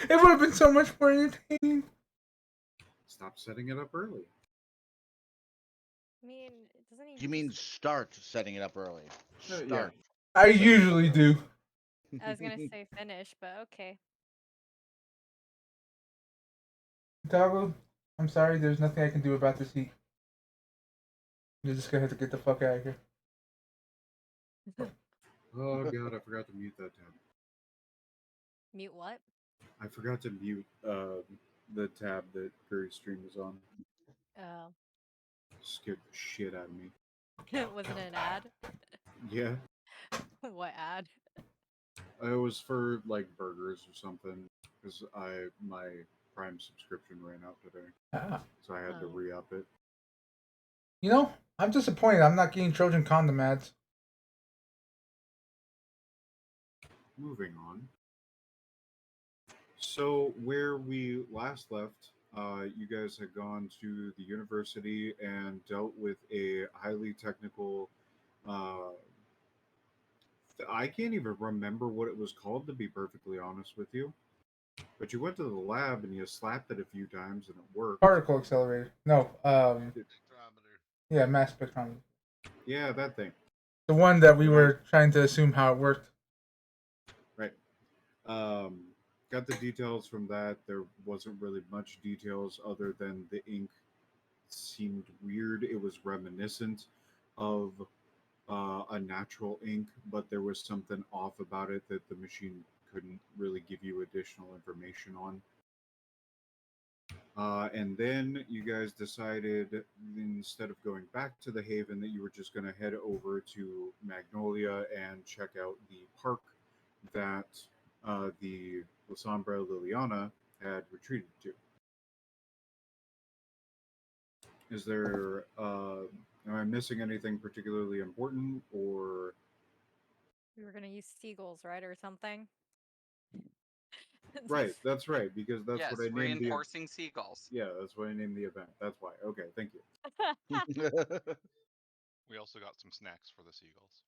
It would have been so much more entertaining. Stop setting it up early. I mean, doesn't he You mean just... start setting it up early? Yeah. Start. I usually do. I was gonna say finish, but okay. Doggo, I'm sorry. There's nothing I can do about this heat. You're just gonna have to get the fuck out of here. Oh god, I forgot to mute that tab. Mute what? I forgot to mute the tab that Curry's stream was on. Oh. Scared the shit out of me. Wasn't it an ad? Yeah, What ad? it was for like burgers or something because my Prime subscription ran out today, Ah. so I had to Oh. re-up it. You know, I'm disappointed. I'm not getting Trojan condom ads. Moving on. So where we last left, you guys had gone to the university and dealt with a highly technical. Uh, I can't even remember what it was called, to be perfectly honest with you. But you went to the lab and you slapped it a few times and it worked. Particle accelerator. No. Spectrometer. Yeah, mass spectrometer. Yeah, that thing. The one that we were trying to assume how it worked. Right. Got the details from that. There wasn't really much details other than the ink seemed weird. It was reminiscent of a natural ink, but there was something off about it that the machine couldn't really give you additional information on. And then you guys decided, instead of going back to the Haven, that you were just going to head over to Magnolia and check out the park that the Lasombra Liliana had retreated to. Is there, am I missing anything particularly important, or? We were gonna use seagulls, right, or something? Right, that's right, because that's Yes, what I named the. reinforcing seagulls. Yeah, that's what I named the event. That's why. Okay, thank you. We also got some snacks for the seagulls.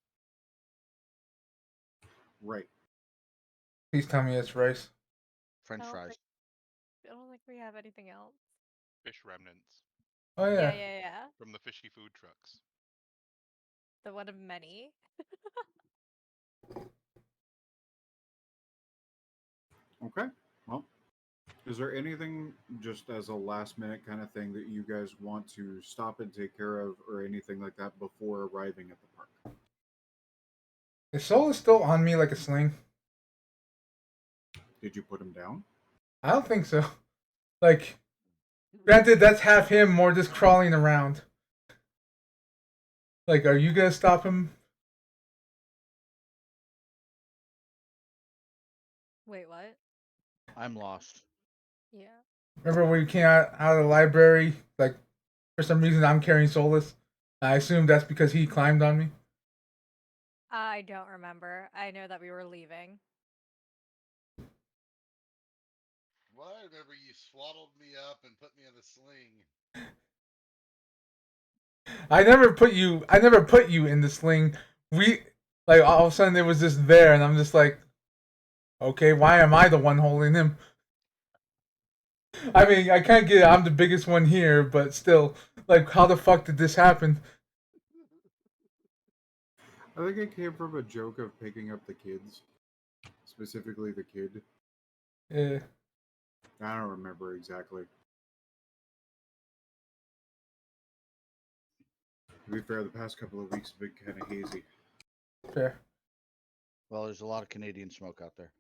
Right. Please tell me it's rice. French I fries. don't think we have anything else. Fish remnants Oh Yeah, yeah. yeah, yeah. from the fishy food trucks. The one of many. Okay. Well, is there anything, just as a last minute kind of thing, that you guys want to stop and take care of, or anything like that, before arriving at the park? Is Soul still on me like a sling? Did you put him down? I don't think so. Like, granted, that's half him, more just crawling around. Like, are you gonna stop him? Wait, what? I'm lost. Yeah. Remember when you came out of the library? Like, for some reason, I'm carrying Solus. I assume that's because he climbed on me. I don't remember. I know that we were leaving. Well, I remember you swaddled me up and put me in a sling. I never put you. I never put you in the sling. We like all of a sudden it was just there, and I'm just like, okay, why am I the one holding him? I mean, I can't get it. I'm the biggest one here, but still, like, how the fuck did this happen? I think it came from a joke of picking up the kids, specifically the kid. Yeah. I don't remember exactly. To be fair, the past couple of weeks have been kind of hazy. Fair. Well, there's a lot of Canadian smoke out there.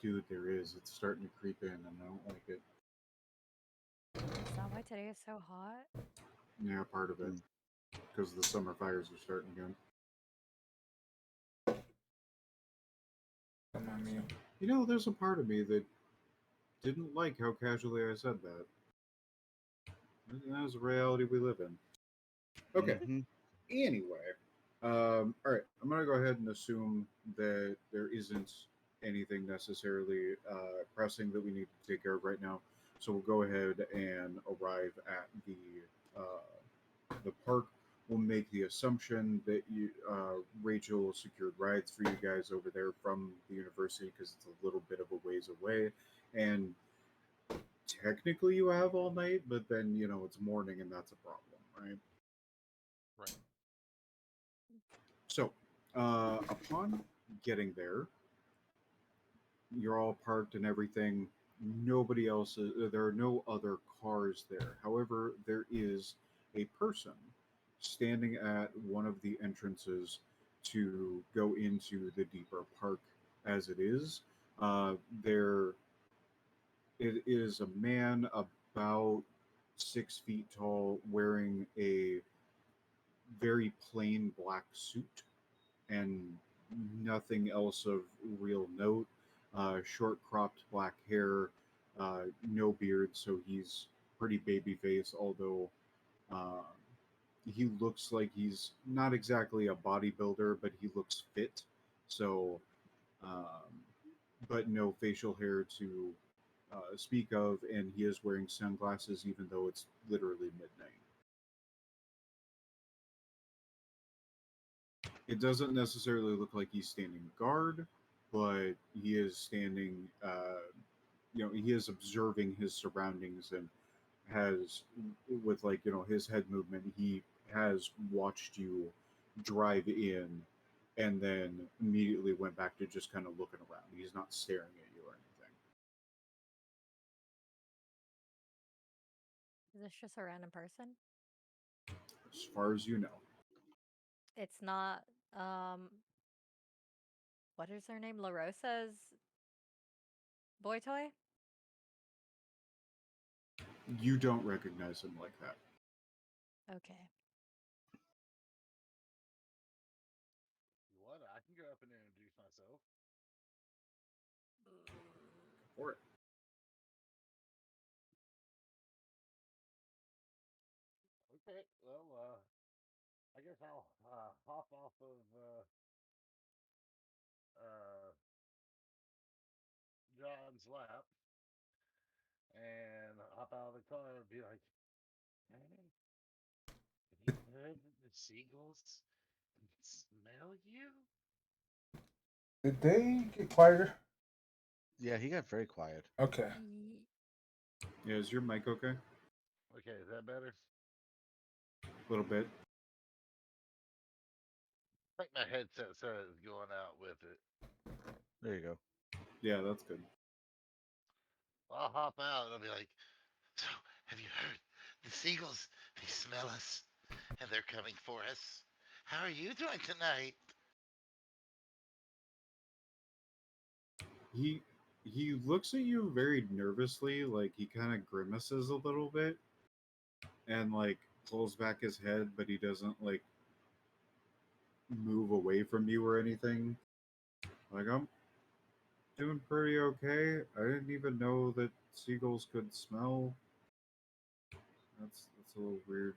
Dude, there is. It's starting to creep in, and I don't like it. Is that why today is so hot? Yeah, part of it. Because the summer fires are starting again. Come on, you. You know, there's a part of me that didn't like how casually I said that. That's the reality we live in. Okay. Mhm. Anyway, all right. I'm gonna go ahead and assume that there isn't anything necessarily pressing that we need to take care of right now. So we'll go ahead and arrive at the park. we'll make the assumption that Rachel secured rides for you guys over there from the university because it's a little bit of a ways away, and technically you have all night, but then it's morning and that's a problem, right? Right. So, upon getting there, you're all parked and everything. Nobody else there are no other cars there. However, there is a person standing at one of the entrances to go into the deeper park as it is. There it is a man about 6 feet tall wearing a very plain black suit and nothing else of real note. Short cropped black hair, no beard, so he's pretty baby face, although uh, he looks like he's not exactly a bodybuilder, but he looks fit. So, um, but no facial hair to speak of, and he is wearing sunglasses even though it's literally midnight. It doesn't necessarily look like he's standing guard, but he is standing. He is observing his surroundings and has, with his head movement, he has watched you drive in, and then immediately went back to just kind of looking around. He's not staring at you or anything. Is this just a random person? As far as you know, It's not what is her name? LaRosa's boy toy? you don't recognize him like that. Okay. What? I can go up and introduce myself. For it. Okay, well, I guess I'll hop off of uh, John's lap and hop out of the car and be like, "Hey, have you heard that the seagulls smell you?" Did they get quieter? Yeah, he got very quiet. Okay. Ye- Yeah, is your mic okay? Okay, is that better? A little bit. I think my headset says going out with it. There you go. Yeah, that's good. I'll hop out and I'll be like, "So, have you heard? The seagulls, they smell us and they're coming for us. How are you doing tonight?" He he looks at you very nervously, like he kind of grimaces a little bit, and pulls back his head, but he doesn't move away from you or anything. I'm doing pretty okay. I didn't even know that seagulls could smell. That's a little weird.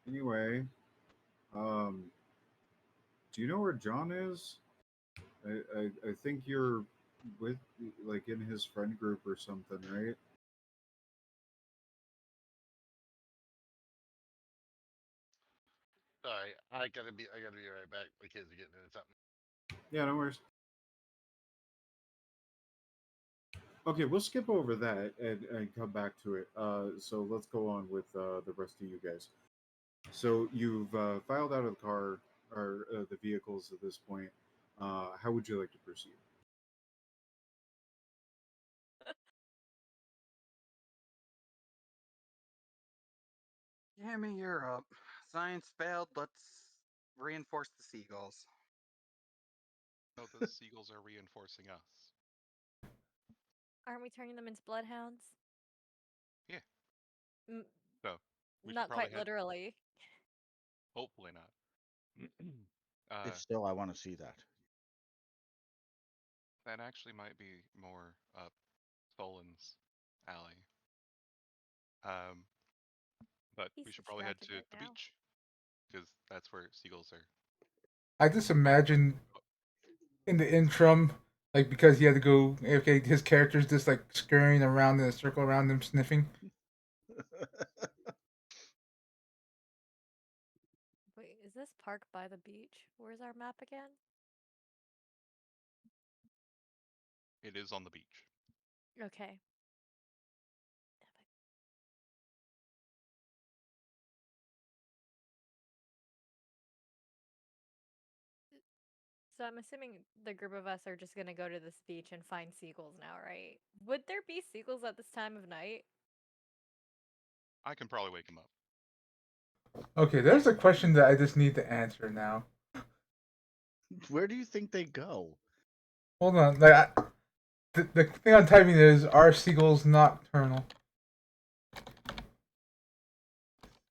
Anyway, um, do you know where John is? I think you're with in his friend group or something, right? Sorry, I gotta be right back. My kids are getting into something. Yeah, no worries. Okay, we'll skip over that and come back to it. So let's go on with the rest of you guys. So you've filed out of the car or the vehicles at this point. How would you like to proceed? Damn it, you're up. Science failed. Let's reinforce the seagulls. No, the seagulls are reinforcing us. Aren't we turning them into bloodhounds? Yeah. M- So we should Not probably quite head. literally. Hopefully not. If still, I want to see that. That actually might be more up Stolen's alley. Um, but He's we should probably head distracted to right the now. beach because that's where seagulls are. I just imagine in the interim, like because he had to go, okay, his character's just like scurrying around in a circle around him, sniffing. park by the beach. Where's our map again? It is on the beach. Okay. So I'm assuming the group of us are just gonna go to this beach and find seagulls now, right? Would there be seagulls at this time of night? I can probably wake him up. Okay, there's a question that I just need to answer now. Where do you think they go? Hold on, the thing I'm typing is, are seagulls nocturnal?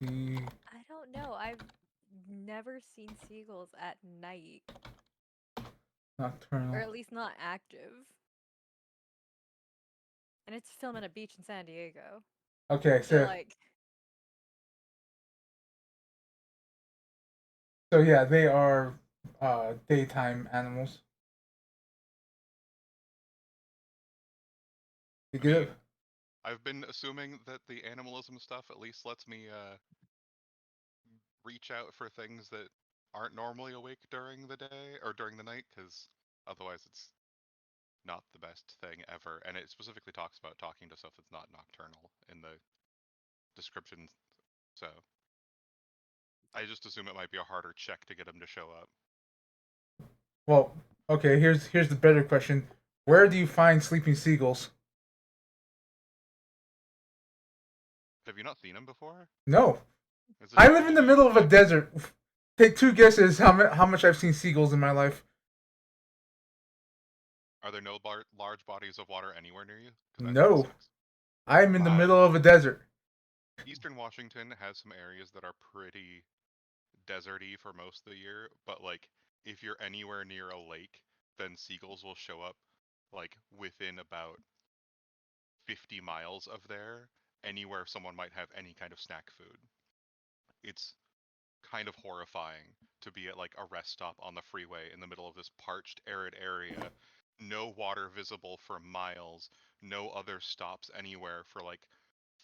The I don't know. I've never seen seagulls at night, or nocturnal. at least not active. And it's filming a beach in San Diego. Okay, So like, so yeah, they are daytime animals. You I get mean, it? I've been assuming that the animalism stuff at least lets me reach out for things that aren't normally awake during the day or during the night, because otherwise it's not the best thing ever. And it specifically talks about talking to stuff that's not nocturnal in the description. So I just assume it might be a harder check to get them to show up. Well, okay. Here's the better question. Where do you find sleeping seagulls? Have you not seen them before? No, Is it I just live in because the you middle of a like desert. Take two guesses how much I've seen seagulls in my life. are there no large bodies of water anywhere near you? Because that kind of No, sucks. I'm in the middle of a desert. Eastern Washington has some areas that are pretty deserty for most of the year, but like if you're anywhere near a lake, then seagulls will show up like within about 50 miles of there, anywhere someone might have any kind of snack food. It's kind of horrifying to be at like a rest stop on the freeway in the middle of this parched, arid area, no water visible for miles, no other stops anywhere for like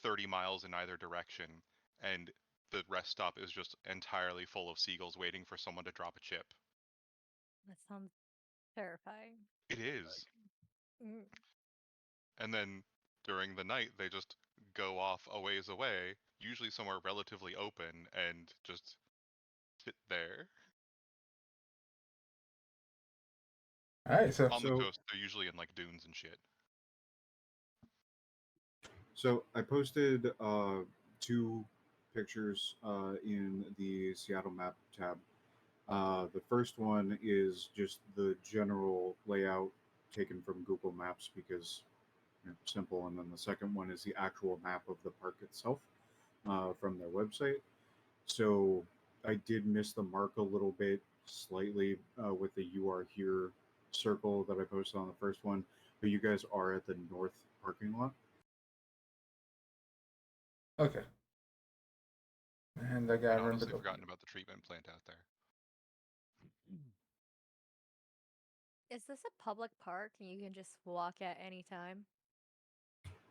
30 miles in either direction, and the rest stop is just entirely full of seagulls waiting for someone to drop a chip. that sounds terrifying. It is. Mm. And then during the night, they just go off a ways away, usually somewhere relatively open, and just sit there. All right, so On the So, coast, they're usually in like dunes and shit. so I posted two pictures in the Seattle map tab. The first one is just the general layout taken from Google Maps because simple, and then the second one is the actual map of the park itself from their website. So I did miss the mark a little bit, slightly, with the "You Are Here" circle that I posted on the first one, but you guys are at the north parking lot. okay. And I I'd gotta remember honestly the. forgotten about the treatment plant out there. Is this a public park and you can just walk at any time?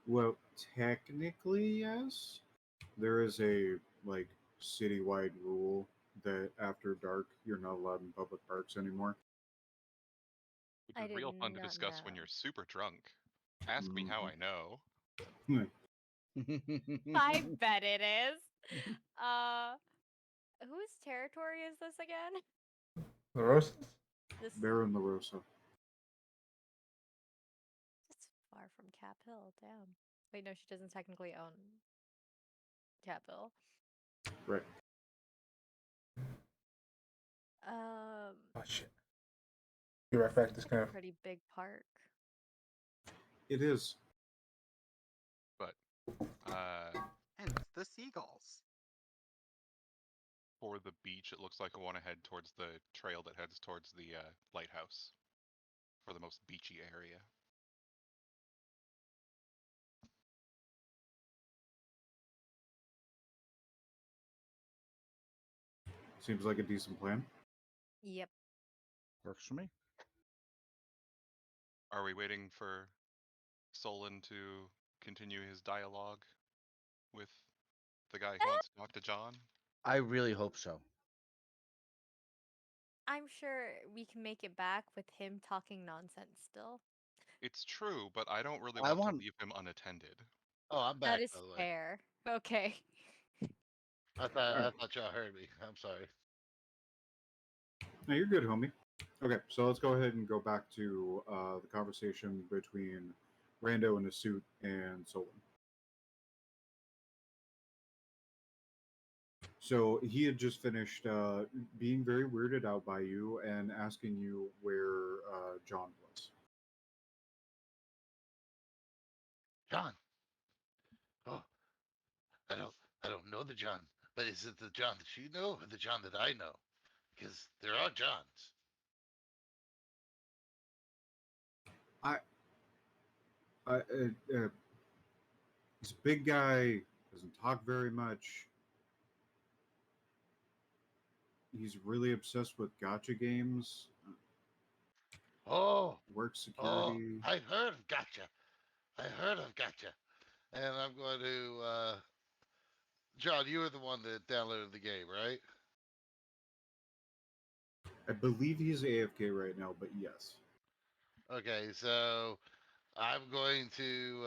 Well, technically, yes. There is a like citywide rule that after dark you're not allowed in public parks anymore. Which I is did real fun to not discuss when know. you're super drunk. Ask me how I know. I bet it is. Uh, whose territory is this again? The roast? This Baron LaRosa. is far from Cap Hill. Damn. Wait, no, she doesn't technically own Cap Hill. Right. Um, Oh shit. Be right back. seems This like a kind of. pretty big park. It is. But Hence the seagulls. for the beach, it looks like I want to head towards the trail that heads towards the lighthouse for the most beachy area. Seems like a decent plan. Yep. Works for me. Are we waiting for Solon to continue his dialogue with the guy who wants to talk to John? I really hope so. I'm sure we can make it back with him talking nonsense still. It's true, but I don't really I want to want- leave him unattended. Oh, I'm That back, is by the way. fair. Okay. I thought y'all heard me. I'm sorry. No, you're good, homie. Okay, so let's go ahead and go back to the conversation between Rando in a suit and Solon. So he had just finished being very weirded out by you and asking you where John was. John. Oh, I don't I don't know the John. But is it the John that you know or the John that I know? Because there are Johns. I, he's a big guy, doesn't talk very much. He's really obsessed with gotcha games, Oh, work oh, security. I heard of Gotcha. I heard of Gotcha. And I'm going to John, you were the one that downloaded the game, right? I believe he's AFK right now, but yes. Okay, so I'm going to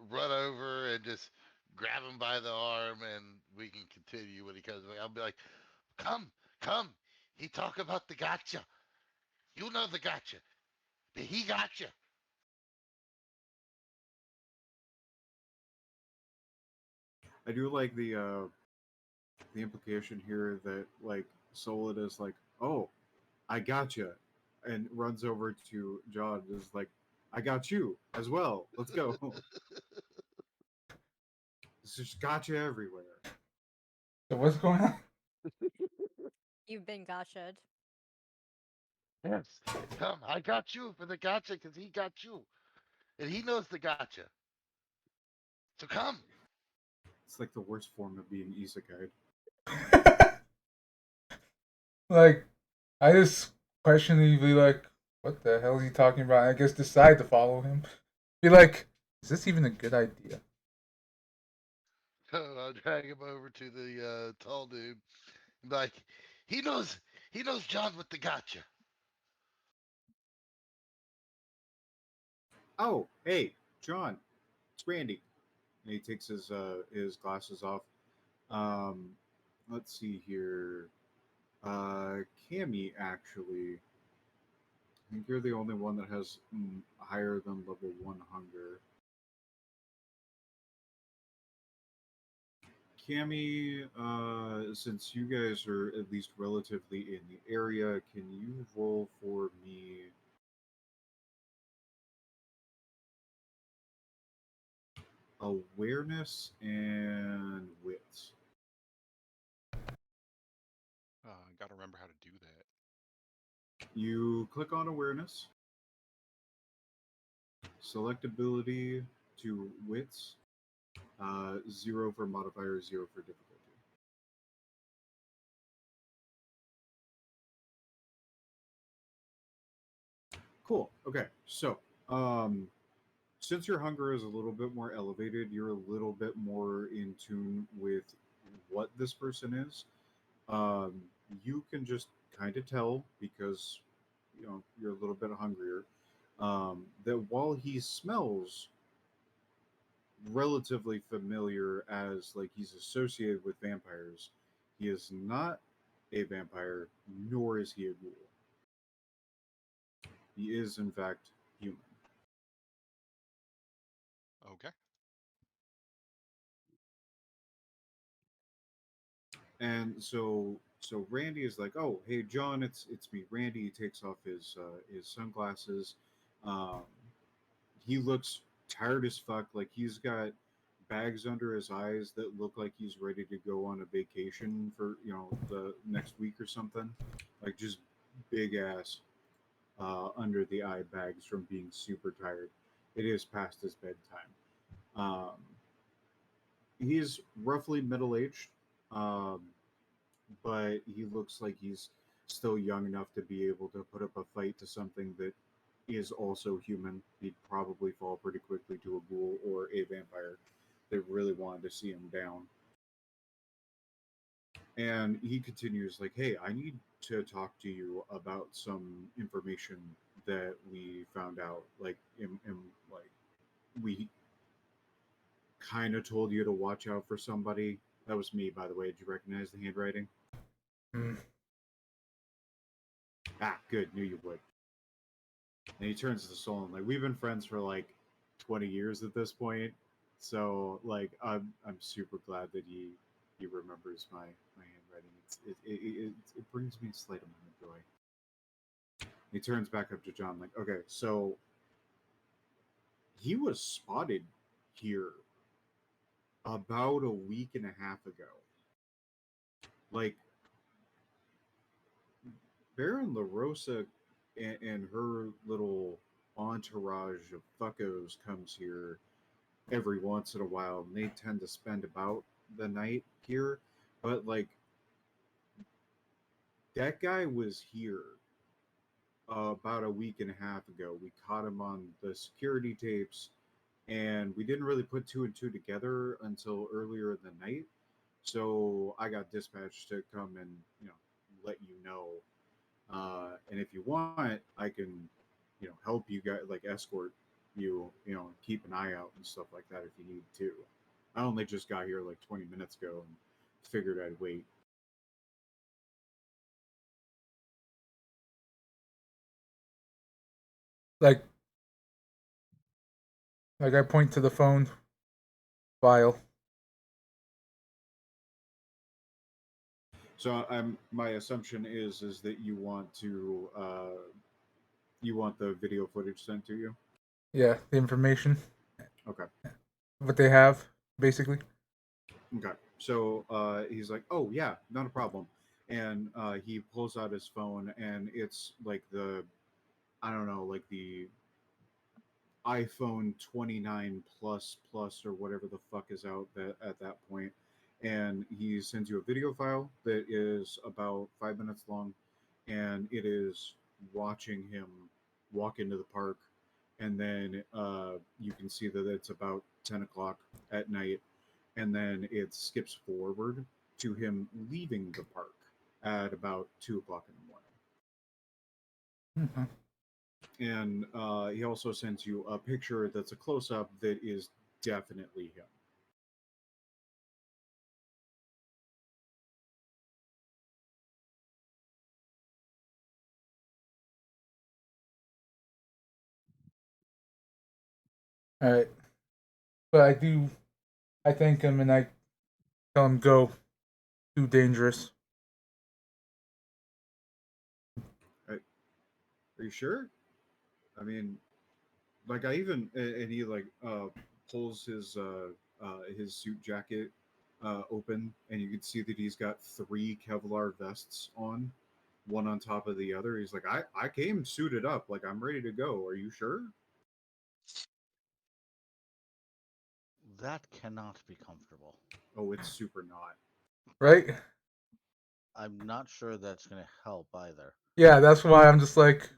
run over and just grab him by the arm, and we can continue when he comes back. I'll be like, "Come, come!" He talk about the gotcha. You know the gotcha. But he gotcha. I do like the implication here that like Solid is like, oh, I gotcha, and runs over to John and is like, I got you as well. Let's go. It's just gotcha everywhere. So what's going on? You've been gotcha'd. Yes, come. I got you for the gotcha because he got you, and he knows the gotcha. So come. It's like the worst form of being isekai. Like, I just questionably like, what the hell is he talking about? I guess decide to follow him. Be like, is this even a good idea? So I'll drag him over to the tall dude. And be like, he knows. He knows John with the gotcha. Oh, hey, John, it's Randy. And he takes his glasses off. Um, let's see here. Cammy actually. I think you're the only one that has higher than level 1 hunger. Cammy, since you guys are at least relatively in the area, can you roll for me awareness and wits? I gotta remember how to do that. You click on awareness, select ability to wits, 0 for modifier, 0 for difficulty. Cool. Okay, so since your hunger is a little bit more elevated, you're a little bit more in tune with what this person is. Um, you can just kind of tell because you're a little bit hungrier. That while he smells relatively familiar as like he's associated with vampires, he is not a vampire, nor is he a ghoul. He is in fact human. Okay. And so Randy is like, "Oh, hey John, it's me, Randy." He takes off his sunglasses. Um, he looks tired as fuck. Like he's got bags under his eyes that look like he's ready to go on a vacation for the next week or something. Like just big ass under the eye bags from being super tired. It is past his bedtime. Um, he's roughly middle aged. Um, but he looks like he's still young enough to be able to put up a fight to something that is also human. He'd probably fall pretty quickly to a ghoul or a vampire that really wanted to see him down. And he continues like, "Hey, I need to talk to you about some information that we found out. Like, like we kind of told you to watch out for somebody. That was me, by the way. Did you recognize the handwriting? Hmm. Ah, good. Knew you would." And he turns to Solon like, "We've been friends for like 20 years at this point, so like I'm super glad that he remembers my handwriting. It brings me a slight amount of joy." He turns back up to John like, "Okay, so he was spotted here about a week and a half ago. Like Baron LaRosa and her little entourage of fuckos comes here every once in a while, and they tend to spend about the night here. But like that guy was here about a week and a half ago. We caught him on the security tapes, and we didn't really put two and two together until earlier in the night. So I got dispatched to come and let you know. And if you want, I can help you guys, like escort you, keep an eye out and stuff like that if you need to. I only just got here like 20 minutes ago and figured I'd wait. Like I point to the phone file. So my assumption is that you want the video footage sent to you. Yeah, the information, Okay. what they have, basically. Okay. So he's like, "Oh yeah, not a problem," and he pulls out his phone, and it's like I don't know, like the iPhone 29 plus or whatever the fuck is out at that point, and he sends you a video file that is about 5 minutes long, and it is watching him walk into the park, and then you can see that it's about 10 o'clock at night, and then it skips forward to him leaving the park at about 2 o'clock in the morning. Mm-hmm. And he also sends you a picture that's a close up that is definitely him. All right, but I thank him and I tell him go. Too dangerous. Are you sure? I mean, like I even and he like pulls his suit jacket open, and you can see that he's got three Kevlar vests on, one on top of the other. He's like, I came suited up, like I'm ready to go. Are you sure? That cannot be comfortable. Oh, it's super not. Right? I'm not sure that's going to help either. Yeah, that's why I'm just like,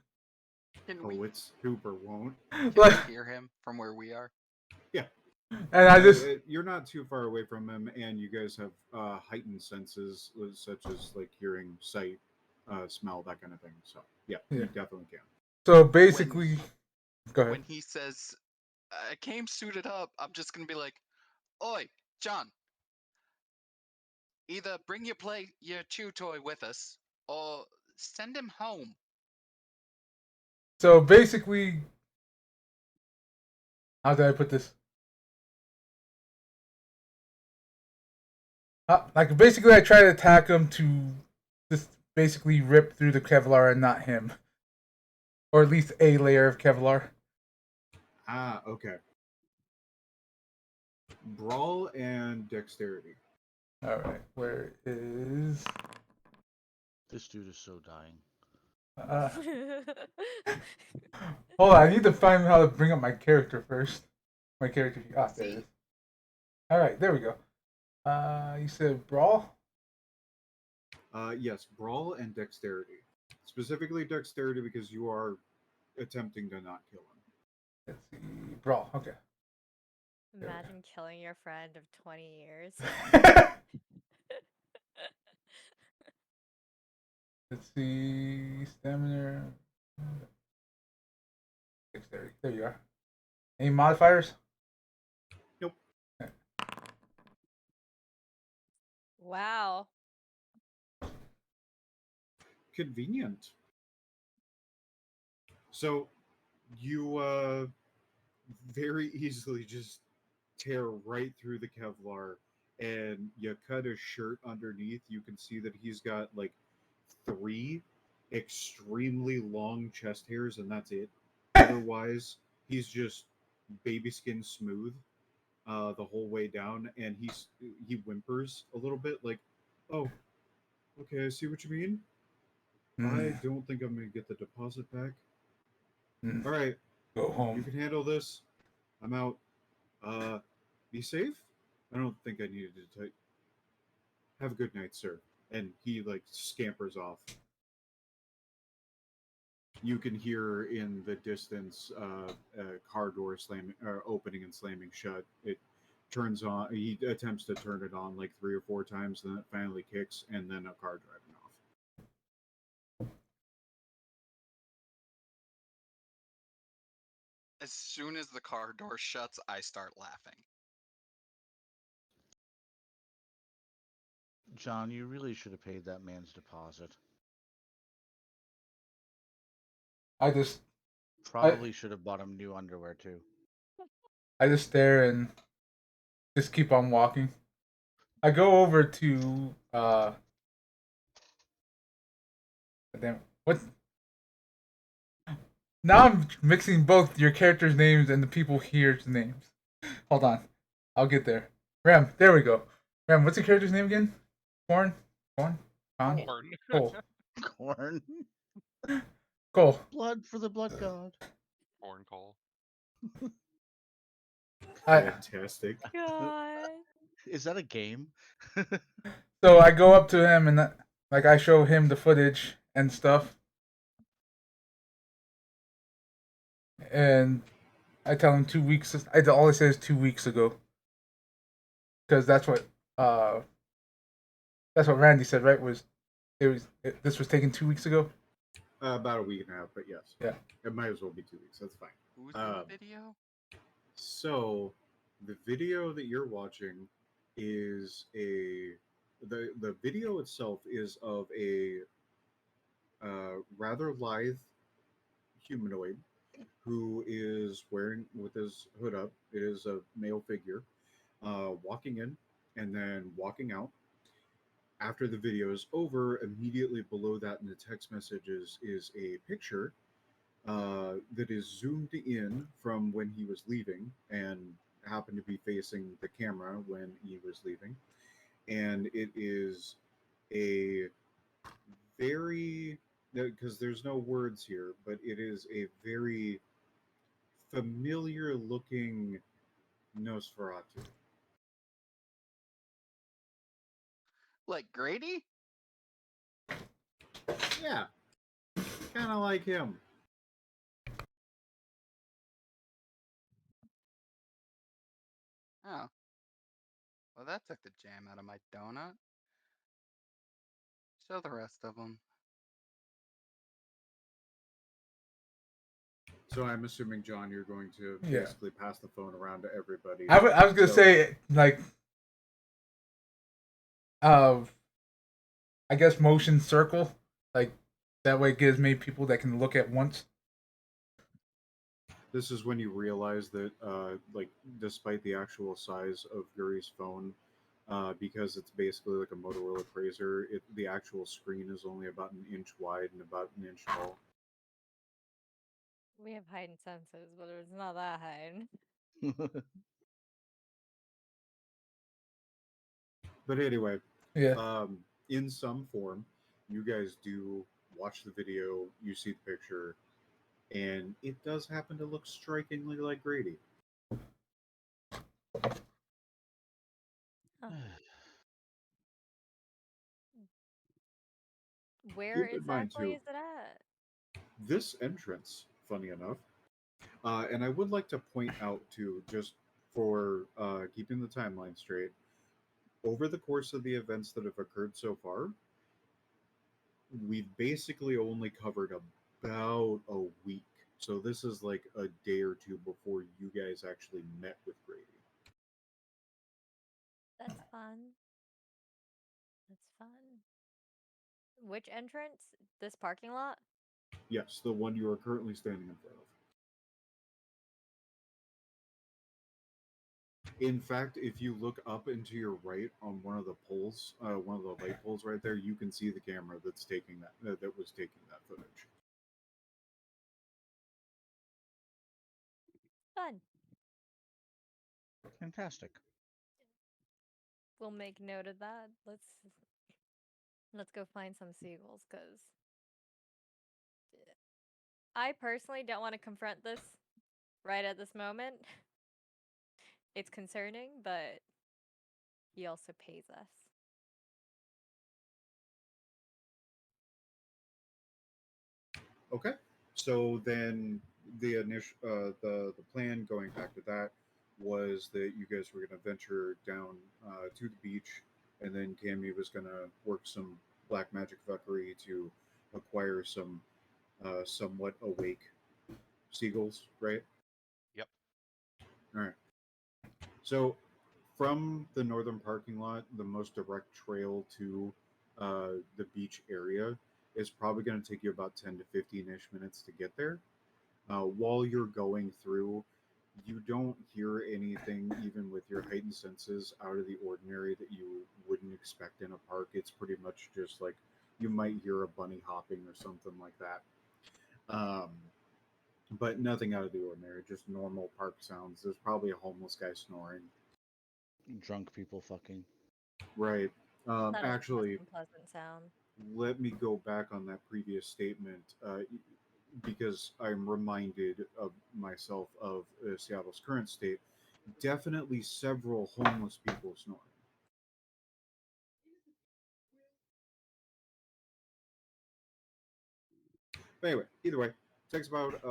Can Oh, we it's super won't. can we hear him from where we are? Yeah. and I just You're not too far away from him, and you guys have heightened senses, such as like hearing, sight, smell, that kind of thing. So yeah, yeah. you definitely can. So basically, go ahead. When he says I came suited up, I'm just gonna be like, "Oi, John, either bring your chew toy with us, or send him home." So basically, how did I put this? Like basically, I try to attack him to just basically rip through the Kevlar and not him, or at least a layer of Kevlar. Ah, okay. Brawl and dexterity. All right, where is? This dude is so dying. Uh, hold on, I need to find how to bring up my character first. My character. There it is. All right, there we go. You said brawl. Yes, brawl and dexterity. Specifically dexterity because you are attempting to not kill him. Let's see, brawl. Okay. Imagine killing your friend of 20 years. Let's see. Stamina. Dexterity. There you are. Any modifiers? Nope. Wow. Convenient. So you very easily just tear right through the Kevlar and you cut his shirt underneath. You can see that he's got like 3 extremely long chest hairs, and that's it. Otherwise, he's just baby skin smooth the whole way down, and he whimpers a little bit, like, "Oh, okay, I see what you mean. I Mm, don't think I'm gonna get the deposit back. mm. All right, Go you home. can handle this. I'm out. Uh, be safe. I don't think I needed to tell you. Have a good night, sir." And he like scampers off. You can hear in the distance a car door slamming, opening and slamming shut. It turns on. He attempts to turn it on like 3 or 4 times, then it finally kicks, and then a car driving off. As soon as the car door shuts, I start laughing. John, you really should have paid that man's deposit. I just, I, Probably should have bought him new underwear too. I just stare and just keep on walking. I go over to, damn, what? Now I'm mixing both your characters' names and the people here's names. Hold on, I'll get there. Ram, there we go. Ram, what's your character's name again? Corn, Corn, Con, Corn. Cole, Corn. Cole. Blood for the blood god. Corn call. I Fantastic. God. Is that a game? so I go up to him and like I show him the footage and stuff, and I tell him 2 weeks. All I say is 2 weeks ago, because uh that's what Randy said, right? This was taken 2 weeks ago. About a week and a half, but yes. Yeah. It might as well be 2 weeks. That's fine. Who's in the video? So, the video that you're watching is the video itself is of a rather lithe humanoid who is wearing with his hood up. It is a male figure walking in and then walking out. After the video is over, immediately below that in the text messages is a picture that is zoomed in from when he was leaving and happened to be facing the camera when he was leaving. And it is a very, because there's no words here, but it is a very familiar looking Nosferatu. Like Grady? Yeah, kind of like him. Oh. Well, that took the jam out of my donut. Show the rest of them. So I'm assuming, John, you're going to Yeah. basically pass the phone around to everybody. I was gonna So- say like, I guess motion circle, like that way it gives many people that can look at once. This is when you realize that, like, despite the actual size of Yuri's phone, because it's basically like a Motorola Razr, the actual screen is only about an inch wide and about an inch tall. We have heightened senses, but it's not that high. But anyway, Yeah. in some form, you guys do watch the video, you see the picture, and it does happen to look strikingly like Grady. Where Keep in mind, exactly too, is it at? this entrance, funny enough, and I would like to point out, too, just for keeping the timeline straight, over the course of the events that have occurred so far, we've basically only covered about a week. So this is like a day or two before you guys actually met with Grady. That's fun. That's fun. Which entrance? This parking lot? Yes, the one you are currently standing in front of. In fact, if you look up into your right on one of the poles, one of the light poles right there, you can see the camera that's taking that was taking that footage. Fun. Fantastic. We'll make note of that. Let's go find some seagulls, cause I personally don't want to confront this right at this moment. It's concerning, but he also pays us. Okay. So then the plan going back to that was that you guys were going to venture down to the beach, and then Cammy was going to work some black magic fuckery to acquire some somewhat awake seagulls, right? Yep. All right. So from the northern parking lot, the most direct trail to the beach area is probably going to take you about 10 to 15-ish minutes to get there. While you're going through, you don't hear anything, even with your heightened senses, out of the ordinary that you wouldn't expect in a park. It's pretty much just like you might hear a bunny hopping or something like that. Um, but nothing out of the ordinary, just normal park sounds. There's probably a homeless guy snoring. Drunk people fucking. Right. That is the most Actually, unpleasant sound. let me go back on that previous statement because I'm reminded of myself of Seattle's current state. Definitely several homeless people snoring. But anyway, either way, takes about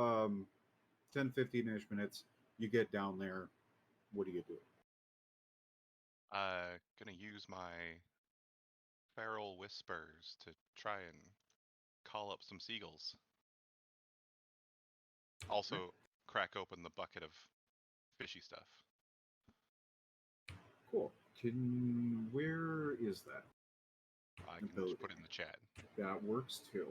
10, 15-ish minutes. You get down there. What do you do? Gonna use my feral whispers to try and call up some seagulls. Also, crack open the bucket of fishy stuff. Cool. Where is that? I can Ability. just put it in the chat. That works too.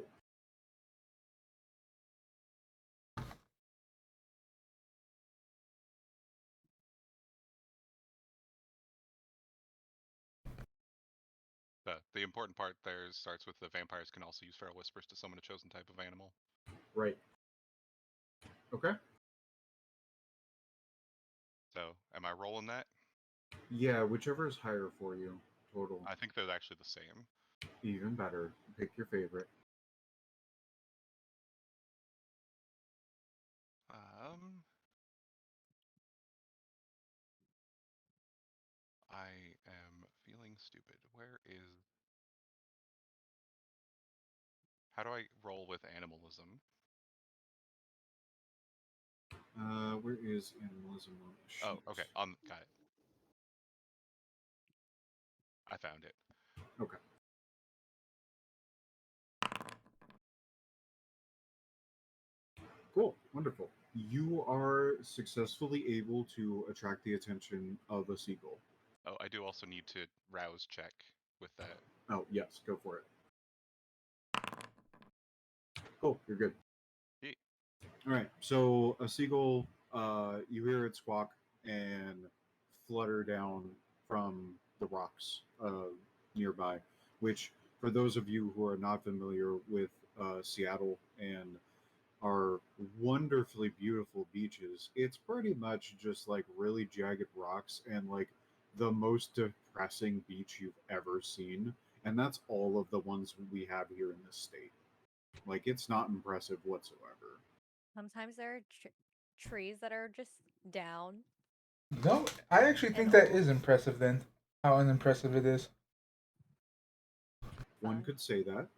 The important part there starts with the vampires can also use feral whispers to summon a chosen type of animal. Right. Okay. So, am I rolling that? Yeah, whichever is higher for you. Total. I think they're actually the same. Even better. Pick your favorite. I am feeling stupid. Where is... How do I roll with animalism? Where is animalism on the sheet? Oh, okay. Got it. I found it. Okay. Cool. Wonderful. You are successfully able to attract the attention of a seagull. Oh, I do also need to rouse check with that. Oh, yes. Go for it. Cool. You're good. Yeet. All right. So a seagull, you hear it squawk and flutter down from the rocks nearby, which, for those of you who are not familiar with Seattle and our wonderfully beautiful beaches, it's pretty much just like really jagged rocks and like the most depressing beach you've ever seen. And that's all of the ones we have here in this state. Like, it's not impressive whatsoever. Sometimes there are trees that are just down. No, I actually think And that old. is impressive then. How unimpressive it is. One Fun. could say that.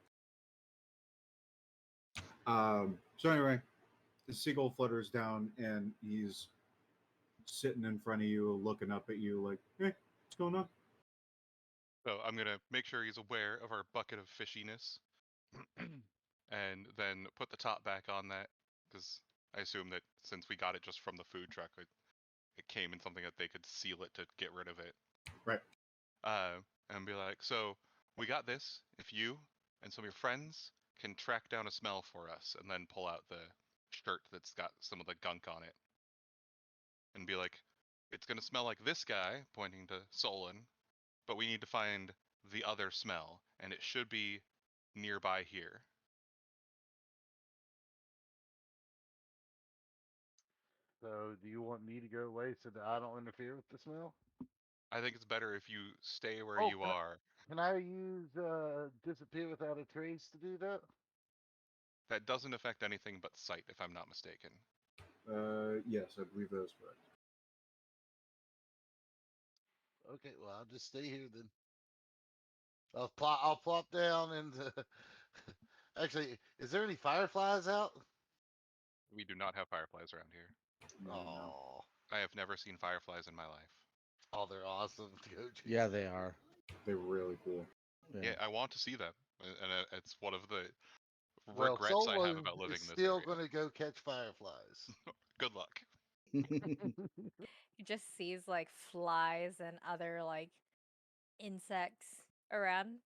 So anyway, the seagull flutters down and he's sitting in front of you, looking up at you like, "Hey, what's going on?" So I'm gonna make sure he's aware of our bucket of fishiness. and then put the top back on that, because I assume that since we got it just from the food truck, it came in something that they could seal it to get rid of it. Right. And be like, so we got this. If you and some of your friends can track down a smell for us, and then pull out the shirt that's got some of the gunk on it, and be like, it's gonna smell like this guy, pointing to Solon, but we need to find the other smell, and it should be nearby here. So, do you want me to go away so that I don't interfere with the smell? I think it's better if you stay where Oh, you are. Can I use disappear without a trace to do that? That doesn't affect anything but sight, if I'm not mistaken. Yes, I believe that's correct. Okay, well, I'll just stay here then. I'll plop down and actually, is there any fireflies out? We do not have fireflies around here. No. Oh, I have never seen fireflies in my life. oh, they're awesome. Go Yeah, chase they them. are. They're really cool. Yeah, I want to see them, and it's one of the Well, regrets I have Solon about living is in this still area. going to go catch fireflies. Good luck. He just sees like flies and other like insects around.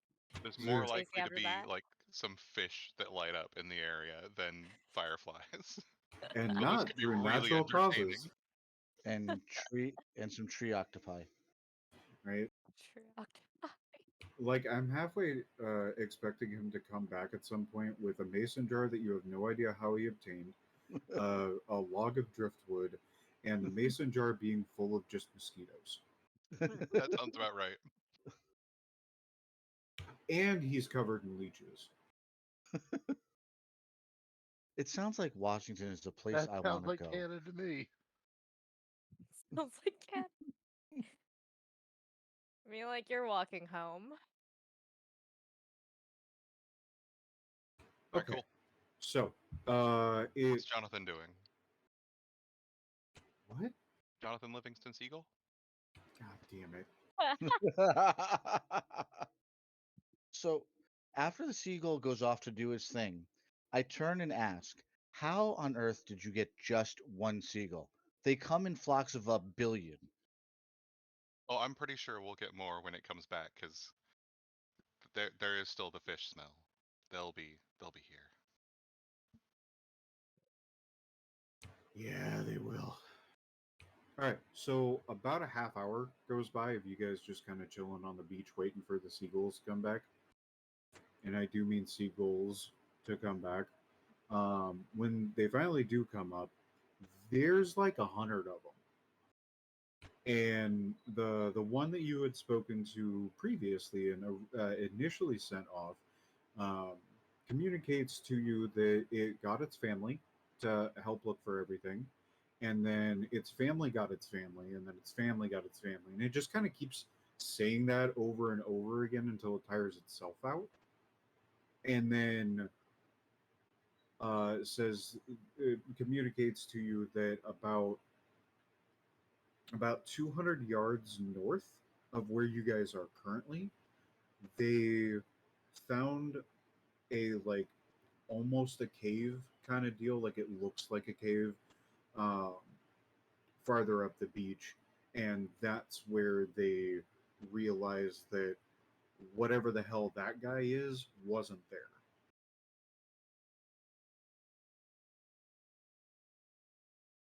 There's Is more there- Chasing likely to after be that. like some fish that light up in the area than fireflies. And But this not could be through really natural entertaining. causes, and some tree octopi. right? True. Octopi. Like I'm halfway expecting him to come back at some point with a mason jar that you have no idea how he obtained, a log of driftwood, and the mason jar being full of just mosquitoes. That sounds about right. And he's covered in leeches. It sounds like Washington is the place That I sounds want to like go. Canada to me. Sounds like cat. I mean, like you're walking home. Alright, Okay. cool. So, What's Jonathan doing? what? Jonathan Livingston Seagull? God damn it! So, after the seagull goes off to do his thing, I turn and ask, how on earth did you get just one seagull? They come in flocks of a billion. Oh, I'm pretty sure we'll get more when it comes back, because there is still the fish smell. They'll be here. Yeah, they will. All right, so about a half hour goes by of you guys just kind of chilling on the beach waiting for the seagulls to come back. And I do mean seagulls to come back. When they finally do come up, there's like 100 of them. And the one that you had spoken to previously and initially sent off um, communicates to you that it got its family to help look for everything, and then its family got its family, and then its family got its family, and it just kind of keeps saying that over and over again until it tires itself out, and then says it communicates to you that about 200 yards north of where you guys are currently, they found a like almost a cave kind of deal. Like it looks like a cave um, farther up the beach, and that's where they realized that whatever the hell that guy is wasn't there.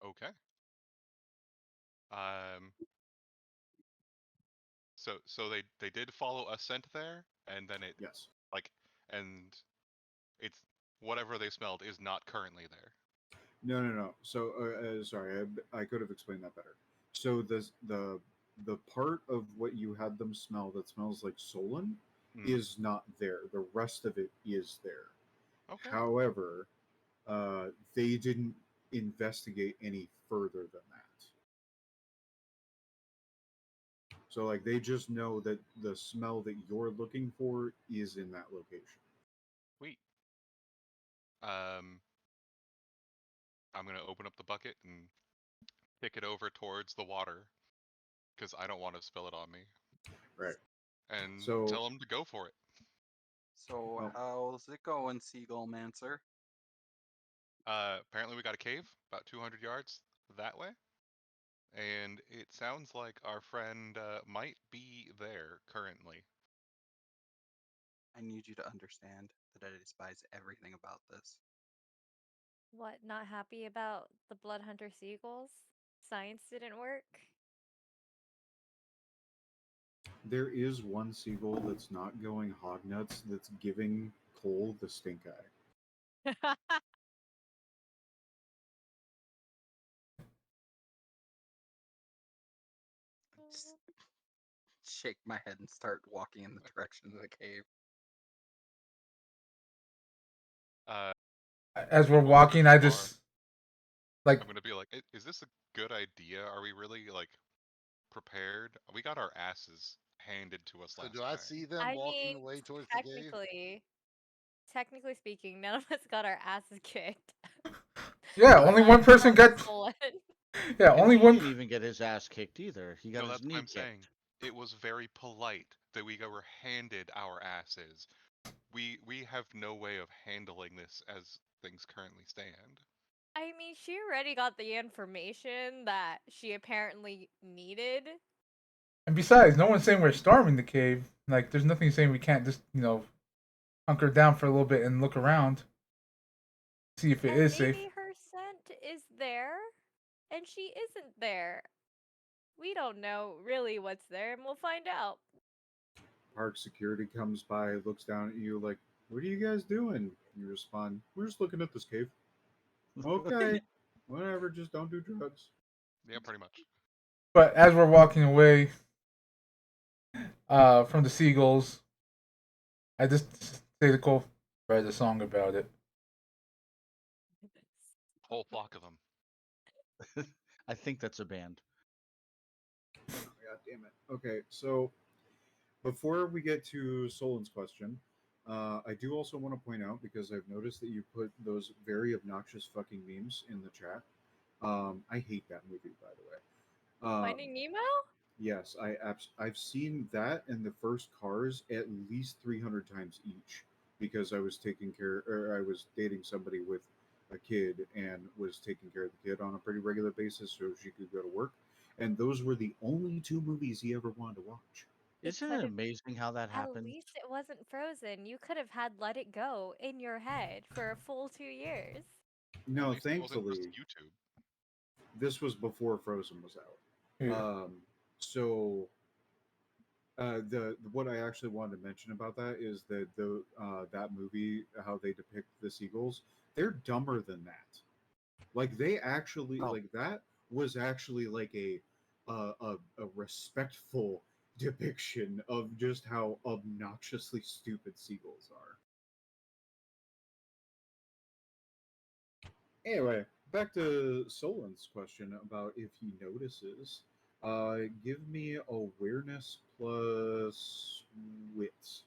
Okay. Um. So they did follow a scent there, and then it Yes. like, and it's whatever they smelled is not currently there. No. So, sorry, I could have explained that better. So the part of what you had them smell that smells like Solon Hmm. is not there. The rest of it is there. Okay. However, they didn't investigate any further than that. So, like, they just know that the smell that you're looking for is in that location. Sweet. I'm gonna open up the bucket and kick it over towards the water, because I don't want to spill it on me. Right. And So- tell them to go for it. So Oh. how's it going, Seagull Mancer? Apparently we got a cave about 200 yards that way, and it sounds like our friend might be there currently. I need you to understand that I despise everything about this. What, not happy about the blood hunter seagulls? Science didn't work? There is one seagull that's not going hog nuts that's giving Cole the stink eye. Just shake my head and start walking in the direction of the cave. As we're Before we go walking, I too far, just like I'm gonna be like, Is this a good idea? Are we really like prepared? We got our asses handed to us So last do I time. see them I walking mean, away towards the cave? technically speaking, none of us got our asses kicked. yeah, only one Besides person got Solon. yeah, And only he one. didn't even get his ass kicked either. He got No, his that's what knee I'm saying. kicked. It was very polite that were handed our asses. We have no way of handling this as things currently stand. I mean, she already got the information that she apparently needed. And besides, no one's saying we're storming the cave. Like, there's nothing saying we can't just, hunker down for a little bit and look around, see if it And is safe. maybe her scent is there, and she isn't there. We don't know really what's there, and we'll find out. Park security comes by, looks down at you like, "What are you guys doing?" You respond, "We're just looking at this cave." Okay, whatever. Just don't do drugs. Yeah, pretty much. But as we're walking away from the seagulls, I just say to Cole, write a song about it. Whole flock of them. I think that's a band. God damn it. Okay, so before we get to Solon's question, I do also want to point out because I've noticed that you put those very obnoxious fucking memes in the chat. I hate that movie, by the way. Finding Nemo? Yes, I've seen that and the first Cars at least 300 times each because I was taking care or I was dating somebody with a kid and was taking care of the kid on a pretty regular basis so she could go to work. And those were the only two movies he ever wanted to watch. It Isn't could it have. amazing how that At happens? least it wasn't Frozen. You could have had Let It Go in your head for a full 2 years. At No, least it wasn't just thankfully, YouTube. this was before Frozen was out. Yeah. So the what I actually wanted to mention about that is that the that movie, how they depict the seagulls, they're dumber than that. Like they actually Oh. like that was actually like a respectful depiction of just how obnoxiously stupid seagulls are. Anyway, back to Solon's question about if he notices. Give me awareness plus wits.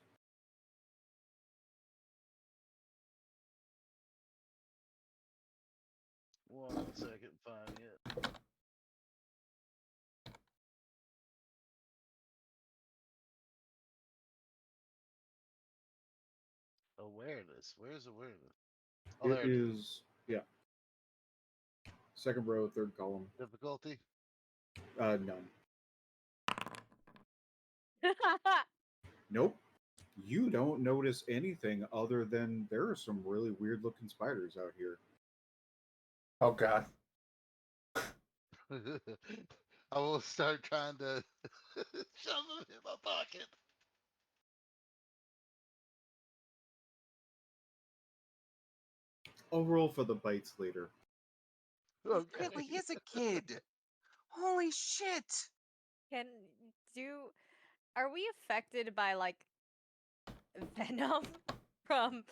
One second, finding it. Awareness. Where's awareness? Oh, It there it is. is, yeah, second row, third column. Difficulty. None. Nope. You don't notice anything other than there are some really weird looking spiders out here. Oh God. I will start trying to shove them in my pocket. I'll roll for the bites later. Okay. Really is a kid. Holy shit! Can do. Are we affected by like venom from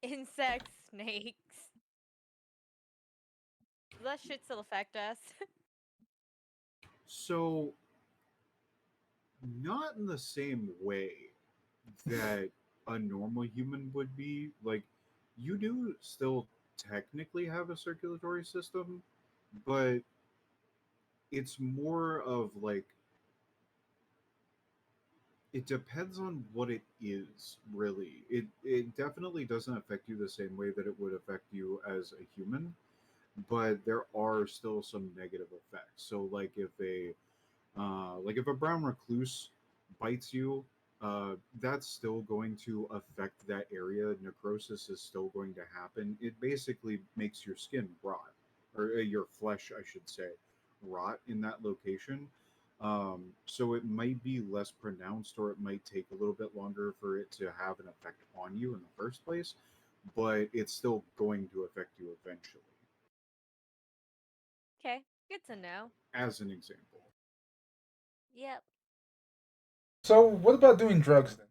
insects, snakes? Does that shit still affect us? So, not in the same way that a normal human would be. Like, you do still technically have a circulatory system, but it's more of like It depends on what it is, really. It definitely doesn't affect you the same way that it would affect you as a human, but there are still some negative effects. So like if a brown recluse bites you, that's still going to affect that area. Necrosis is still going to happen. It basically makes your skin rot, or your flesh, I should say, rot in that location. So it might be less pronounced, or it might take a little bit longer for it to have an effect on you in the first place, but it's still going to affect you eventually, Okay, good to know. as an example. Yep. So, what about doing drugs then?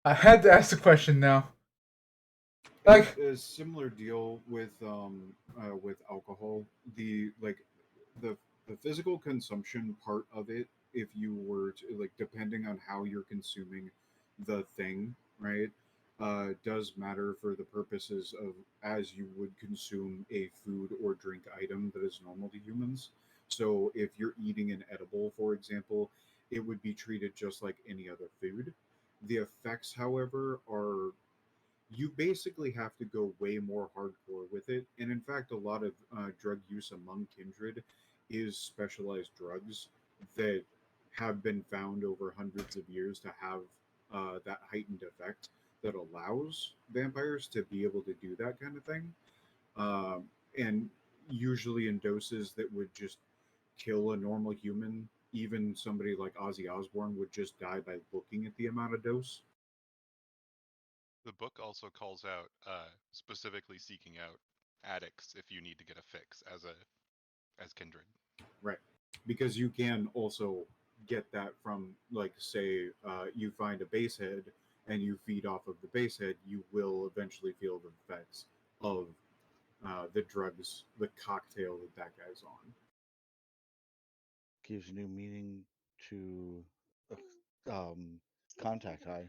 I had to ask the question now. Like, A similar deal with alcohol. The the physical consumption part of it, if you were to, like, depending on how you're consuming the thing, right, does matter for the purposes of as you would consume a food or drink item that is normal to humans. So if you're eating an edible, for example, it would be treated just like any other food. The effects, however, are, you basically have to go way more hardcore with it. And in fact, a lot of drug use among kindred is specialized drugs that have been found over hundreds of years to have that heightened effect that allows vampires to be able to do that kind of thing. And usually in doses that would just kill a normal human. Even somebody like Ozzy Osbourne would just die by looking at the amount of dose. The book also calls out specifically seeking out addicts if you need to get a fix as kindred. Right. Because you can also get that from, like, say, you find a base head and you feed off of the base head, you will eventually feel the effects of the drugs, the cocktail that that guy's on. Gives new meaning to um, contact high.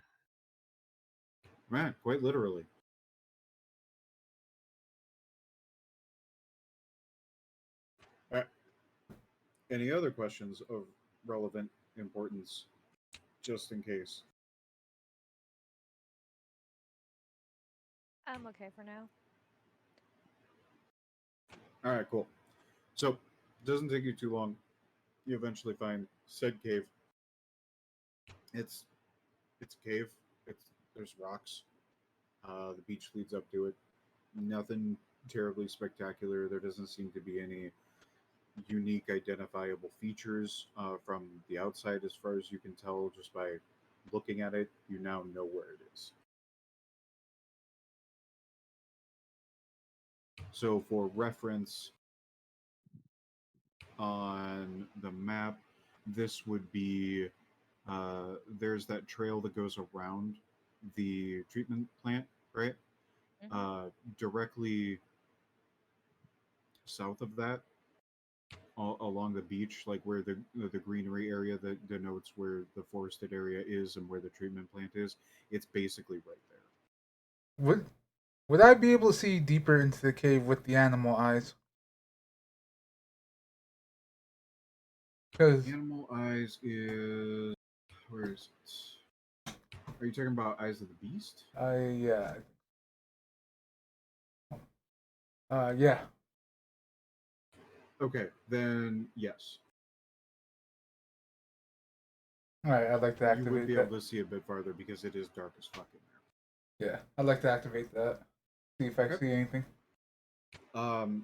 Right, quite literally. Any other questions of relevant importance, just in case? I'm okay for now. All right, cool. So, it doesn't take you too long. You eventually find said cave. It's it's a cave. There's rocks. The beach leads up to it. Nothing terribly spectacular. There doesn't seem to be any unique identifiable features from the outside, as far as you can tell just by looking at it. You now know where it is. So, for reference on the map, this would be there's that trail that goes around the treatment plant, right? Mhm. Uh, Directly south of that, along the beach, like where the greenery area that denotes where the forested area is and where the treatment plant is, it's basically right there. would would I be able to see deeper into the cave with the animal eyes? Because Animal eyes is, where is it? Are you talking about Eyes of the Beast? yeah, yeah. Okay, then yes, All right, I'd like to you would activate be that. able to see a bit farther because it is dark as fuck in Yeah, I'd like to activate that. See if I there. Okay. see anything.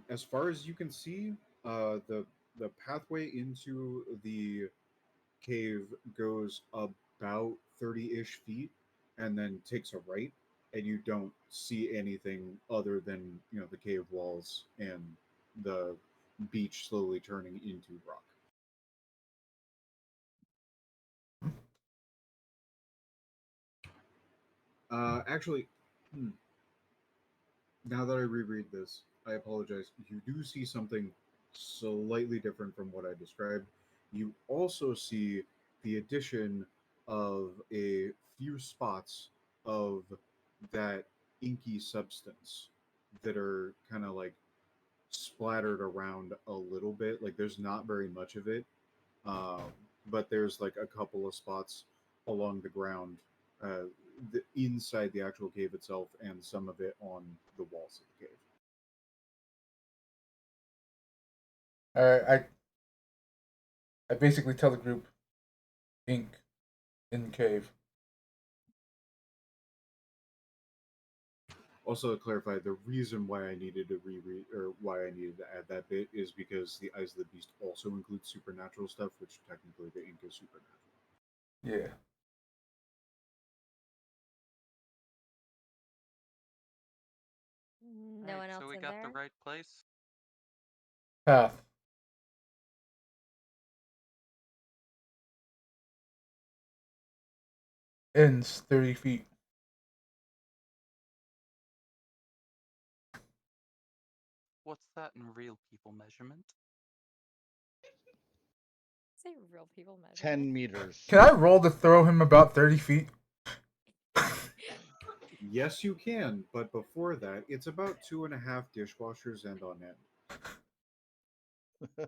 As far as you can see, the pathway into the cave goes about 30-ish feet, and then takes a right, and you don't see anything other than, the cave walls and the beach slowly turning into rock. Actually, hmm, now that I reread this, I apologize. You do see something slightly different from what I described. You also see the addition of a few spots of that inky substance that are kind of like splattered around a little bit. Like, there's not very much of it, um, but there's like a couple of spots along the ground, inside the actual cave itself, and some of it on the walls of the cave. All right, I basically tell the group, ink in cave. Also, to clarify, the reason why I needed to reread or why I needed to add that bit is because the Eyes of the Beast also includes supernatural stuff, which technically the ink is supernatural. Yeah. No one else so we in got there. the right place. Path. Ends 30 feet. What's that in real people measurement? Say real people measurement. 10 meters. Can I roll to throw him about 30 feet? Yes, you can, but before that, it's about 2.5 dishwashers end on end. I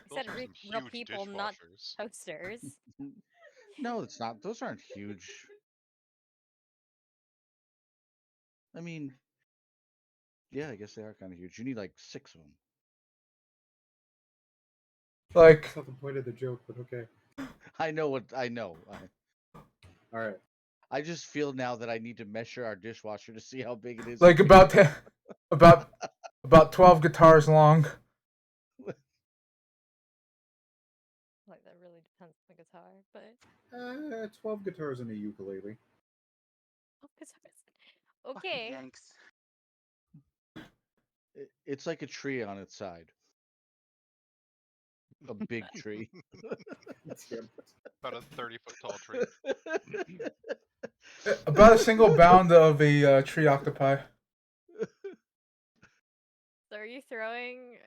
Those said are some real huge people, not dishwashers. toasters. No, it's not. Those aren't huge. I mean, yeah, I guess they are kind of huge. You need like 6 of them. Like, That's not the point of the joke, but okay. I know what I know. All right. I just feel now that I need to measure our dishwasher to see how big it is. like about 10, about 12 guitars long. Like that really depends on the guitar, but 12 guitars and a ukulele. oh, guitars. Okay. Yanks. It's like a tree on its side. A big tree. About a 30-foot tall tree. About a single bound of a tree octopi. So are you throwing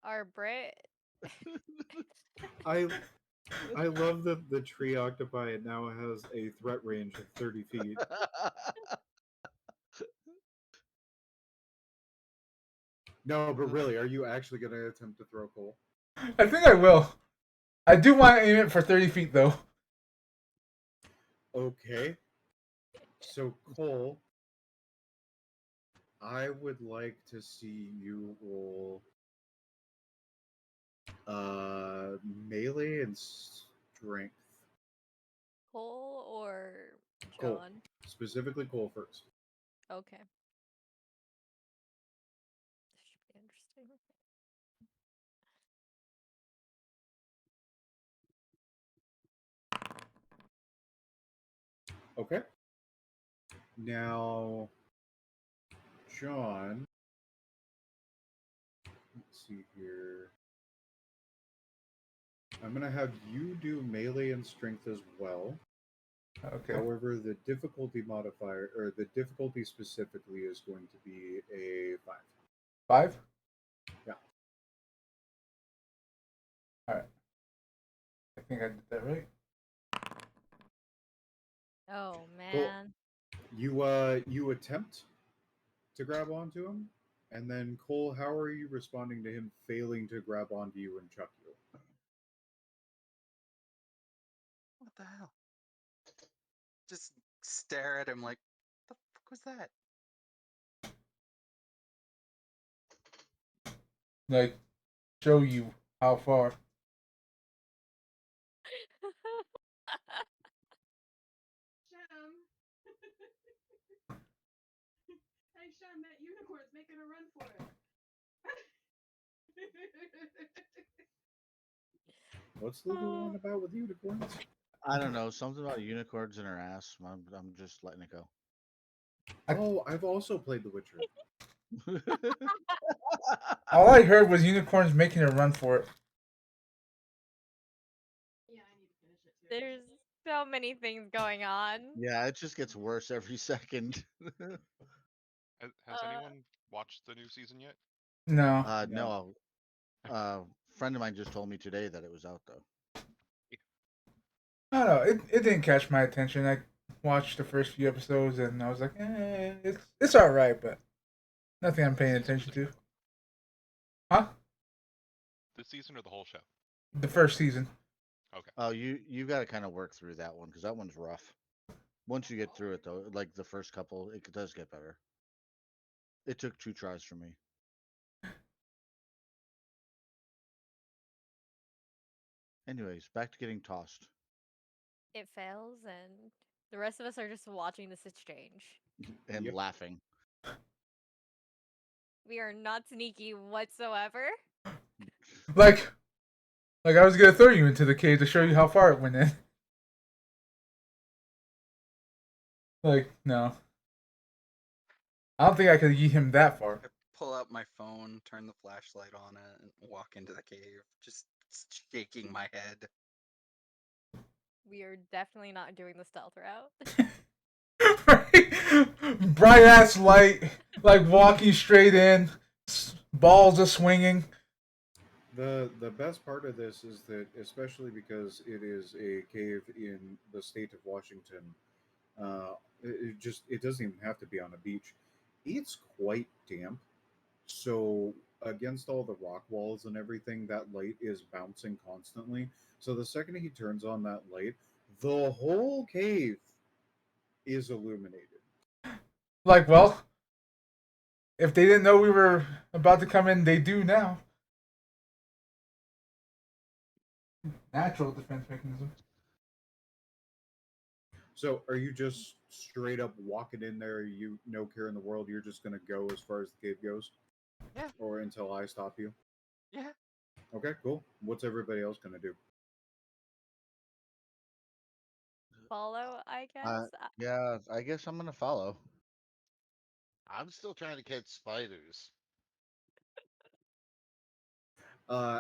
our Brit? I love that the tree octopi now has a threat range of 30 feet. No, but really, are you actually going to attempt to throw Cole? I think I will. I do want to aim it for 30 feet, though. Okay. So, Cole, I would like to see you roll melee and strength. Cole or Cole. John? Specifically Cole first. Okay. This should be interesting. Okay. Now, John, let's see here. I'm going to have you do melee and strength as well. Okay. However, the difficulty modifier, or the difficulty specifically, is going to be a 5. 5? Yeah. Alright. I think I did that right. Oh Cool. man. You attempt to grab onto him, and then Cole, how are you responding to him failing to grab onto you and chuck you? What the hell? Just stare at him like, the fuck was that? Like, show you how far. Shem. Hey Shem, that unicorn's making a run for it. What's the one about with unicorns? I don't know. Something about unicorns in her ass. I'm just letting it go. Oh, I've also played The Witcher. All I heard was unicorns making a run for it. Yeah, I need to finish it too. There's so many things going on. Yeah, it just gets worse every second. Has anyone watched the new season yet? No. No. Friend of mine just told me today that it was out though. I don't know. It didn't catch my attention. I watched the first few episodes and I was like, it's alright, but nothing I'm paying attention to. Huh? This season or the whole show? The first season. Okay. Oh, you got to kind of work through that one because that one's rough. Once you get through it, though, like the first couple, it does get better. It took 2 tries for me. Anyways, back to getting tossed It fails, and the rest of us are just watching this exchange. and Yep. laughing. We are not sneaky whatsoever. Like I was gonna throw you into the cave to show you how far it went in. Like, no. I don't think I could yeet him that far. I pull out my phone, turn the flashlight on it, and walk into the cave, just shaking my head. We are definitely not doing the stealth route. Bright ass light, like walking straight in, balls are swinging. The best part of this is that, especially because it is a cave in the state of Washington, it doesn't even have to be on a beach. It's quite damp, so against all the rock walls and everything, that light is bouncing constantly. So the second he turns on that light, the whole cave is illuminated. Like, well, if they didn't know we were about to come in, they do now. Natural defense mechanism. So are you just straight up walking in there? You no care in the world. You're just gonna go as far as the cave goes, Yeah, or until I stop you. yeah. Okay, cool. What's everybody else gonna do? Follow, I guess. Yeah, I guess I'm gonna follow. I'm still trying to catch spiders.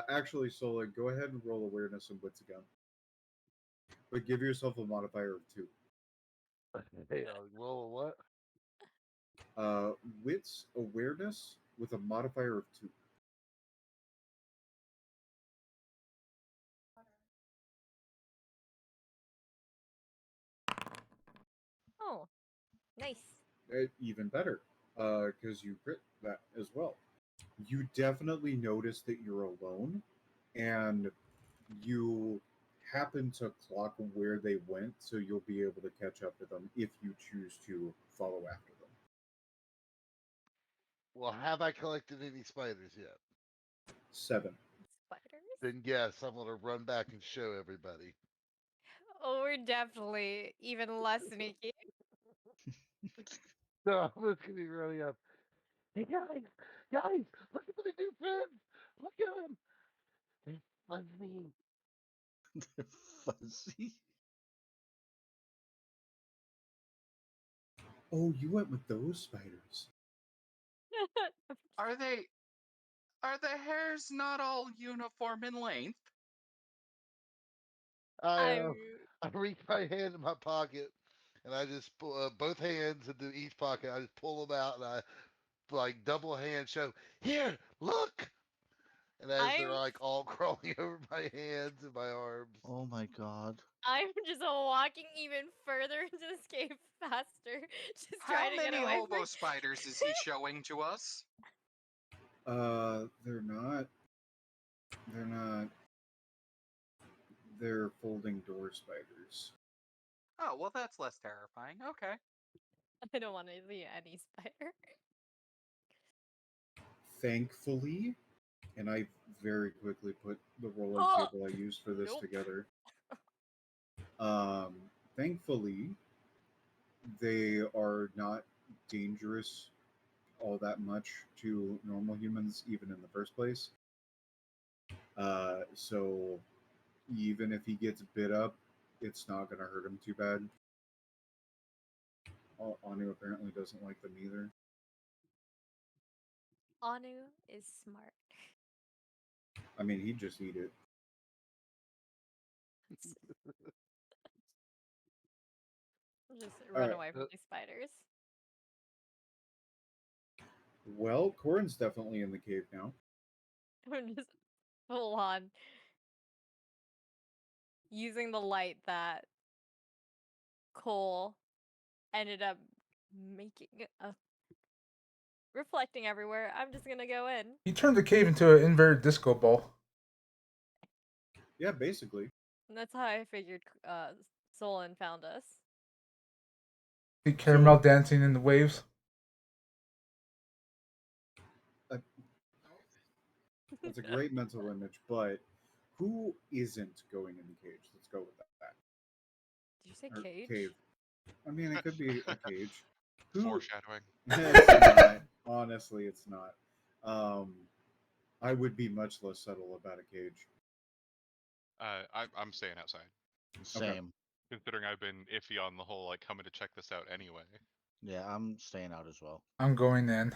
Actually, Sola, go ahead and roll awareness and wits again, but give yourself a modifier of 2. Hey, roll a what? Wits awareness with a modifier of 2. Oh, nice. Even better, because you crit that as well. You definitely notice that you're alone, and you happen to clock where they went, so you'll be able to catch up to them if you choose to follow after them. Well, have I collected any spiders yet? 7. Spiders? Then yes, I'm gonna run back and show everybody. Oh, we're definitely even less sneaky. So I'm just gonna be running up. Hey guys, look at my new friends. Look at them. They're fuzzy. Fuzzy. Oh, you went with those spiders. Are they? Are the hairs not all uniform in length? I'm I reach my hand in my pocket and I just pull both hands into each pocket. I just pull them out and I like double hand show. Here, look. And as they're I'm like all crawling over my hands and my arms. Oh my god. I'm just walking even further into this cave faster, just How trying to get many away hobo from. spiders is he showing to us? They're not. They're not. They're folding door spiders. Oh, well, that's less terrifying. Okay. I don't want to see any spider. Thankfully, and I very quickly put the rolling Oh, table I used for this nope. together. Um, Thankfully, they are not dangerous all that much to normal humans, even in the first place. So even if he gets bit up, it's not going to hurt him too bad. Anu apparently doesn't like them either. Anu is smart. I mean, he'd just eat it. Just All run right. away from these spiders. Well, Corin's definitely in the cave now. I'm just full on using the light that Cole ended up making reflecting everywhere. I'm just gonna go in. He turned the cave into an inverted disco ball. Yeah, basically. And that's how I figured Solon found us. The caramel So- dancing in the waves. That's a great mental image, but who isn't going in the cage? Let's go with that. Did you say Or cage? cave. I mean, it could be a cage. Who? Foreshadowing. It's not. Honestly, it's not. I would be much less subtle about a cage. I'm staying outside, Same. considering I've been iffy on the whole like coming to check this out anyway. Yeah, I'm staying out as well. I'm going in.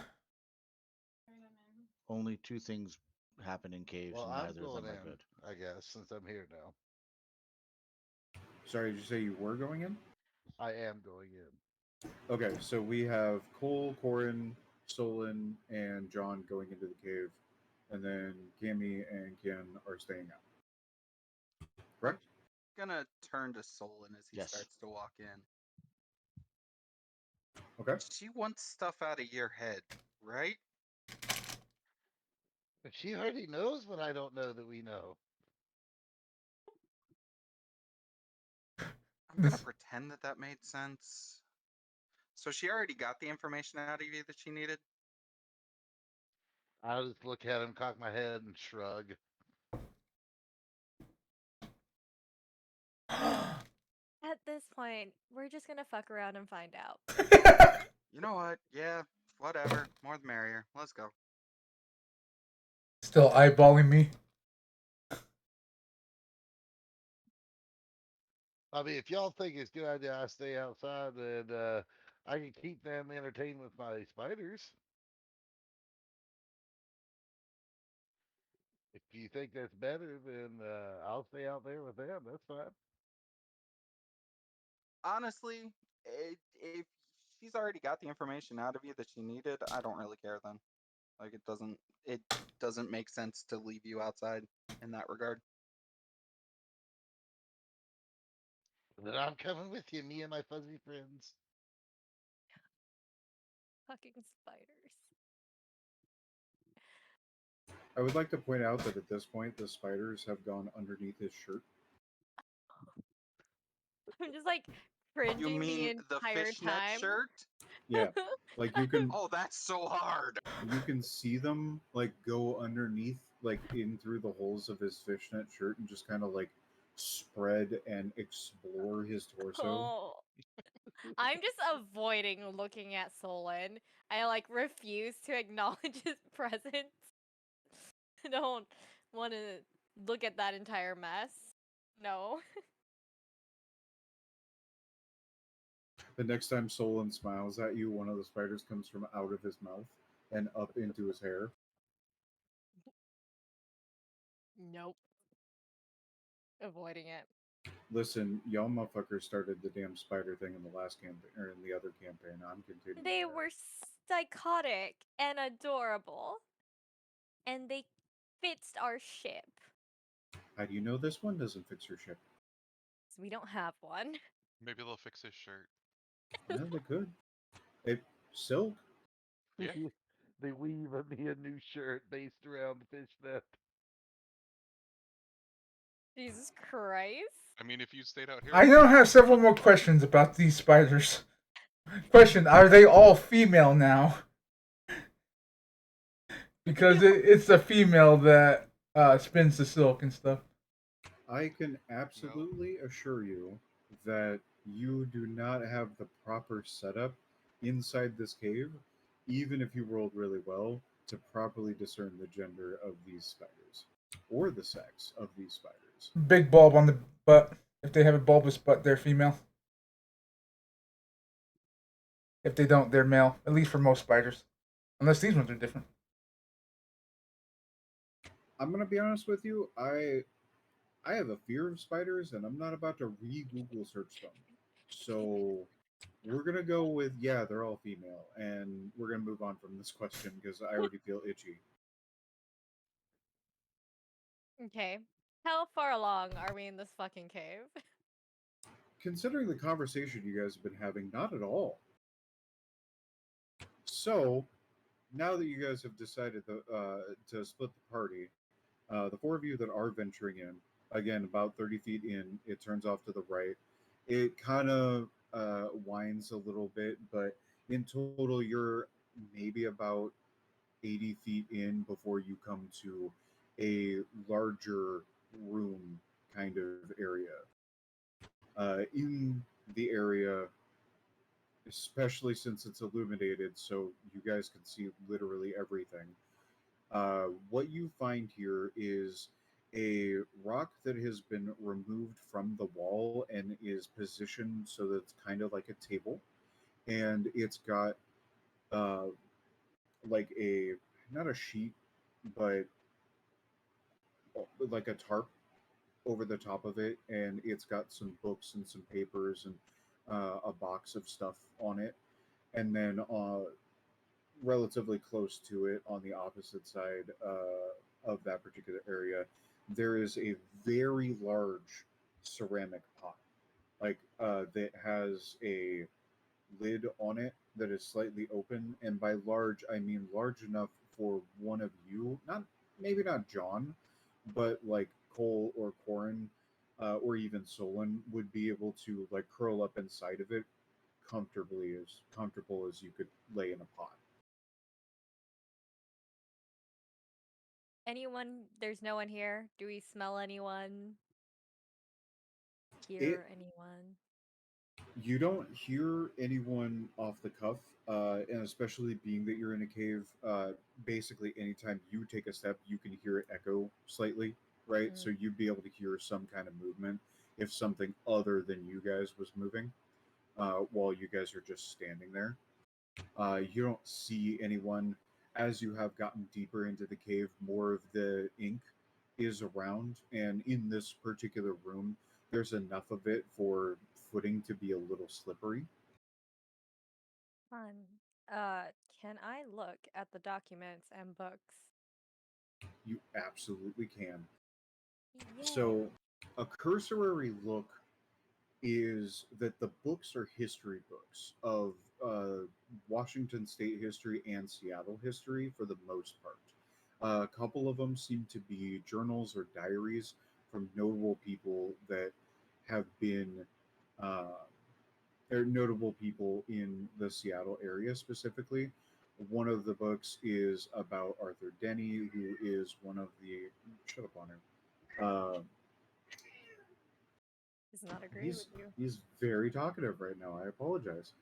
Only two things happen in caves, Well, and I'm neither of going them are in, good. I guess, since I'm here now. Sorry, did you say you were going in? I am going in. Okay, so we have Cole, Corin, Solon, and John going into the cave, and then Cammy and Ken are staying out. Correct? Gonna turn to Solon as he Yes. starts to walk in. Okay. She wants stuff out of your head, right? But she already knows what I don't know that we know. I'm gonna This- pretend that that made sense. So she already got the information out of you that she needed? I'll just look at him, cock my head, and shrug. At this point, we're just gonna fuck around and find out. You know what? Yeah, whatever. More the merrier. Let's go. Still eyeballing me. I mean, if y'all think it's a good idea I stay outside, then I can keep them entertained with my spiders. If you think that's better, then I'll stay out there with them. That's fine. Honestly, if she's already got the information out of you that she needed, I don't really care then. Like it doesn't make sense to leave you outside in that regard. Then I'm coming with you, me and my fuzzy friends. Fucking spiders. I would like to point out that at this point, the spiders have gone underneath his shirt. I'm just like You cringing the mean the entire fishnet time. shirt? Yeah, like you can Oh, that's so hard. see them like go underneath, like in through the holes of his fishnet shirt, and just kind of like spread and explore his torso. Oh. I'm just avoiding looking at Solon. I like refuse to acknowledge his presence. I don't want to look at that entire mess. No. The next time Solon smiles at you, one of the spiders comes from out of his mouth and up into his hair. Nope. Avoiding it. Listen, y'all motherfuckers started the damn spider thing in the last campaign or in the other campaign. I'm continuing. They that. were psychotic and adorable. And they fixed our ship. How do you know this one doesn't fix your ship? So we don't have one. Maybe they'll fix his shirt. Yeah, they could. It silk. Yeah. They weave me a new shirt based around the fishnet. Jesus Christ. I mean, if you stayed out here, I now have several more questions about these spiders. Question: are they all female now? Because it's a female that spins the silk and stuff. I can absolutely assure you that you do not have the proper setup inside this cave, even if you rolled really well, to properly discern the gender of these spiders or the sex of these spiders. Big bulb on the butt. If they have a bulbous butt, they're female. If they don't, they're male. At least for most spiders. Unless these ones are different. I'm gonna be honest with you. I have a fear of spiders, and I'm not about to re-Google search them. So we're gonna go with yeah, they're all female, and we're gonna move on from this question because I already feel itchy. Okay. How far along are we in this fucking cave? Considering the conversation you guys have been having, not at all. So now that you guys have decided to split the party, the four of you that are venturing in, Again, about 30 feet in, it turns off to the right. It kind of winds a little bit, but in total, you're maybe about 80 feet in before you come to a larger room kind of area. In the area, especially since it's illuminated, so you guys can see literally everything. What you find here is a rock that has been removed from the wall and is positioned so that it's kind of like a table, and it's got uh, like a not a sheet, but like a tarp over the top of it, and it's got some books and some papers and a box of stuff on it, and then relatively close to it on the opposite side of that particular area, there is a very large ceramic pot, like that has a lid on it that is slightly open. And by large, I mean large enough for one of you, not maybe not John, but like Cole or Corin, or even Solon would be able to like curl up inside of it comfortably, as comfortable as you could lay in a pot. Anyone? There's no one here. Do we smell anyone? It Hear anyone? You don't hear anyone off the cuff, and especially being that you're in a cave. Basically, anytime you take a step, you can hear it echo slightly, right? So Mm. you'd be able to hear some kind of movement if something other than you guys was moving, while you guys are just standing there. You don't see anyone. As you have gotten deeper into the cave, more of the ink is around, and in this particular room, there's enough of it for footing to be a little slippery. Fun. Can I look at the documents and books? You absolutely can. Yay. So, a cursory look is that the books are history books of Washington State history and Seattle history for the most part. A couple of them seem to be journals or diaries from notable people that have been, uh, or notable people in the Seattle area specifically. One of the books is about Arthur Denny, who is one of the. Shut up on him. Uh, Does not agree with he's you. he's very talkative right now. I apologize.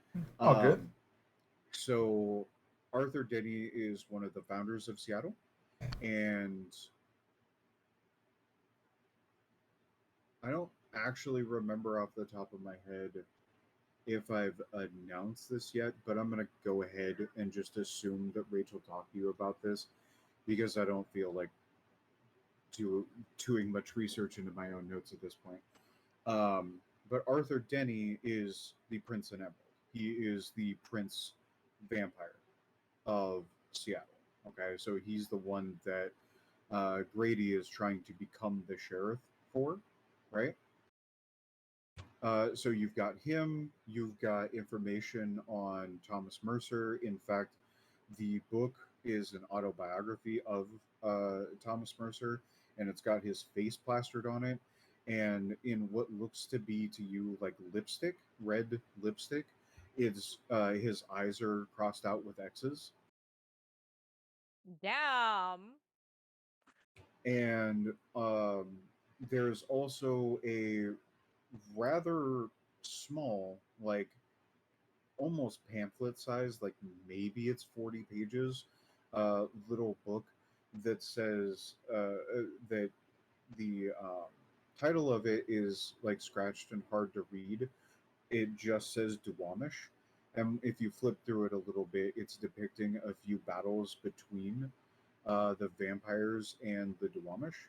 Oh, good. Um, so Arthur Denny is one of the founders of Seattle, and I don't actually remember off the top of my head if I've announced this yet, but I'm gonna go ahead and just assume that Rachel talked to you about this because I don't feel like doing much research into my own notes at this point. But Arthur Denny is the Prince and Emerald. He is the Prince vampire of Seattle. Okay, so he's the one that Grady is trying to become the sheriff for, right? So you've got him. You've got information on Thomas Mercer. In fact, the book is an autobiography of Thomas Mercer, and it's got his face plastered on it. And in what looks to be to you like lipstick, red lipstick, it's his eyes are crossed out with X's. Damn. And there's also a rather small, like almost pamphlet size, like maybe it's 40 pages, little book that says that the title of it is like scratched and hard to read. It just says Duwamish. And if you flip through it a little bit, it's depicting a few battles between the vampires and the Duwamish,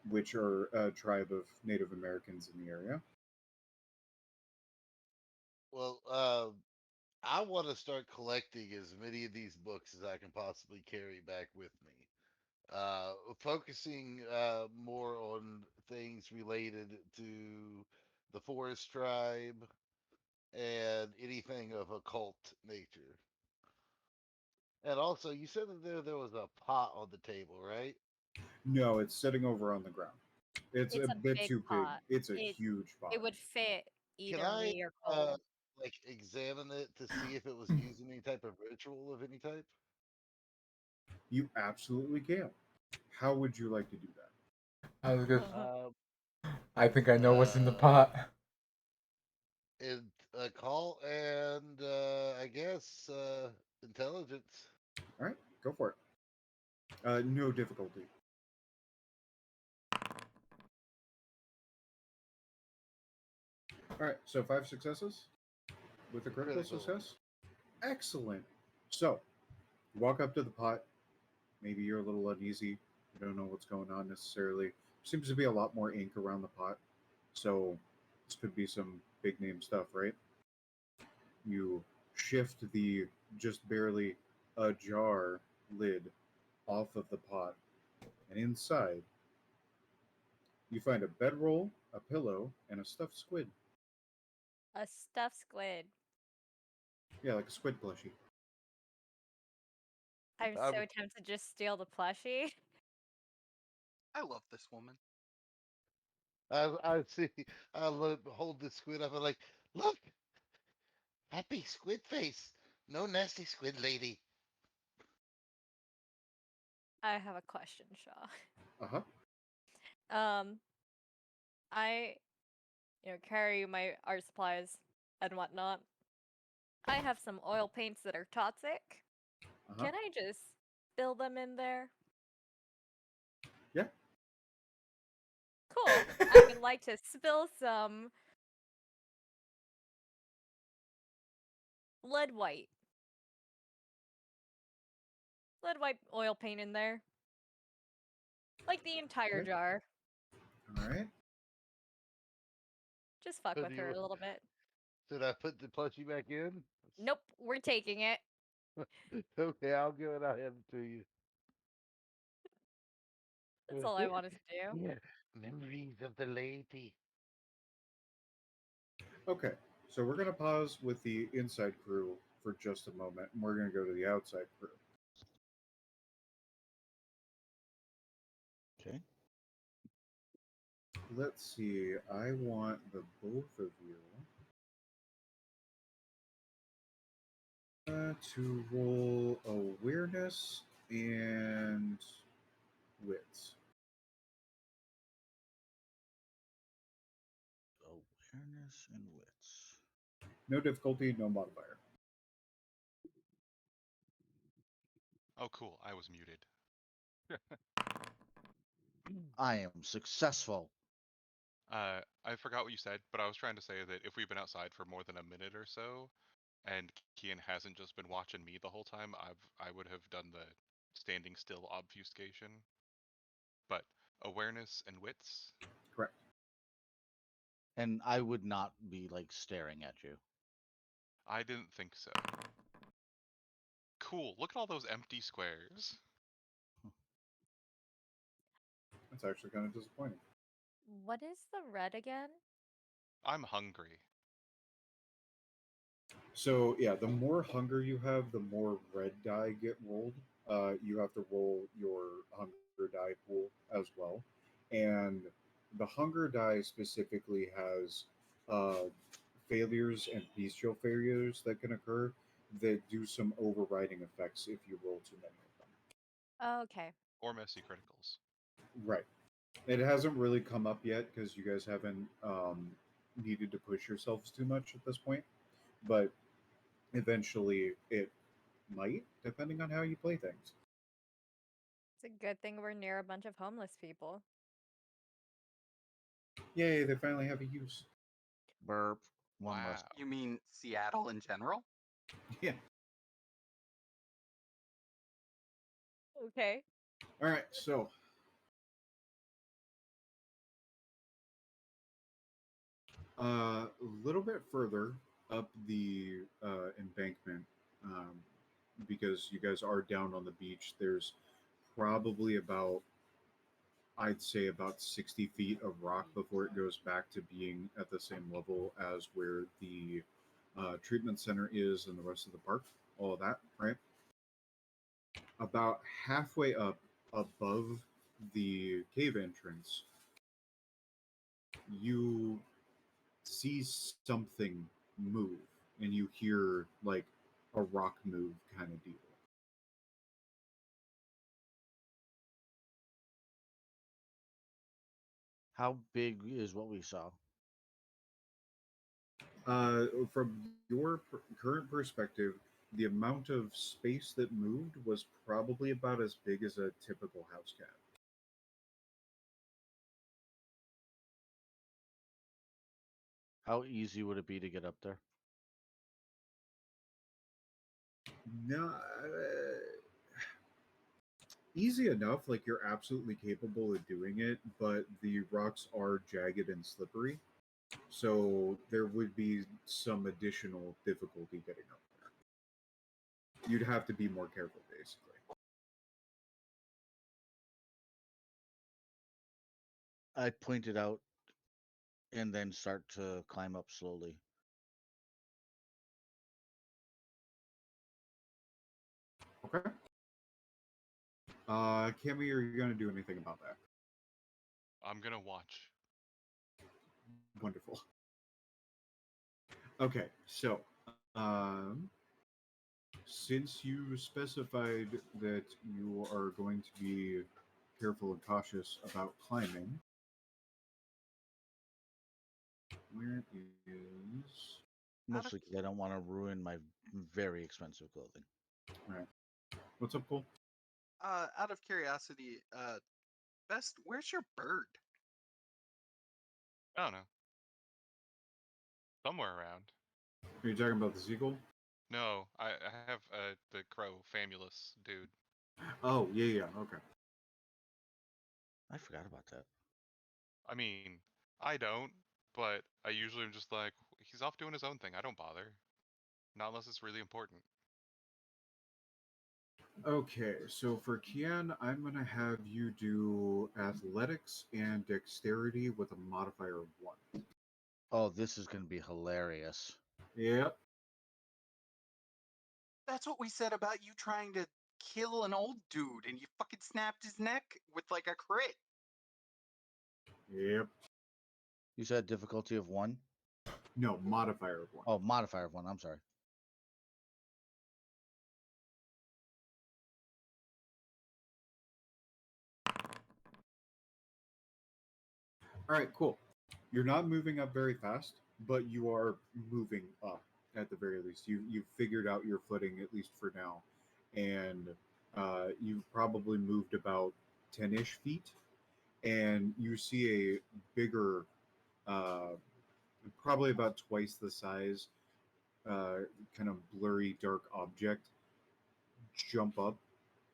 which are a tribe of Native Americans in the area. Well, I want to start collecting as many of these books as I can possibly carry back with me. Focusing more on things related to the forest tribe and anything of occult nature. And also, you said that there was a pot on the table, right? No, it's sitting over on the ground. It's It's a a bit big too big. pot. It's a It huge pot. it would fit Can either I me or uh Cole. like examine it to see if it was using any type of ritual of any type? You absolutely can. How would you like to do that? I was good. Um, I think I know what's in the uh, pot. and a call and I guess intelligence. All right, go for it. No difficulty. All right, so 5 successes with a critical Critical. success. Excellent. So, you walk up to the pot. Maybe you're a little uneasy. You don't know what's going on necessarily. Seems to be a lot more ink around the pot. So, this could be some big name stuff, right? You shift the just barely ajar lid off of the pot, and inside you find a bedroll, a pillow, and a stuffed squid. A stuffed squid. Yeah, like a squid plushie. I'm I, so tempted to just steal the plushie. I love this woman. I see. Hold the squid up and like, look, happy squid face. No nasty squid lady. I have a question, Shaw. Uh huh. Um, I, carry my art supplies and whatnot. I have some oil paints that are toxic. Uh huh. Can I just spill them in there? Yeah. Cool. I would like to spill some lead white. Lead white oil paint in there. Like the entire Okay. jar. All right. Just fuck So with her a little bit. should I put the plushie back in? Nope, we're taking it. Okay, I'll give it. I'll hand it to you. That's all I wanted to do. Yeah, memories of the lady. Okay. So we're gonna pause with the inside crew for just a moment, and we're gonna go to the outside crew. Okay. Let's see. I want the both of you to roll awareness and wits. Awareness and wits. No difficulty, no modifier. Oh, cool. I was muted. I am successful. I forgot what you said, but I was trying to say that if we've been outside for more than a minute or so, and Kian hasn't just been watching me the whole time, I would have done the standing still obfuscation. But awareness and wits. Correct. And I would not be like staring at you. I didn't think so. Cool. Look at all those empty squares. That's actually kind of disappointing. What is the red again? I'm hungry. So yeah, the more hunger you have, the more red die get rolled. You have to roll your hunger die pool as well, and the hunger die specifically has uh, failures and bestial failures that can occur that do some overriding effects if you roll too many of them. Oh, okay. Or messy criticals. Right. It hasn't really come up yet because you guys haven't needed to push yourselves too much at this point, but eventually it might, depending on how you play things. It's a good thing we're near a bunch of homeless people. Yay, they finally have a use. Burp. One Wow. less. You mean Seattle in general? Yeah. Okay. All right, so a little bit further up the embankment, um, because you guys are down on the beach, there's probably about, I'd say, about 60 feet of rock before it goes back to being at the same level as where the treatment center is and the rest of the park, all of that, right? About halfway up above the cave entrance, you see something move, and you hear like a rock move kind of deal. How big is what we saw? From your current perspective, the amount of space that moved was probably about as big as a typical house cat. How easy would it be to get up there? No, easy enough. Like you're absolutely capable of doing it, but the rocks are jagged and slippery, so there would be some additional difficulty getting up there. You'd have to be more careful, basically. I point it out and then start to climb up slowly. Okay. Cammy, are you going to do anything about that? I'm gonna watch. Wonderful. Okay, so um, since you specified that you are going to be careful and cautious about climbing, where is. Out of Mostly because I don't want to ruin my very expensive clothing. Alright. What's up, Cole? out of curiosity, Best, where's your bird? I don't know. Somewhere around. Are you talking about the seagull? No, I have the crow, Famulus dude. Oh, yeah, okay. I forgot about that. I mean, I don't, but I usually am just like, he's off doing his own thing. I don't bother. Not unless it's really important. Okay, so for Kian, I'm going to have you do athletics and dexterity with a modifier of 1. Oh, this is going to be hilarious. Yep, That's what we said about you trying to kill an old dude and you fucking snapped his neck with like a crit. yep. You said difficulty of 1? No, modifier of 1. Oh, modifier of 1. I'm sorry. All right, cool. You're not moving up very fast, but you are moving up at the very least. You've figured out your footing at least for now, and you've probably moved about 10-ish feet, and you see a bigger, uh, probably about twice the size, kind of blurry dark object jump up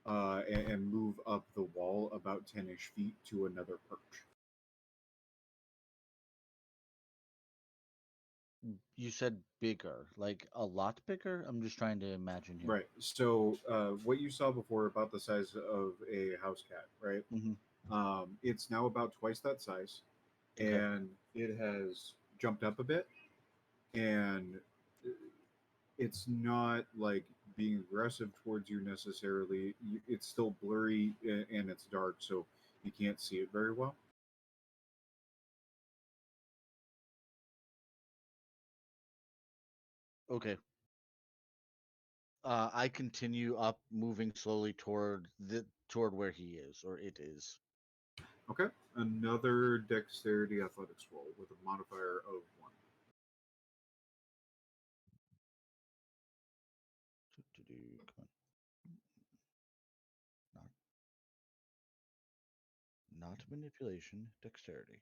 and move up the wall about 10-ish feet to another perch. You said bigger, like a lot bigger? I'm just trying to imagine here. Right. So what you saw before about the size of a house cat, right? Hmm. It's now about twice that size, Okay. and it has jumped up a bit, and it's not like being aggressive towards you necessarily. It's still blurry and it's dark, so you can't see it very well. Okay. I continue up, moving slowly toward where he is, or it is. Okay. Another dexterity athletics roll with a modifier of 1. Come on. Not manipulation, dexterity.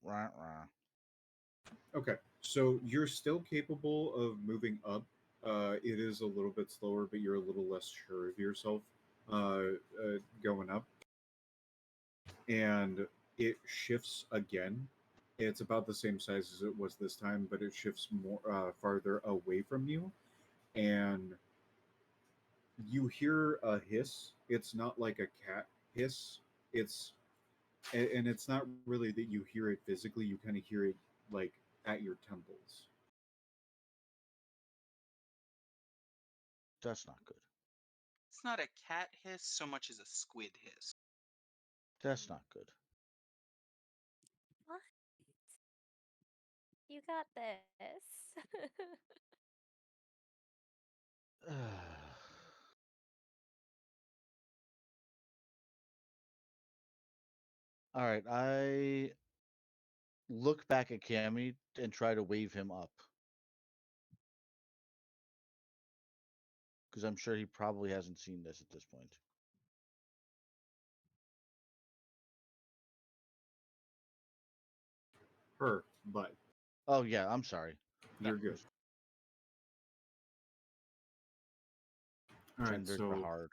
Rah, rah. Okay, so you're still capable of moving up. It is a little bit slower, but you're a little less sure of yourself going up. And it shifts again. It's about the same size as it was this time, but it shifts more farther away from you. And you hear a hiss. It's not like a cat hiss. It's and it's not really that you hear it physically. You kind of hear it like at your temples. That's not good. It's not a cat hiss so much as a squid hiss. That's not good. What? You got this. All right, I look back at Cammy and try to wave him up. Because I'm sure he probably hasn't seen this at this point. Her, but Oh, yeah, I'm sorry. you're good. All right, Genders are so hard.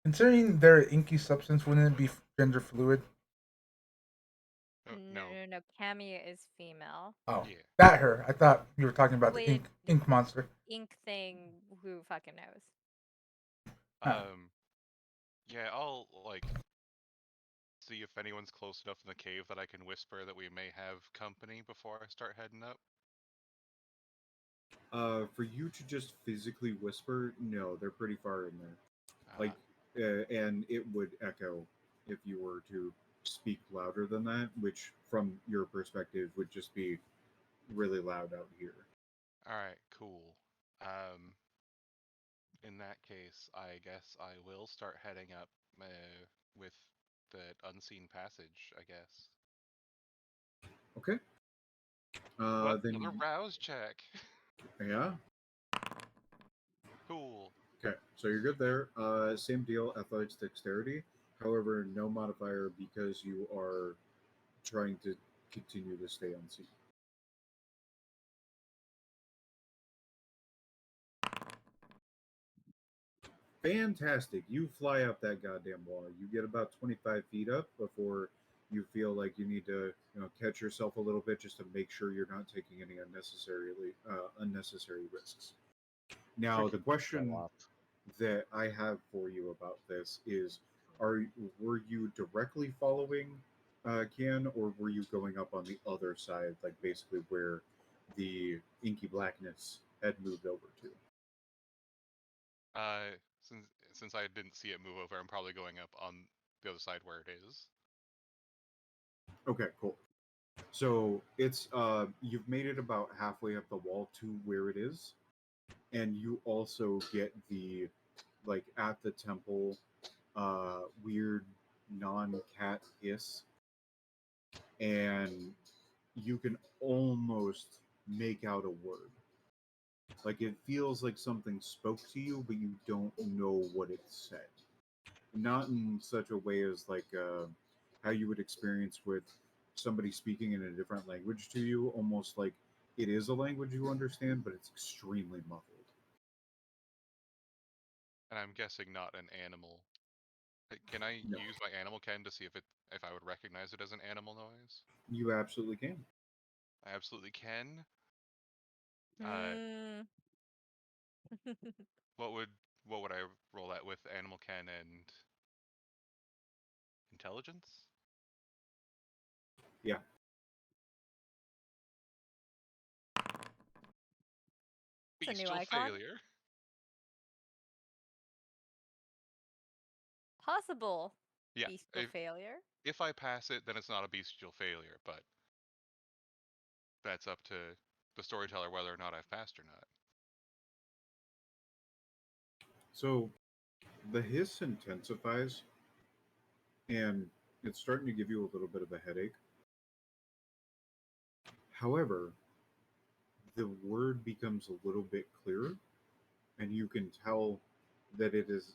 Considering their inky substance, wouldn't it be gender fluid? Oh, No, no. no, no. Cammy is female. Oh, Yeah. that her. I thought you were talking about the Squid ink monster. ink thing. Who fucking knows? Ah. Yeah, I'll like see if anyone's close enough in the cave that I can whisper that we may have company before I start heading up. for you to just physically whisper, no, they're pretty far in there. Uh, Like, and it would echo if you were to speak louder than that, which from your perspective would just be really loud out here. all right, cool. Um, in that case, I guess I will start heading up with the unseen passage, I guess. Okay. Well, another Then rouse check. yeah. Cool. Okay, so you're good there. Same deal, athletics, dexterity. However, no modifier because you are trying to continue to stay unseen. Fantastic. You fly up that goddamn wall. You get about 25 feet up before you feel like you need to, catch yourself a little bit just to make sure you're not taking any unnecessary risks. Now, the Freaking show question off. that I have for you about this is: Are were you directly following Kian, or were you going up on the other side, like basically where the inky blackness had moved over to? Since I didn't see it move over, I'm probably going up on the other side where it is. Okay, cool. So it's you've made it about halfway up the wall to where it is, and you also get the like at the temple weird non-cat hiss, and you can almost make out a word. Like it feels like something spoke to you, but you don't know what it said. Not in such a way as like how you would experience with somebody speaking in a different language to you, almost like it is a language you understand, but it's extremely muffled. And I'm guessing not an animal. Can I No, use my animal ken to see if I would recognize it as an animal noise? you absolutely can. I absolutely can. Uh, Hmm. what would what would I roll that with? Animal ken and intelligence? Yeah. It's a new Bestial icon. failure. Possible Yeah. bestial failure. If I pass it, then it's not a bestial failure, but that's up to the storyteller whether or not I've passed or not. So the hiss intensifies, and it's starting to give you a little bit of a headache. However, the word becomes a little bit clearer, and you can tell that it is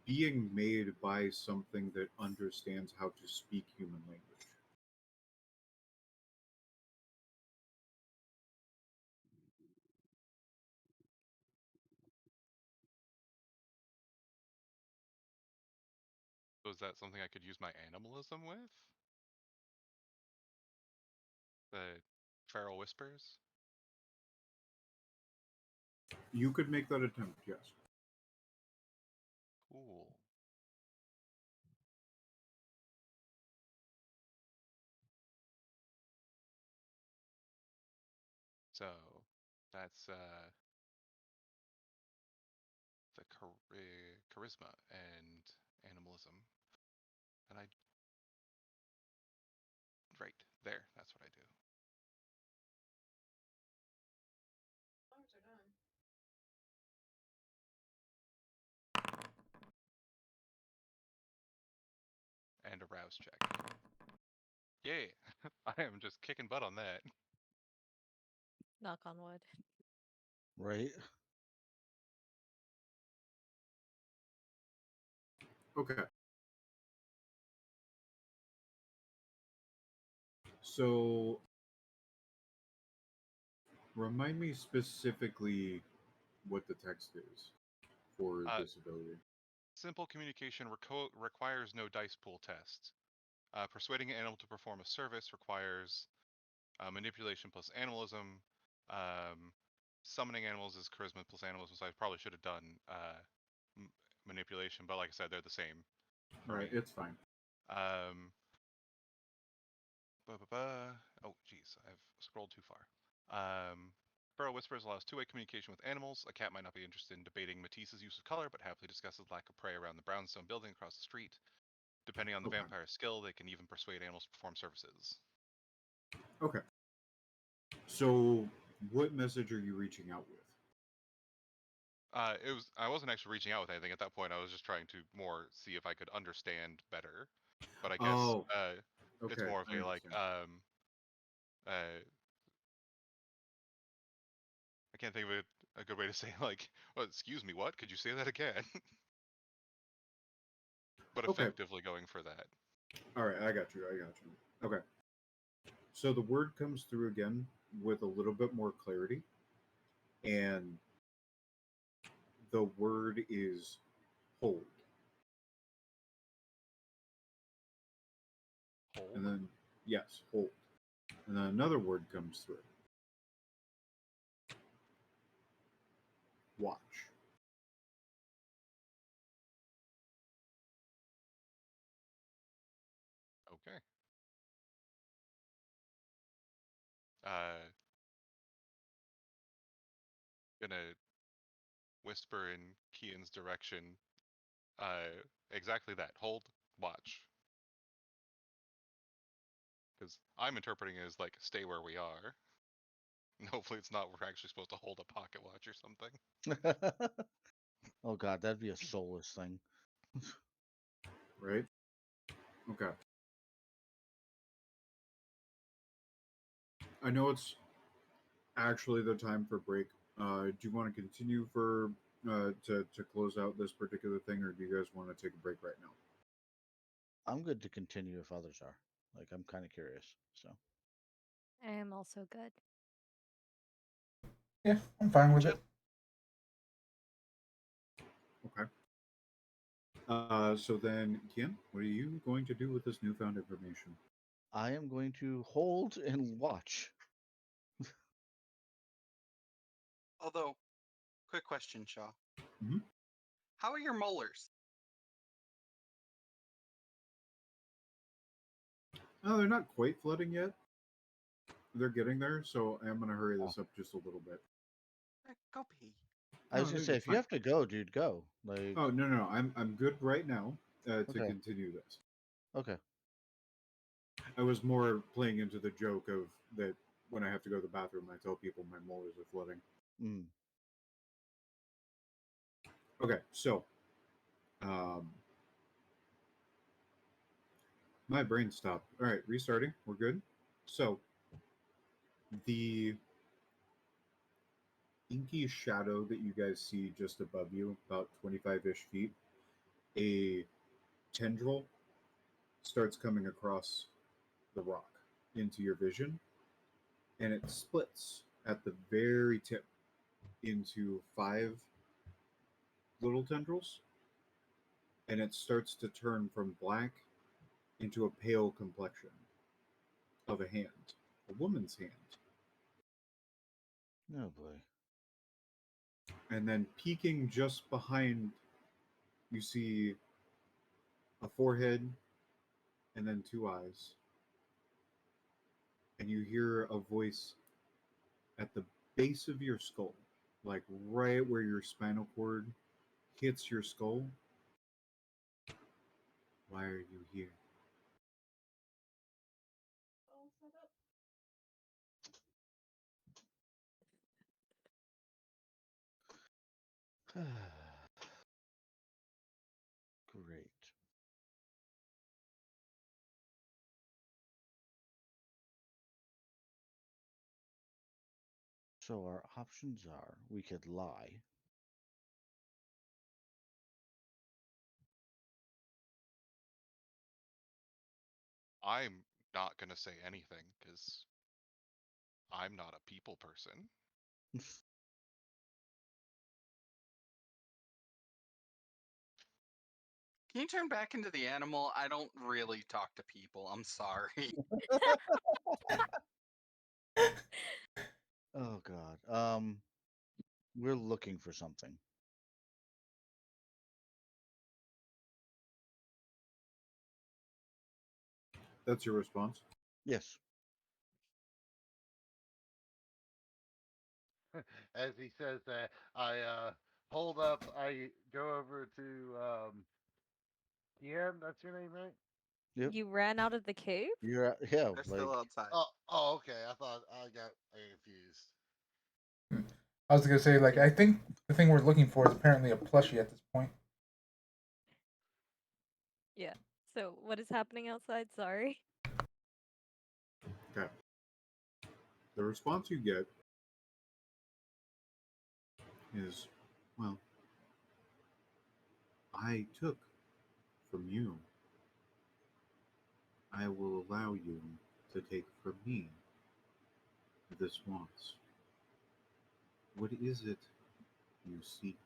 being made by something that understands how to speak human language. So is that something I could use my animalism with? The feral whispers? You could make that attempt, yes. Cool. So that's charisma and animalism. And I. Right, there. That's what I do. Songs are done. And a rouse check. Yay! I am just kicking butt on that. Knock on wood. Right? Okay. So, remind me specifically what the text is for this ability. Simple communication requires no dice pool test. Persuading an animal to perform a service requires manipulation plus animalism. Summoning animals is charisma plus animalism, so I probably should have done manipulation, but like I said, they're the same for Right, me. it's fine. Oh, geez, I've scrolled too far. Burrow Whispers allows two-way communication with animals. A cat might not be interested in debating Matisse's use of color, but happily discusses lack of prey around the brownstone building across the street. Depending on the Okay. vampire's skill, they can even persuade animals to perform services. Okay. So, what message are you reaching out with? I wasn't actually reaching out with anything at that point. I was just trying to more see if I could understand better. But I guess Oh, it's okay. more of I a like understand. I can't think of a good way to say like, well, excuse me, what? Could you say that again? But Okay. effectively going for that. All right, I got you. Okay. So the word comes through again with a little bit more clarity, and the word is hold. Hold. And then, yes, hold. And then another word comes through. Watch. Okay. Gonna whisper in Kian's direction. Exactly that. Hold, watch. Because I'm interpreting it as like stay where we are. And hopefully it's not we're actually supposed to hold a pocket watch or something. Oh god, that'd be a soulless thing. Right? Okay. I know it's actually the time for break. Do you want to continue for to close out this particular thing, or do you guys want to take a break right now? I'm good to continue if others are. Like, I'm kind of curious. So, I am also good. Yeah, I'm fine with it. Okay. So then, Kian, what are you going to do with this newfound information? I am going to hold and watch. Although, quick question, Shaw. Mhm. How are your molars? Oh, they're not quite flooding yet. They're getting there, so I am going to hurry Oh. this up just a little bit. Go pee. I was No, gonna say, it's if you fine. have to go, dude, go. Like, Oh no, I'm good right now to okay, continue this. okay. I was more playing into the joke of that when I have to go to the bathroom, I tell people my molars are flooding. Mm. Okay, so um, my brain stopped. All right, restarting. We're good. So the inky shadow that you guys see just above you, about 25-ish feet, a tendril starts coming across the rock into your vision, and it splits at the very tip into 5 little tendrils, and it starts to turn from black into a pale complexion of a hand, a woman's hand. Oh boy. And then peeking just behind, you see a forehead and then 2 eyes. And you hear a voice at the base of your skull, like right where your spinal cord hits your skull. Why are you here? All set up. Great. So our options are we could lie. I'm not gonna say anything because I'm not a people person. Can you turn back into the animal? I don't really talk to people. I'm sorry. Oh God. We're looking for something. That's your response. Yes. As he says that, I hold up. I go over to Ian. That's your name, right? Yep. You ran out of the cave? You're yeah, They're like still outside. Oh, okay. I thought I got confused. I was gonna say, like, I think the thing we're looking for is apparently a plushie at this point. Yeah. So what is happening outside? Sorry. Okay. The response you get is, well, I took from you. I will allow you to take from me this once. What is it you seek?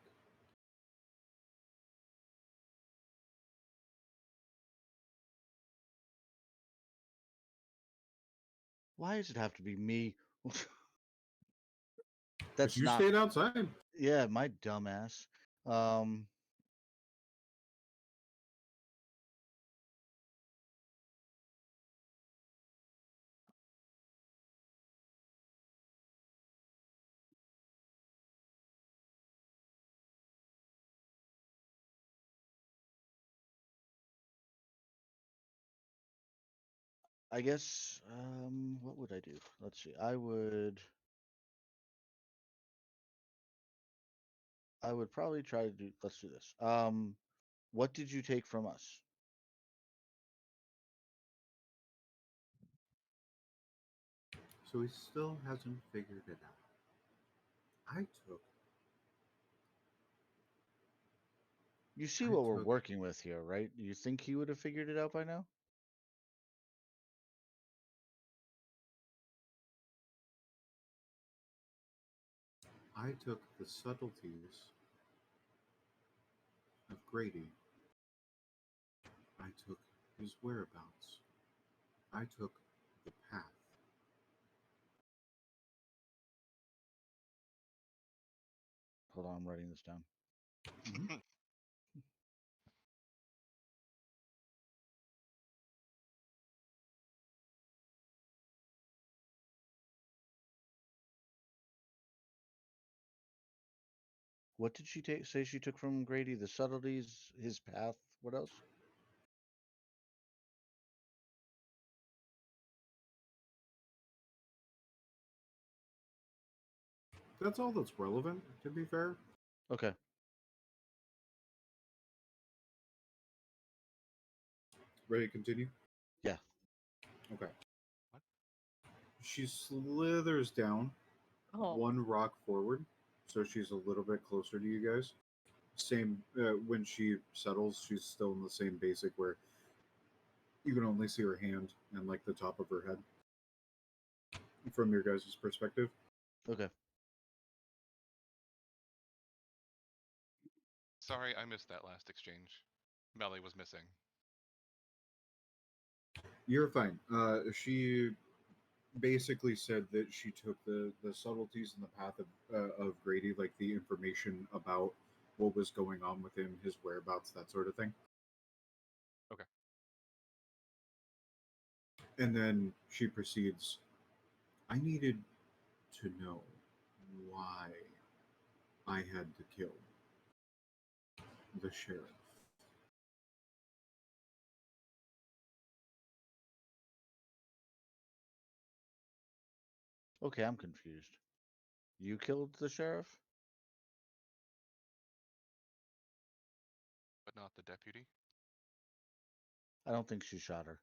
why does it have to be me? But That's you not stayed outside. yeah, my dumbass. Um I guess what would I do? Let's see. I would probably try to do let's do this. What did you take from us? So he still hasn't figured it out. I took. You see I what we're took. working with here, right? You think he would have figured it out by now? I took the subtleties of Grady. I took his whereabouts. I took the path. Hold on, I'm writing this down. Mhm. What did she say she took from Grady? The subtleties, his path, what else? That's all that's relevant, to be fair. Okay. Ready to continue? Yeah. Okay. What? She slithers down Oh. one rock forward, so she's a little bit closer to you guys. Same when she settles, she's still in the same basic where you can only see her hand and like the top of her head from your guys' perspective. Okay. Sorry, I missed that last exchange. Melly was missing. You're fine. She basically said that she took the subtleties and the path of Grady, like the information about what was going on with him, his whereabouts, that sort of thing. Okay. And then she proceeds, I needed to know why I had to kill. the sheriff. Okay, I'm confused. You killed the sheriff? but not the deputy. I don't think she shot her.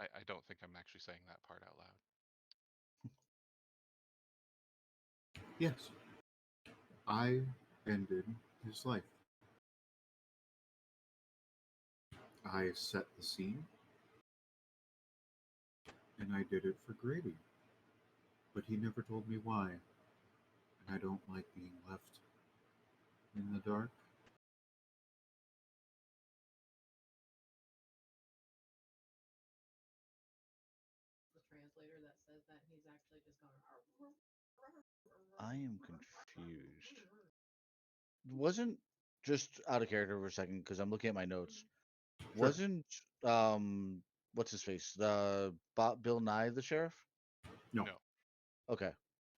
I don't think I'm actually saying that part out loud. Yes, I ended his life. I set the scene, and I did it for Grady. But he never told me why, and I don't like being left in the dark. The translator that says that he's actually just going. I am confused. Wasn't just out of character for a second because I'm looking at my notes. Sure. Wasn't what's his face? Bill Nye the sheriff? No. No. Okay.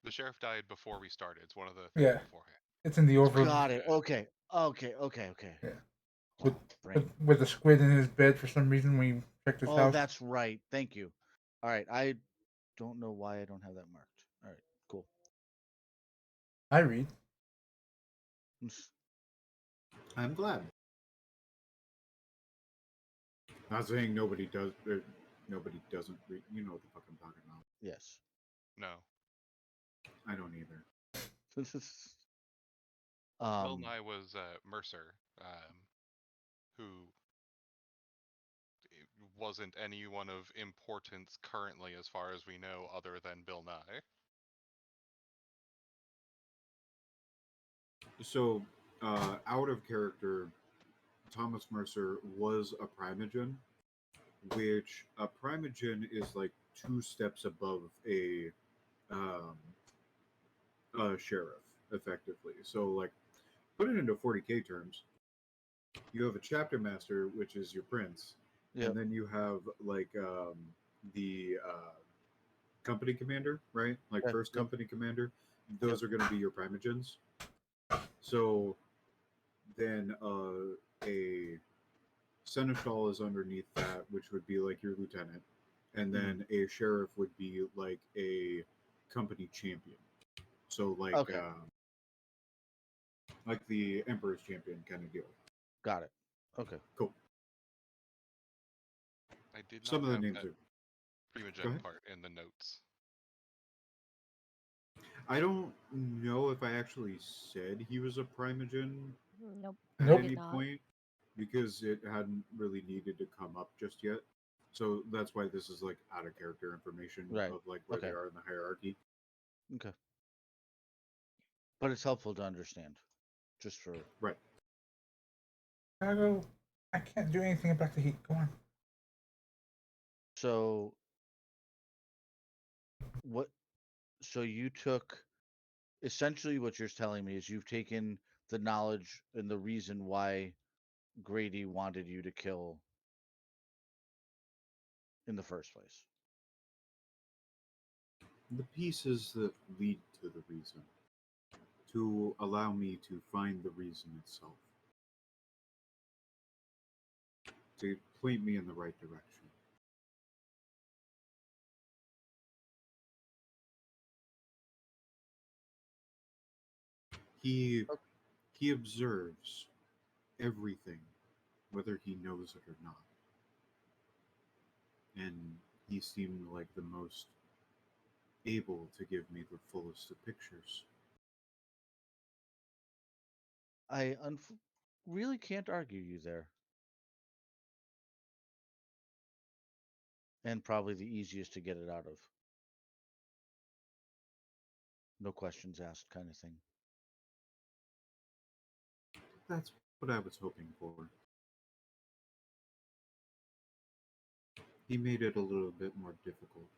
The sheriff died before we started. It's one of the Yeah. things beforehand. It's in the It's over. Got it. Yeah. Okay. Okay. Yeah. Oh, With, brain. with the squid in his bed for some reason when we checked his Oh, house. that's right. Thank you. All right. I don't know why I don't have that marked. All right. Cool. I read. I'm glad. Not saying nobody does. Nobody doesn't read. You know what the fuck I'm talking about. Yes. No. I don't either. Bill Nye was Mercer, who wasn't anyone of importance currently, as far as we know, other than Bill Nye. So, out of character, Thomas Mercer was a primogen, which a primogen is like two steps above um, a sheriff, effectively. So, like, put it into 40k terms, you have a chapter master, which is your prince, Yep. and then you have like the company commander, right? Like Yep, first yep. company commander. Those are going to be your primogens. So then a seneschal is underneath that, which would be like your lieutenant, and then a sheriff would be like a company champion. So Okay. like the emperor's champion kind of deal. Got it. Okay. Cool. I did not Some of the have names that are. Go primogen ahead. part in the notes. I don't know if I actually said he was a primogen Nope. at Nope. Did any not. point because it hadn't really needed to come up just yet. So that's why this is like out of character information Right. of like where Okay. they are in the hierarchy. Okay. But it's helpful to understand. Just for Right. Chicago. I can't do anything about the heat. Go on. so what so you took essentially what you're telling me is you've taken the knowledge and the reason why Grady wanted you to kill in the first place. The pieces that lead to the reason to allow me to find the reason itself, to point me in the right direction. He Okay. he observes everything, whether he knows it or not, and he seemed like the most able to give me the fullest of pictures. I really can't argue you there. And probably the easiest to get it out of. No questions asked kind of thing. That's what I was hoping for. He made it a little bit more difficult.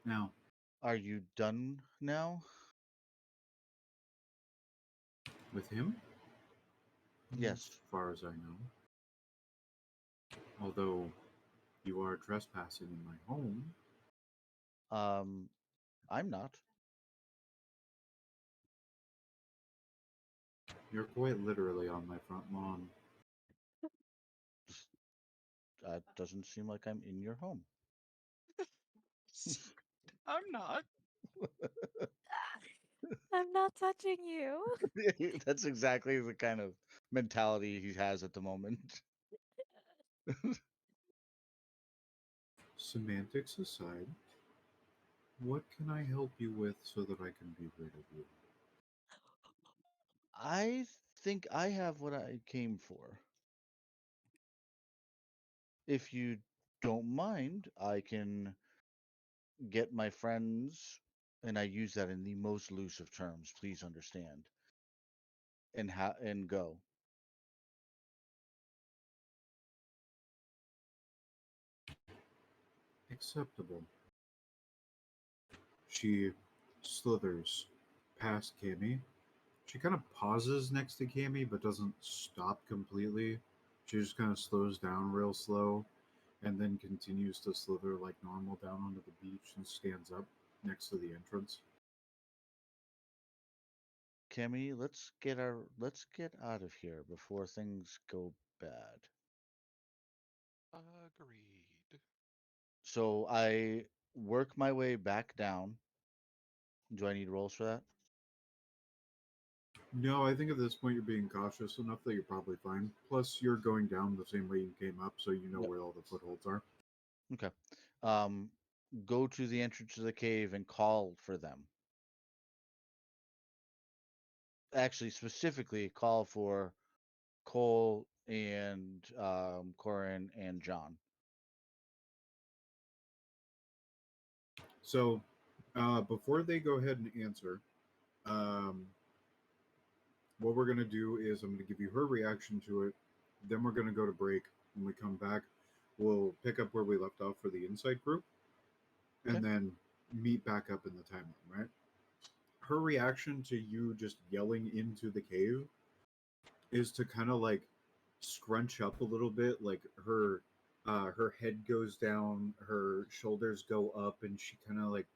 Now, Are you done now? with him, Yes. as far as I know, although you are trespassing in my home, I'm not. You're quite literally on my front lawn. That doesn't seem like I'm in your home. I'm not. I'm not touching you. That's exactly the kind of mentality he has at the moment. Semantics aside, what can I help you with so that I can be rid of you? I think I have what I came for. If you don't mind, I can get my friends, and I use that in the most loose of terms, please understand, and go. Acceptable. She slithers past Cammy. She kind of pauses next to Cammy, but doesn't stop completely. She just kind of slows down real slow and then continues to slither like normal down onto the beach and stands up next to the entrance. Kimmy, let's get out of here before things go bad. Agreed. So I work my way back down. Do I need rolls for that? No, I think at this point you're being cautious enough that you're probably fine. Plus, you're going down the same way you came up, so you know Yep. where all the footholds are. Okay. Um, go to the entrance to the cave and call for them. Actually, specifically call for Cole and Corin and John. So, before they go ahead and answer, um, what we're going to do is I'm going to give you her reaction to it. Then we're going to go to break. When we come back, we'll pick up where we left off for the inside group Okay. and then meet back up in the timeline, right? Her reaction to you just yelling into the cave is to kind of like scrunch up a little bit, like her head goes down, her shoulders go up, and she kind of like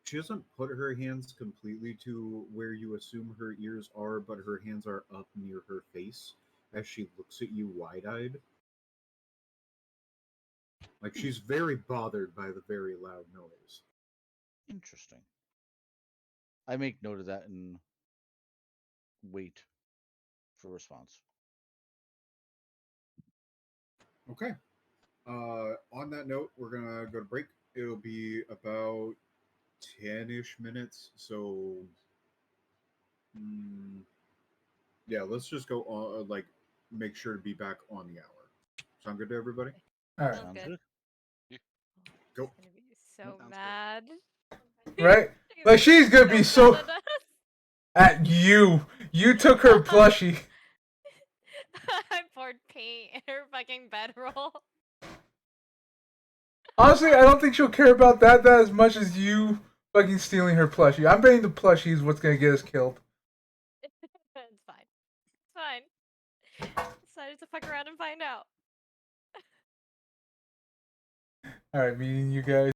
she doesn't put her hands completely to where you assume her ears are, but her hands are up near her face as she looks at you wide-eyed. Like she's very bothered by the very loud noise. Interesting. I make note of that and wait for response. Okay. On that note, we're gonna go to break. It'll be about 10-ish minutes. So, mm, yeah, let's just go on. Like, make sure to be back on the hour. Sound good to everybody? All right. Sounds Sounds good. good. Go. She's gonna be so Sounds good. mad. Right? She's Like she's gonna be mad so at us. at you. You took her plushie. I poured paint in her fucking bedroll. Honestly, I don't think she'll care about that as much as you fucking stealing her plushie. I'm betting the plushie is what's gonna get us killed. It's fine. It's fine. Decided to fuck around and find out. All right, meeting you guys.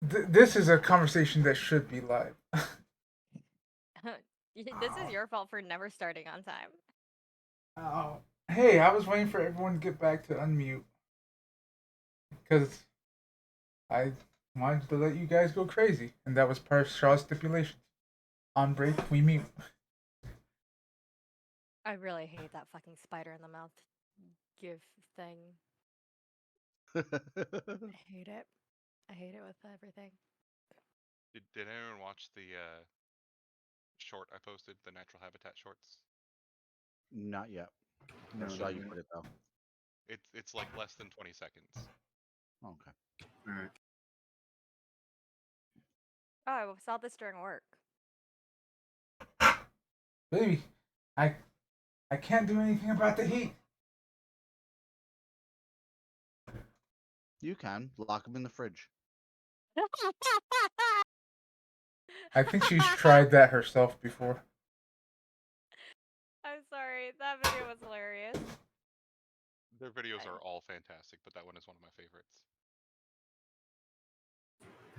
This is a conversation that should be live. This is your fault for never starting on time. Oh, hey, I was waiting for everyone to get back to unmute because I wanted to let you guys go crazy, and that was part of Shaw's stipulations. On break, we mute. I really hate that fucking spider in the mouth gif thing. I hate it. I hate it with everything. Did anyone watch the short I posted, the natural habitat shorts? Not yet. No, I saw not you yet. put it though. It's like less than 20 seconds. Okay. All right. Oh, I saw this during work. Baby, I can't do anything about the heat. You can lock them in the fridge. I think she's tried that herself before. I'm sorry. That video was hilarious. Their videos are all fantastic, but that one is one of my favorites.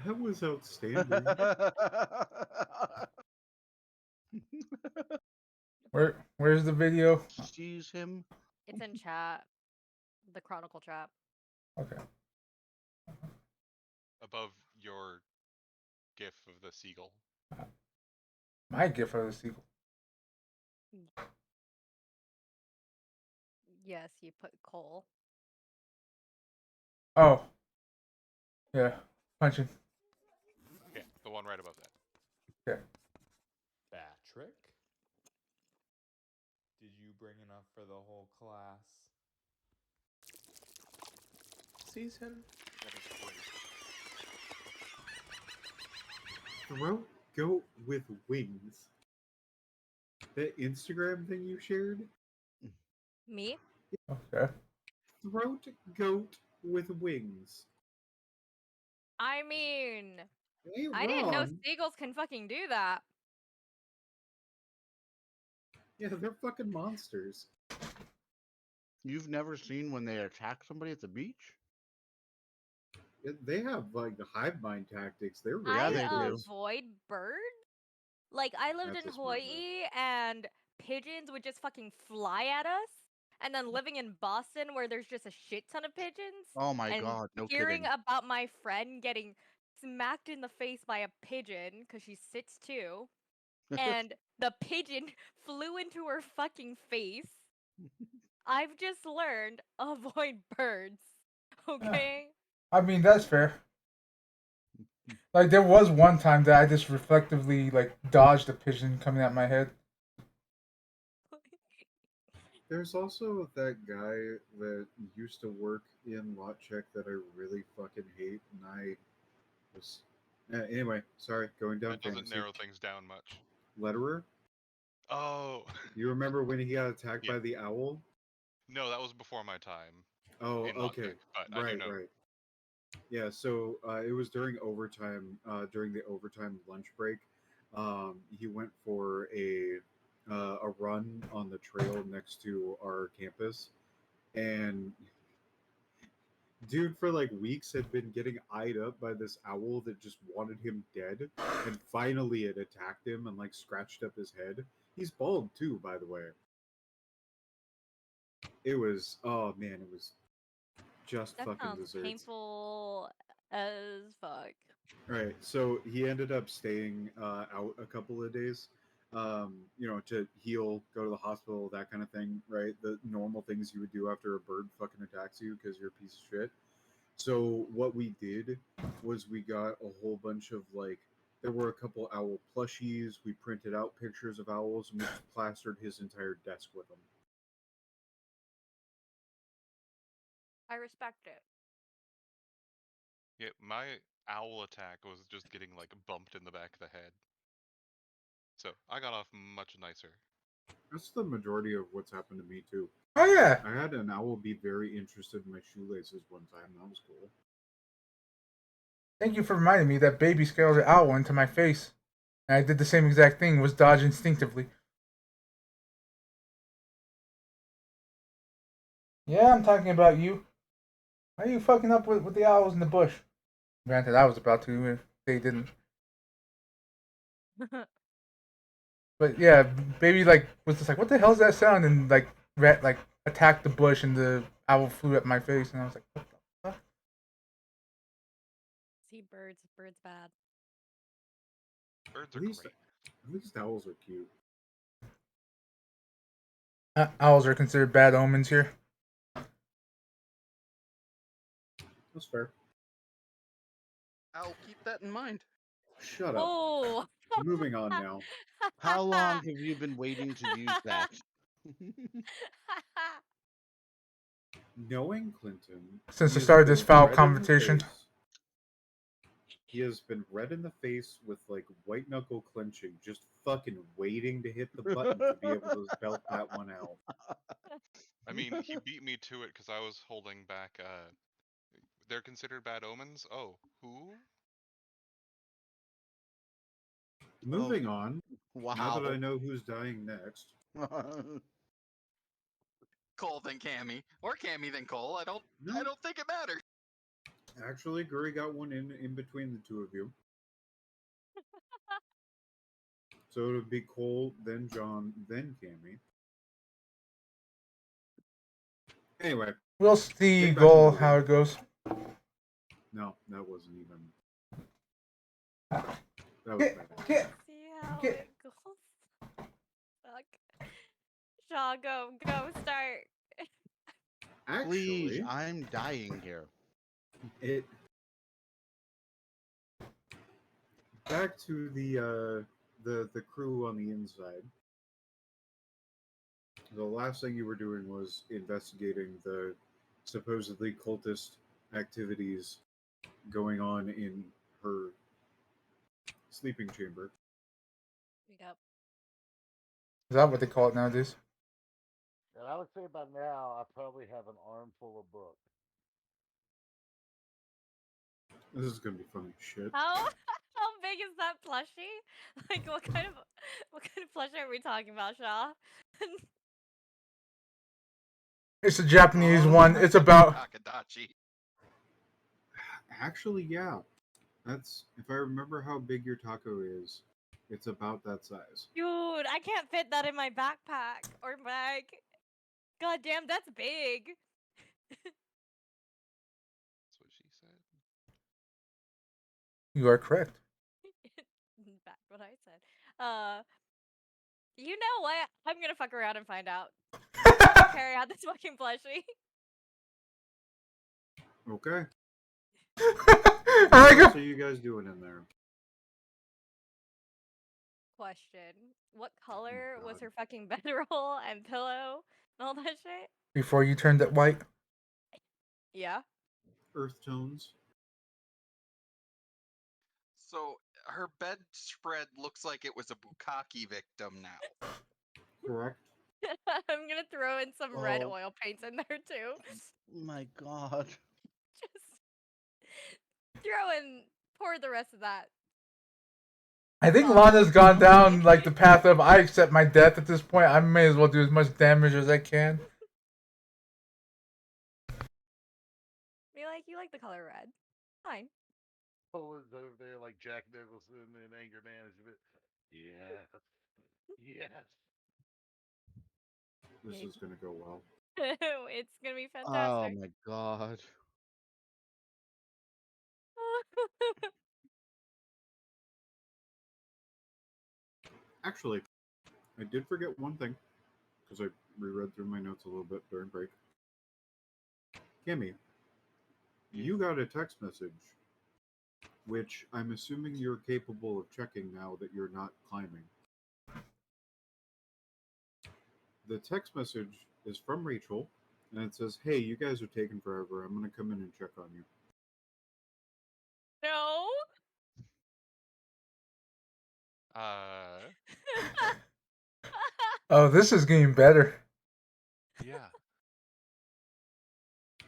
That was outstanding. Where's the video? Sees him. It's in chat. The Chronicle chat. Okay. Above your gif of the seagull. My gift of the sequel. Yes, you put coal. Oh. Yeah. Punching. Yeah, the one right above that. Okay. Patrick, did you bring enough for the whole class? Season? That is great. Throat goat with wings. That Instagram thing you shared? Me? Okay. Throat goat with wings. I mean, Ain't I didn't know wrong. seagulls can fucking do that. Yeah, they're fucking monsters. You've never seen when they attack somebody at the beach? They have like the hive mind tactics. They're Yeah, I they do. ridiculous. avoid birds. Like, I lived That's in a smart move. Hawaii and pigeons would just fucking fly at us. And then living in Boston where there's just a shit ton of pigeons. Oh my and god, no hearing kidding. about my friend getting smacked in the face by a pigeon because she's 6'2", and the pigeon flew into her fucking face. I've just learned avoid birds. Okay? I mean, that's fair. Like, there was one time that I just reflectively, like, dodged a pigeon coming at my head. There's also that guy that used to work in Lot Check that I really fucking hate, and I was. Anyway, sorry, going down That doesn't fantasy. narrow things down much. Letterer? Oh, You remember when he got attacked Yeah. by the owl? no, that was before my time Oh, in okay. Logic, but I do Right, know. right. Yeah, so it was during overtime, during the overtime lunch break. He went for a run on the trail next to our campus, and dude for like weeks had been getting eyed up by this owl that just wanted him dead, and finally it attacked him and like scratched up his head. He's bald too, by the way. It was, oh man, it was just That fucking sounds desserts. painful as fuck. Right. So he ended up staying out a couple of days, to heal, go to the hospital, that kind of thing, right? The normal things you would do after a bird fucking attacks you because you're a piece of shit. So what we did was we got a whole bunch of like, there were a couple owl plushies. We printed out pictures of owls and we just plastered his entire desk with them. I respect it. Yeah, my owl attack was just getting like bumped in the back of the head. So I got off much nicer. That's the majority of what's happened to me too. Oh, yeah. I had an owl be very interested in my shoelaces one time. That was cool. Thank you for reminding me that baby scared an owl into my face. And I did the same exact thing, was dodge instinctively. Yeah, I'm talking about you. Why are you fucking up with the owls in the bush? Granted, I was about to if they didn't. But yeah, baby like was just like, "What the hell's that sound?" And like rat like attacked the bush, and the owl flew at my face, and I was like, "What the fuck?" See birds. Birds bad. Birds At are least, great. at least owls are cute. Owls are considered bad omens here. That's fair. I'll keep that in mind. Shut up. Oh. Moving on now. How long have you been waiting to use that? Knowing Clinton, Since he the has start of this been foul red in the conversation. face. He has been red in the face with like white knuckle clenching, just fucking waiting to hit the button to be able to belt that one out. I mean, he beat me to it because I was holding back. They're considered bad omens. Oh, who? Moving on. Now that I Wow. know who's dying next. Cole than Cammy, or Cammy than Cole. I don't No, think it matters. actually, Guri got one in between the two of you. So it would be Cole, then John, then Cammy. Anyway, We'll see, getting back to goal how moving. it goes. No, that wasn't even. That was Get, bad. get, See how get. it goes. Fuck. Shaw, go, start. Please, Actually, I'm dying here. it back to the crew on the inside. The last thing you were doing was investigating the supposedly cultist activities going on in her sleeping chamber. Yep. Is that what they call it nowadays? And I would say by now I probably have an armful of books. This is gonna be funny as shit. How big is that plushie? Like what kind of plushie are we talking about, Shaw? It's a Japanese Um, one. It's about Takadachi. Actually, yeah. That's if I remember how big your taco is, it's about that size. Dude, I can't fit that in my backpack or bag. God damn, that's big. That's what she said. you are correct. Back what I said. You know what? I'm gonna fuck around and find out. Carry out this fucking plushie. Okay. I What like else it. are you guys doing in there? Question: what Oh color was God. her fucking bedroll and pillow and all that shit? Before you turned it white. Yeah. Earth tones. So her bedspread looks like it was a bukkake victim now. Correct. I'm gonna throw in some red Oh oil paints in there too. my god. Just throw in, pour the rest of that. I think Sauce Lana's on gone top. down like the path of I accept my death at this point. I may as well do as much damage as I can. You like the color red. Fine. Poland's over there like Jack Nicholson in anger management. Yes. Yes. This is gonna go well. It's gonna be Oh fantastic. my god. Actually, I did forget one thing because I reread through my notes a little bit during break. Kimmy, you got a text message, which I'm assuming you're capable of checking now that you're not climbing. The text message is from Rachel, and it says, "Hey, you guys are taking forever. I'm gonna come in and check on you." No. Uh, Oh, this is getting better. yeah.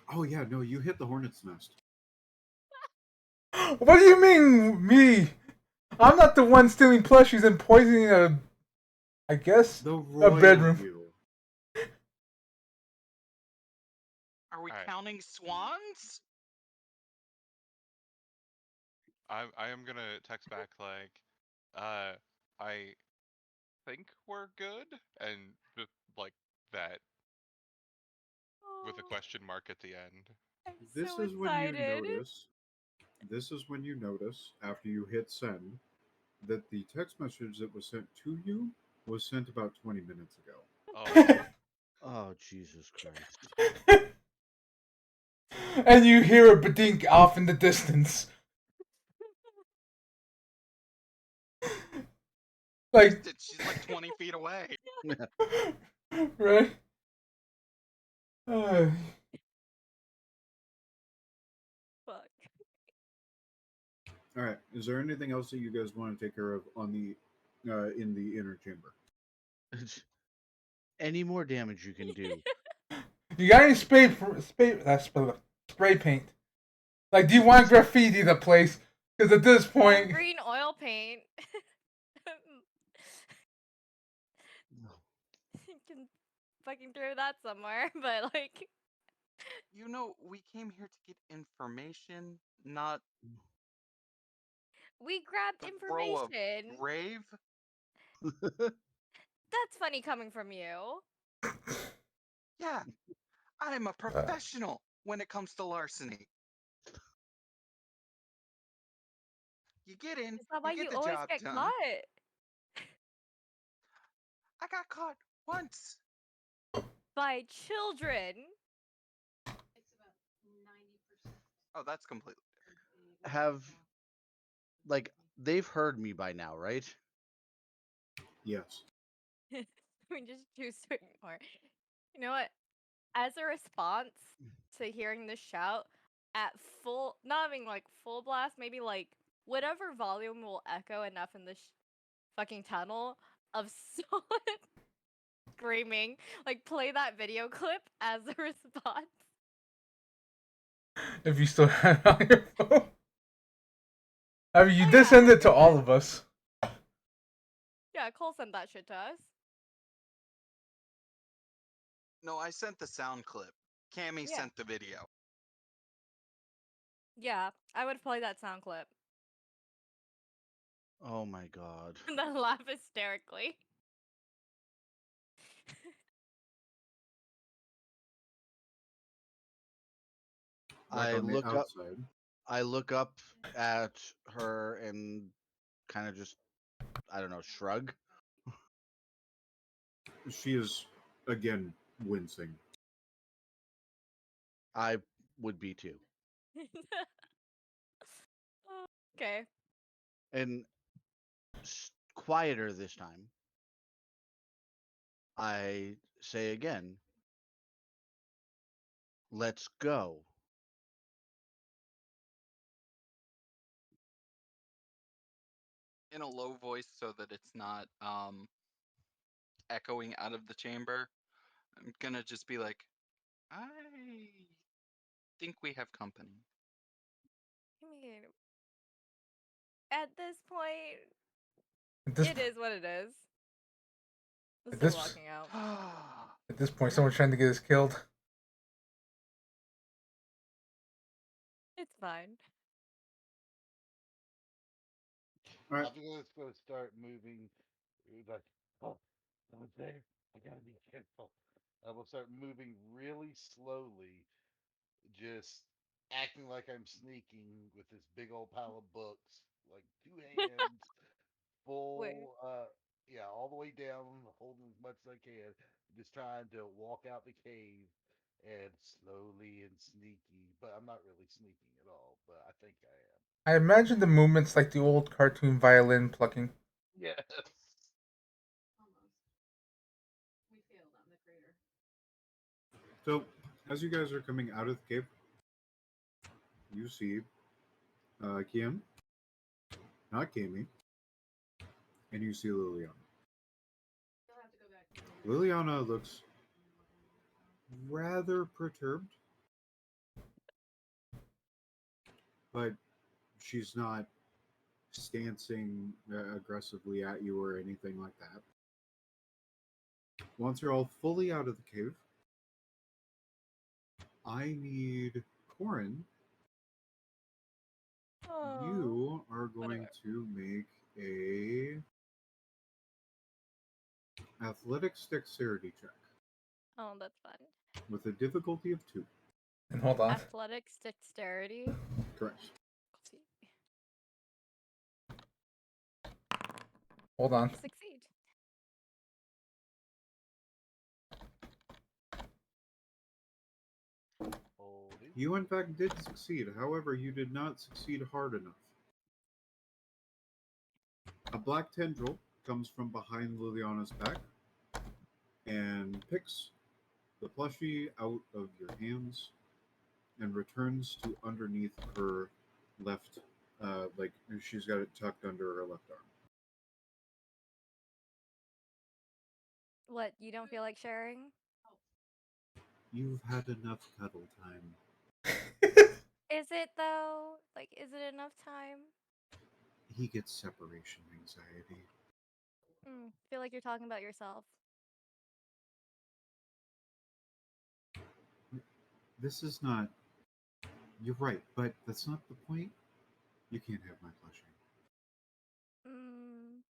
Oh yeah, no, you hit the hornet's nest. What do you mean, me? I'm not the one stealing plushies and poisoning I guess, The a royal bedroom. you. Are we Alright. counting swans? I am gonna text back like, I think we're good, and like that with a Oh, question mark at the end. I'm This so is when you excited. notice. This is when you notice after you hit send that the text message that was sent to you was sent about 20 minutes ago. Oh no. Oh, Jesus Christ. And you hear a badink off in the distance. Like, She's like 20 feet away. right? Uh, Fuck. All right. Is there anything else that you guys want to take care of on the in the inner chamber? Any more damage you can do. you got any spray paint? Like, do you want graffiti the place? Because at this point, Green oil paint. You can fucking throw that somewhere, but like, You know, we came here to get information, not we grabbed throw a information. rave. That's funny coming from you. Yeah, I'm a professional when it comes to larceny. You get in, Is that you why get you the always job get done. caught? I got caught once. By children. It's about 90%. Oh, that's completely. Have, like, they've heard me by now, right? Yes. We just choose to ignore. You know what? As a response to hearing this shout at full, not having like full blast, maybe like whatever volume will echo enough in this fucking tunnel of someone screaming, like play that video clip as a response. if you still have it on your phone. I mean, you Oh did yeah, send it to 100%. all of us. Yeah, Cole sent that shit to us. No, I sent the sound clip. Cammy Yeah. sent the video. Yeah, I would play that sound clip Oh my god. and then laugh hysterically. Back I on the look up outside. I look up at her and kind of just, I don't know, shrug. She is again wincing. I would be too. Okay. And quieter this time. I say again, let's go. In a low voice so that it's not echoing out of the chamber. I'm gonna just be like, I think we have company. I mean, at this point, At this, it is what it is. Let's At start this- walking out. at this point, someone's trying to get us killed. It's fine. All right. I'm just gonna start moving. Like, oh, someone's there. I gotta be careful. I will start moving really slowly, just acting like I'm sneaking with this big old pile of books, like two hands, Wait. full, yeah, all the way down, holding as much as I can, just trying to walk out the cave and slowly and sneaky, but I'm not really sneaking at all, but I think I am. I imagine the movements like the old cartoon violin plucking. Yes. Almost. We failed on the crater. So, as you guys are coming out of the cave, you see Kian, not Kami, and you see Liliana. You'll have to go back. Liliana looks rather perturbed, but she's not stancing aggressively at you or anything like that. Once you're all fully out of the cave, I need Corin. Oh. You are going Whatever. to make a athletics dexterity check Oh, that's fun. with a difficulty of 2. And hold on. Athletics, dexterity. Correct. See. Hold on. Succeed. Holy. You, in fact, did succeed. However, you did not succeed hard enough. A black tendril comes from behind Liliana's back and picks the plushie out of your hands and returns to underneath her left, like she's got it tucked under her left arm. What? You don't feel like sharing? You've had enough cuddle time. Is it though? Like, is it enough time? He gets separation anxiety. Feel like you're talking about yourself. This is not. You're right, but that's not the point. You can't have my plushie. Mm,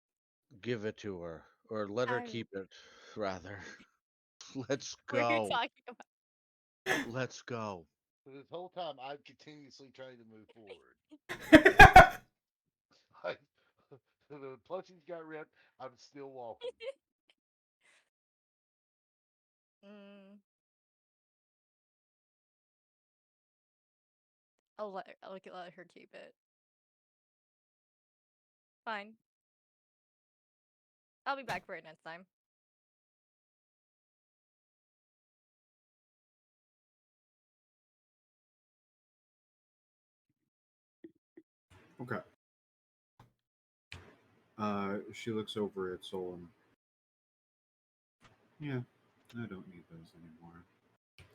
Give it to her, or let her I. keep it, rather. Let's What are you go. talking about? Let's go. So this whole time, I'm continuously trying to move forward. Like, the plushies got ripped. I'm still walking. Mm, I'll let her keep it. Fine. I'll be back for it next time. Okay. She looks over at Solon. Yeah, I don't need those anymore.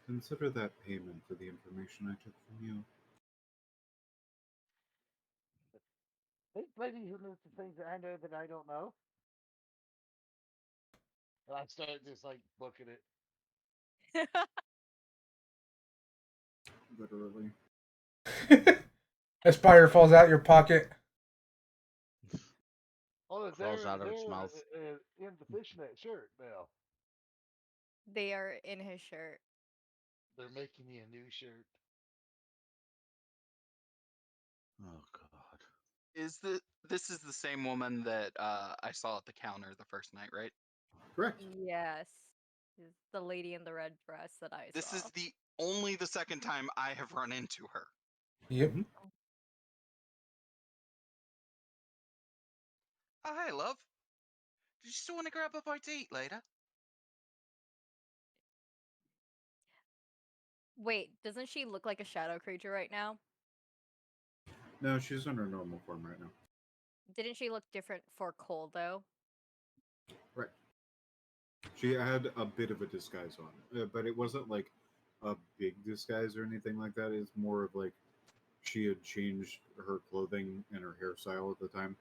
Consider that payment for the information I took from you. There's plenty who knows the things that I know that I don't know. And I start just like booking it. Literally. Aspire falls out your pocket. Oh, Crawls out of its mouth. in the fishnet shirt now. They are in his shirt. They're making me a new shirt. Oh God. This is the same woman that I saw at the counter the first night, right? Correct. Yes. Is the lady in the red dress that I This is saw. only the second time I have run into her. Yep. Mhm. Oh, hey, love. Did you still want to grab a bite to eat later? Wait, doesn't she look like a shadow creature right now? No, she's in her normal form right now. Didn't she look different for Cole though? Right. She had a bit of a disguise on, but it wasn't like a big disguise or anything like that. It's more of like she had changed her clothing and her hairstyle at the time,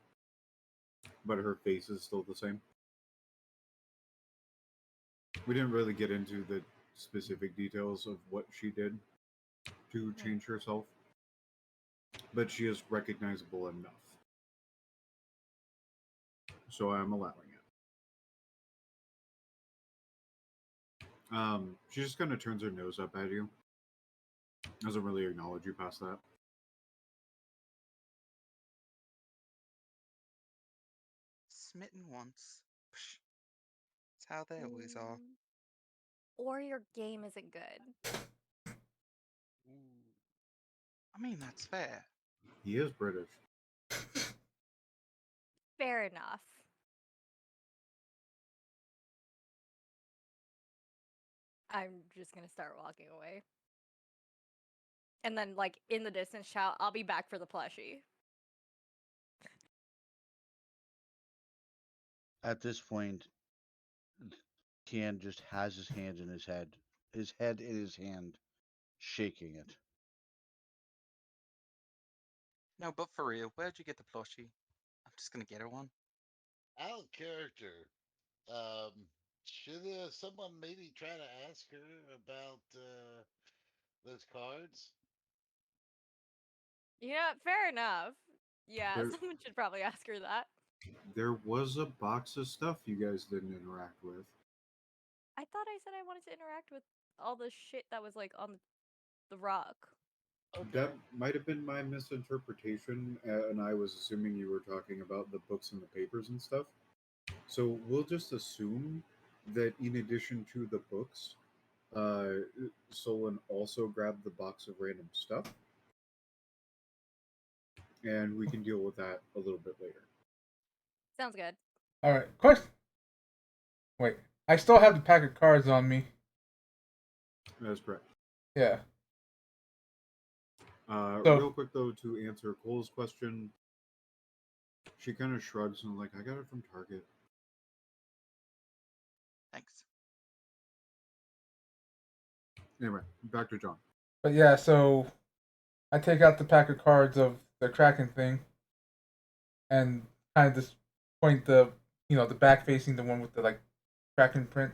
but her face is still the same. We didn't really get into the specific details of what she did to change herself, but she is recognizable enough. So I'm allowing it. She just kind of turns her nose up at you. Doesn't really acknowledge you past that. Smitten once. Psh, that's how they always are. Mm. Or your game isn't good. I mean, that's fair. He is British. Fair enough. I'm just gonna start walking away. And then, like, in the distance, shout, I'll be back for the plushie. At this point, Tian just has his hand in his head in his hand, shaking it. No, but for real, where'd you get the plushie? I'm just gonna get her one. Out of character. Should someone maybe try to ask her about those cards? Yeah, fair enough. Yeah, There, someone should probably ask her that. there was a box of stuff you guys didn't interact with. I thought I said I wanted to interact with all the shit that was like on the rock. That might have been my misinterpretation, and I was assuming you were talking about the books and the papers and stuff. So we'll just assume that in addition to the books, uh, Solon also grabbed the box of random stuff, and we can deal with that a little bit later. Sounds good. All right, question. Wait, I still have the pack of cards on me. That's correct. Yeah. So Real quick though, to answer Cole's question, she kind of shrugs and like, I got it from Target. Thanks. Anyway, back to John. But yeah, so I take out the pack of cards of the Kraken thing, and kind of just point the back facing the one with the like Kraken print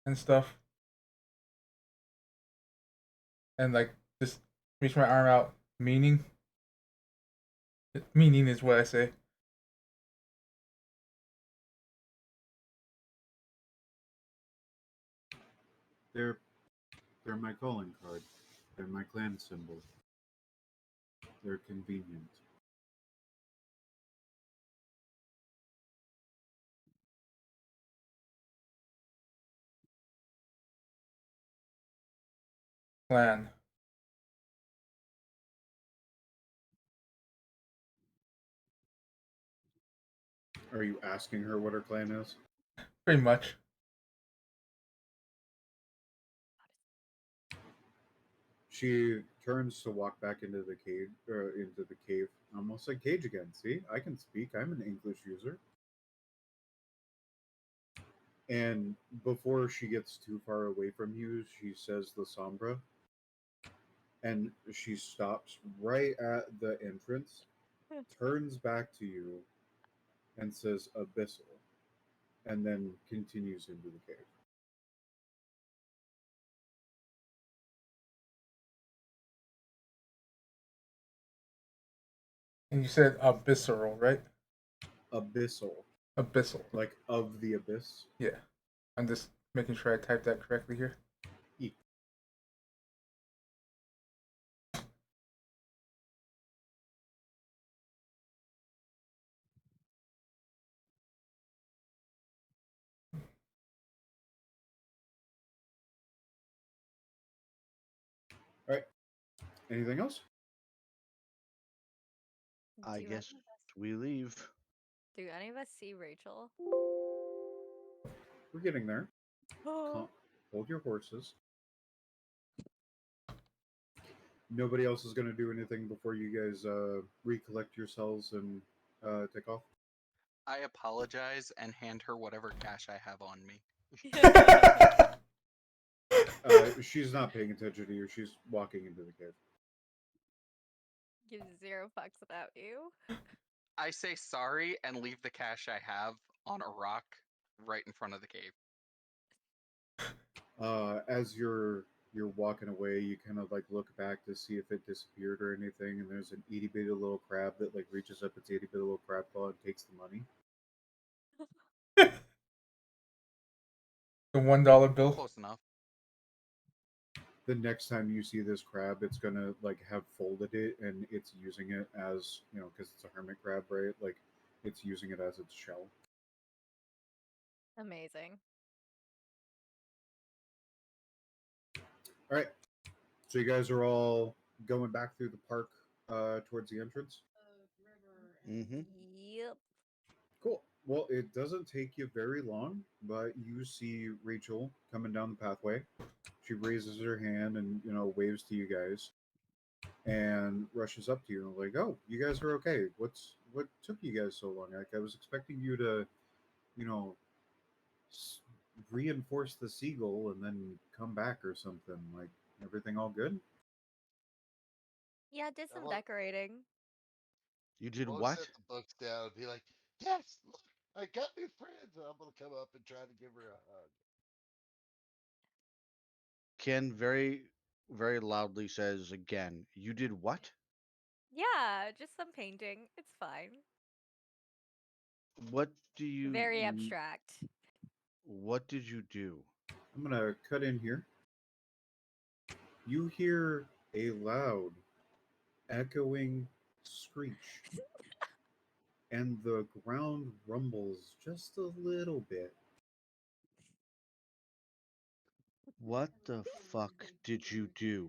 and stuff, and like just reach my arm out. Meaning is what I say. They're they're my calling card. They're my clan symbol. They're convenient. Plan. Are you asking her what her clan is? Pretty much. She turns to walk back into the cave, into the cave. Almost like Cage again. See, I can speak. I'm an English user. And before she gets too far away from you, she says the Sombra, and she stops right at the entrance, turns back to you, and says Abyssal, and then continues into the cave. And you said abyssal, right? Abyssal, Abyssal. like of the abyss. Yeah. I'm just making sure I typed that correctly here. E. All right. Anything else? I Do guess any of us we leave. do any of us see Rachel? We're getting there. Oh. Hold your horses. Nobody else is going to do anything before you guys recollect yourselves and take off. I apologize and hand her whatever cash I have on me. She's not paying attention to you. She's walking into the cave. Gives 0 fucks about you. I say sorry and leave the cash I have on a rock right in front of the cave. As you're walking away, you kind of like look back to see if it disappeared or anything, and there's an itty bitty little crab that like reaches up its itty bitty little crab claw and takes the money. The $1 bill. Close enough. The next time you see this crab, it's gonna like have folded it and it's using it as because it's a hermit crab, right? Like it's using it as its shell. Amazing. All right, so you guys are all going back through the park towards the entrance. Mm-hmm. Yep. Cool. Well, it doesn't take you very long, but you see Rachel coming down the pathway. She raises her hand and waves to you guys, and rushes up to you and like, "Oh, you guys are okay. What took you guys so long? Like, I was expecting you to, you know, s- reinforce the seagull and then come back or something. Like, everything all good?" Yeah, did I some won't, decorating. You did won't what? set the books down and be like, yes, look, I got new friends. And I'm going to come up and try to give her a hug. Ken very, very loudly says again, you did what? Yeah, just some painting. It's fine. What do you Very abstract. what did you do? I'm gonna cut in here. You hear a loud, echoing screech, and the ground rumbles just a little bit. What the fuck did you do?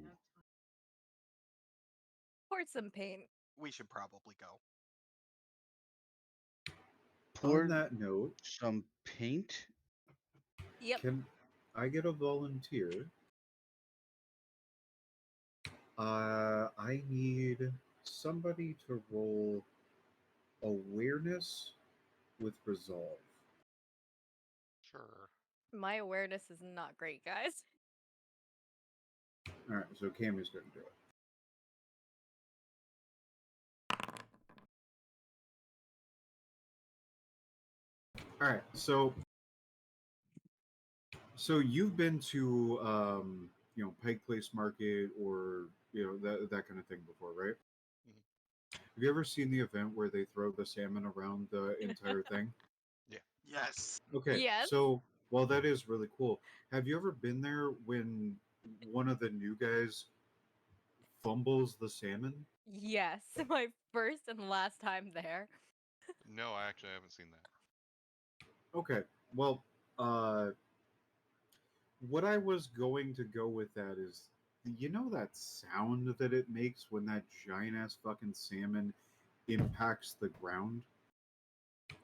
Pour some paint. We should probably go. On Poured that note, some paint? Yep. can I get a volunteer? I need somebody to roll awareness with resolve. Sure. My awareness is not great, guys. All right, so Cammy's going to do it. All right, so you've been to Pike Place Market or that kind of thing before, right? Mhm. Have you ever seen the event where they throw the salmon around the entire thing? Yes. Okay, Yes. so while that is really cool, have you ever been there when one of the new guys fumbles the salmon? Yes. My first and last time there. No, I actually haven't seen that. Okay, well, uh, what I was going to go with that is, you know that sound that it makes when that giant ass fucking salmon impacts the ground?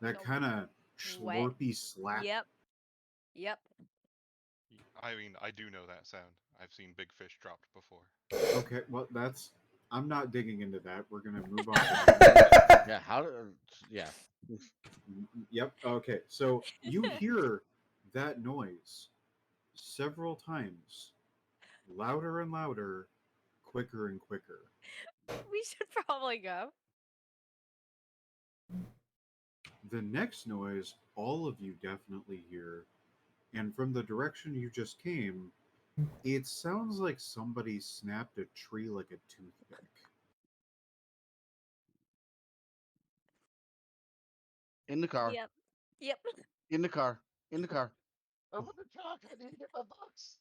That The kind of wet. slurpy slap. Yep. Yep. I mean, I do know that sound. I've seen big fish dropped before. Okay, well, that's. I'm not digging into that. We're gonna move on. To Yeah, yeah. Yep. Okay. So you hear that noise several times, louder and louder, quicker and quicker. We should probably go. The next noise, all of you definitely hear, and from the direction you just came, it sounds like somebody snapped a tree like a toothpick. In the car. Yep. Yep. In the car. In the car. Open the trunk. I need to get my books.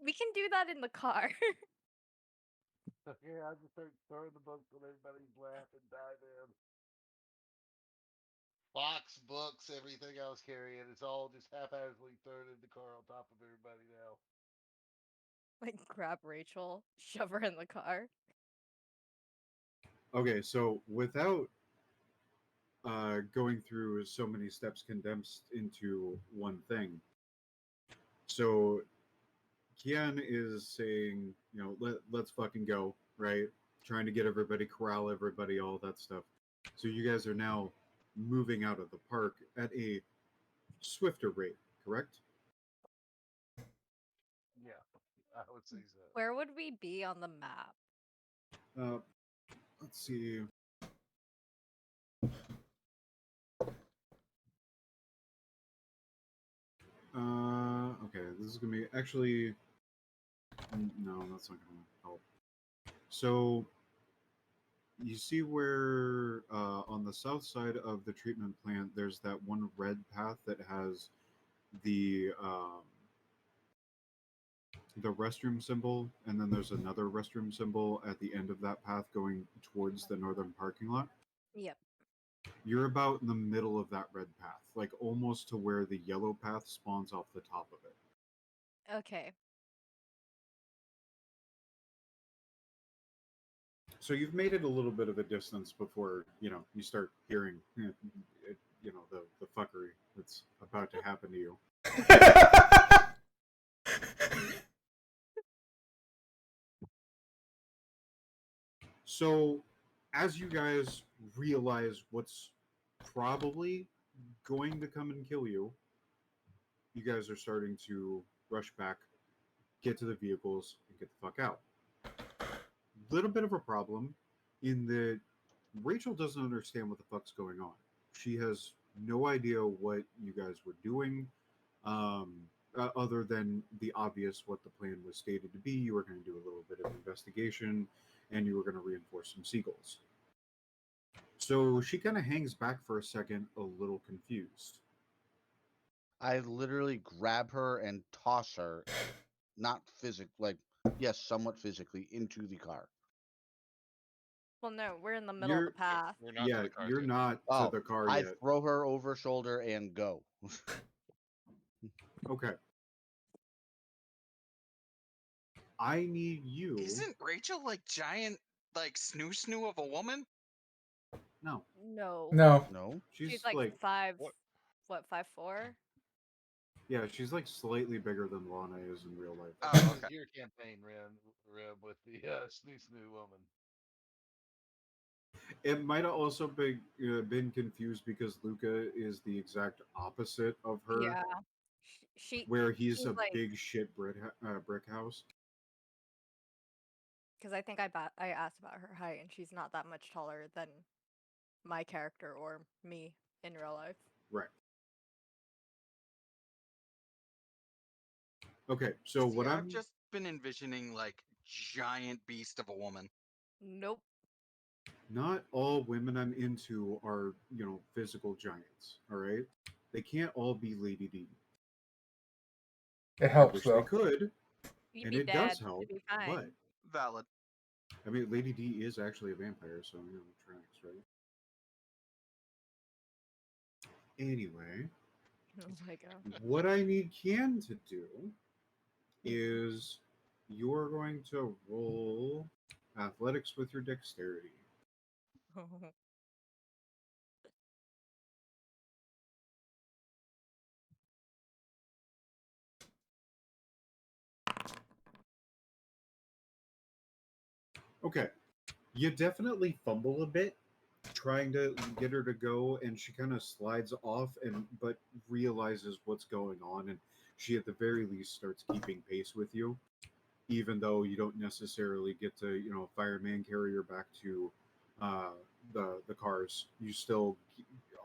We can do that in the car. Okay, I just start throwing the books when everybody's laughing, dive in. Box, books, everything I was carrying, it's all just haphazardly thrown in the car on top of everybody now. Like grab Rachel, shove her in the car. Okay, so without going through so many steps condensed into one thing, so Kian is saying, let's fucking go, right? Trying to get everybody, corral everybody, all that stuff. So you guys are now moving out of the park at a swifter rate, correct? Yeah, I would say so. Where would we be on the map? Uh, let's see. Okay, this is gonna be actually. No, that's not gonna help. So you see where on the south side of the treatment plant, there's that one red path that has the restroom symbol, and then there's another restroom symbol at the end of that path going towards the northern parking lot. Yep. You're about in the middle of that red path, like almost to where the yellow path spawns off the top of it. Okay. So you've made it a little bit of a distance before you start hearing the fuckery that's about to happen to you. So as you guys realize what's probably going to come and kill you, you guys are starting to rush back, get to the vehicles, and get the fuck out. Little bit of a problem in that Rachel doesn't understand what the fuck's going on. She has no idea what you guys were doing, um, other than the obvious what the plan was stated to be. You were going to do a little bit of investigation and you were going to reinforce some seagulls. So she kind of hangs back for a second, a little confused. I literally grab her and toss her, not yes, somewhat physically, into the car. Well, no, we're in the middle of the path. We're not to the car You're yet. not to the car I yet. throw her over shoulder and go. Okay. I need you. Isn't Rachel like giant, like snoo of a woman? No, No. No. No. She's like What? 5'4"? Yeah, she's like slightly bigger than Lana is in real life. Oh, This okay. is your campaign, Rib, with the snoo woman. It might have also been confused because Luca is the exact opposite of her, Yeah. She where he's she's a like, big shit brick house. because I think I asked about her height, and she's not that much taller than my character or me in real life. Right. Okay, so See, what I've I'm just been envisioning like giant beast of a woman. Nope. not all women I'm into are, physical giants, all right? They can't all be Lady D. It I helps wish they though. could, You'd and be it dead. does help, It'd be fine. but Valid. I mean, Lady D is actually a vampire, so it tracks, right? Anyway, Oh my god. what I need Can to do is you're going to roll athletics with your dexterity. Okay. You definitely fumble a bit trying to get her to go, and she kind of slides off but realizes what's going on, and she at the very least starts keeping pace with you, even though you don't necessarily get to fireman carry her back to uh, the cars. You still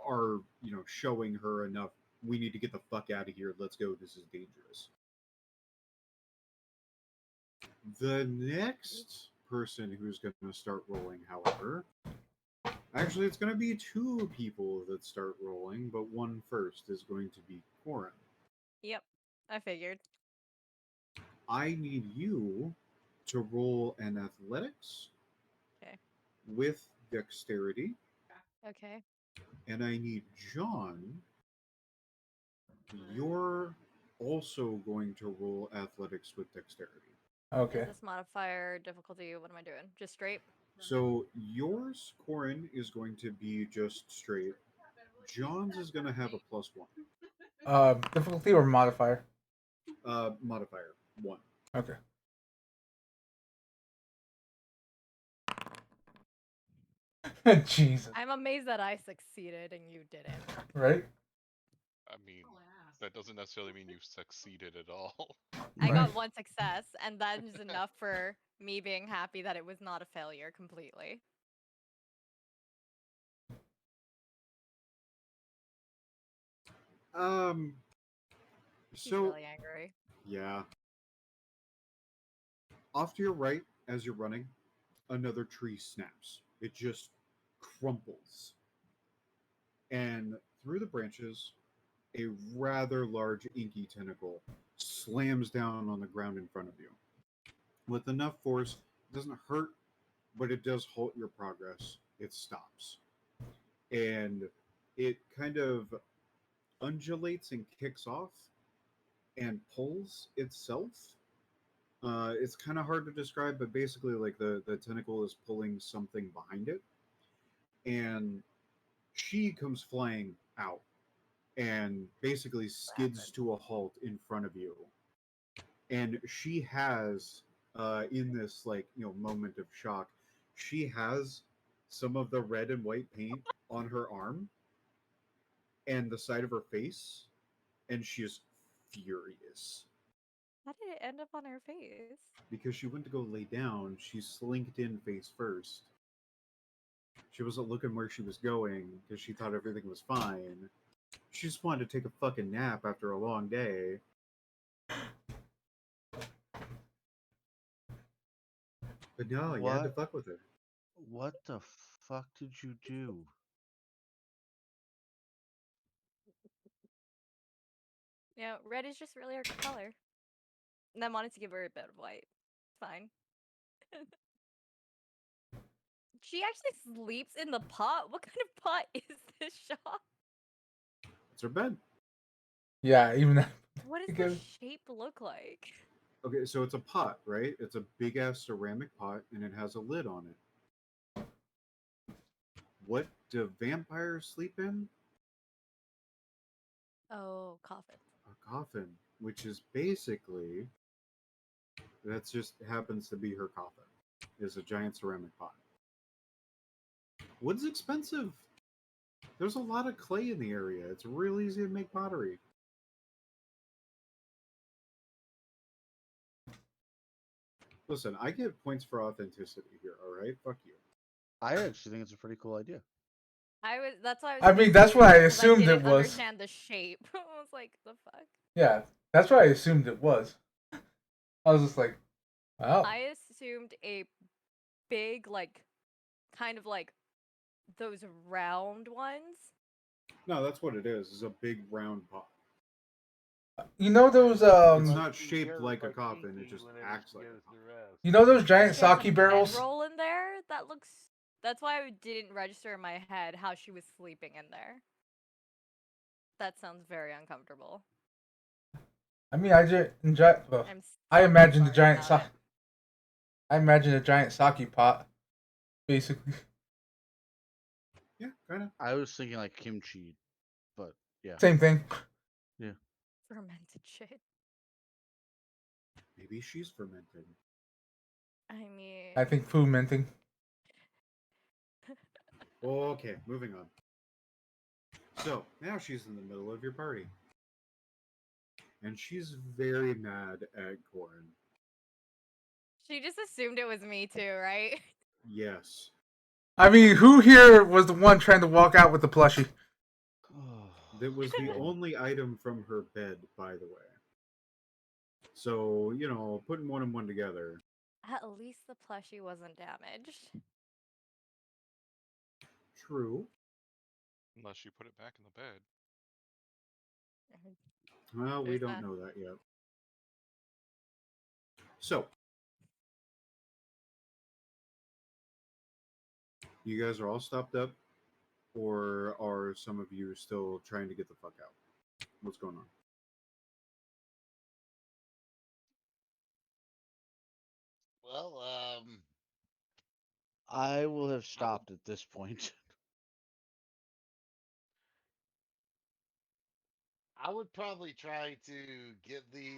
are showing her enough. We need to get the fuck out of here. Let's go. This is dangerous. The next person who's going to start rolling, however, actually, it's going to be two people that start rolling, but one first is going to be Corin. Yep. I figured. I need you to roll an athletics Okay. with dexterity, Okay. and I need John. You're also going to roll athletics with dexterity. Okay. Is this modifier difficulty? What am I doing? Just straight? So yours, Corin, is going to be just straight. John's is going to have a +1. Difficulty or modifier? Modifier 1. Okay. Jesus. I'm amazed that I succeeded and you didn't. Right? I mean, that doesn't necessarily mean you succeeded at all. I Right. got one success, and that is enough for me being happy that it was not a failure completely. He's So really angry. yeah. Off to your right, as you're running, another tree snaps. It just crumples. And through the branches, a rather large inky tentacle slams down on the ground in front of you. With enough force, it doesn't hurt, but it does halt your progress. It stops. And it kind of undulates and kicks off and pulls itself. It's kind of hard to describe, but basically, like the tentacle is pulling something behind it, and she comes flying out and basically skids to a halt in front of you. And she has, in this moment of shock, she has some of the red and white paint on her arm and the side of her face, and she is furious. How did it end up on her face? Because she went to go lay down, she slinked in face first. She wasn't looking where she was going because she thought everything was fine. She just wanted to take a fucking nap after a long day. But no, you had to What? fuck with her. What the fuck did you do? Red is just really her color. And I wanted to give her a bit of white. Fine. She actually sleeps in the pot? What kind of pot is this shop? It's her bed. Yeah, even that. What does the Together. shape look like? Okay, so it's a pot, right? It's a big ass ceramic pot, and it has a lid on it. What do vampires sleep in? Oh, coffin. A coffin, which is basically that just happens to be her coffin. Is a giant ceramic pot. Wood's expensive. There's a lot of clay in the area. It's real easy to make pottery. Listen, I get points for authenticity here, alright? Fuck you. I actually think it's a pretty cool idea. That's why I was I mean, that's confused, what I 'cause assumed it didn't was. understand the shape. I was like, the fuck? Yeah, that's what I assumed it was. I was just like, wow. I assumed a big, like, kind of like those round ones. No, that's what it is. It's a big round pot. You know those It's not She shaped goes like a like coffin. It Kiki just whenever acts she like a goes to coffin. rest. you know those giant She has a sake barrels? bedroll in there that looks. That's why I didn't register in my head how she was sleeping in there. That sounds very uncomfortable. I mean, I just well, I'm I so imagine the sorry giant about it. I imagine a giant sake pot, basically. Yeah, kind of. I was thinking like kimchi, but yeah. Same thing. Yeah. Fermented shit. Maybe she's fermented. I mean, I think fomenting. Okay, moving on. So, now she's in the middle of your party. And she's very mad at Corin. she just assumed it was me too, right? Yes. I mean, who here was the one trying to walk out with the plushie? That was the only item from her bed, by the way. So, putting one and one together. At least the plushie wasn't damaged. True. Unless you put it back in the bed. Well, we There's don't that. know that yet. So, you guys are all stopped up, or are some of you still trying to get the fuck out? What's going on? Well, I will have stopped at this point. I would probably try to get the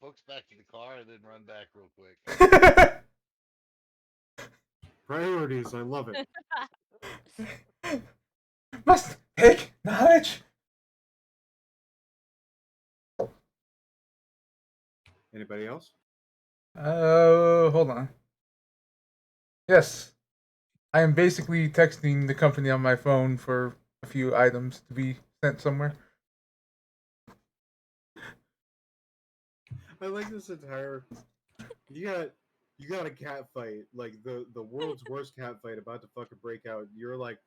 books back to the car and then run back real quick. Priorities, I love it. Must take knowledge. Anybody else? Hold on. Yes, I am basically texting the company on my phone for a few items to be sent somewhere. I like this entire. You got a cat fight, like the world's worst cat fight about to fucking break out. You're like,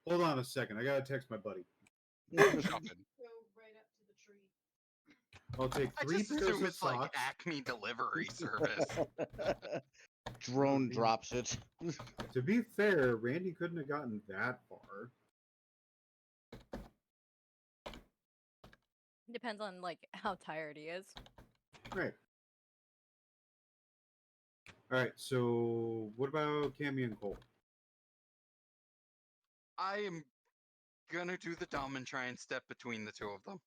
hold on a second, I gotta text my buddy. Shopping. Go right up to the tree. I'll take I 3 just pairs assume of it's like socks. Acme delivery service. Drone drops it. To be fair, Randy couldn't have gotten that far. Depends on like how tired he is. Right. All right. So, what about Cammy and Cole? I am gonna do the dumb and try and step between the two of them.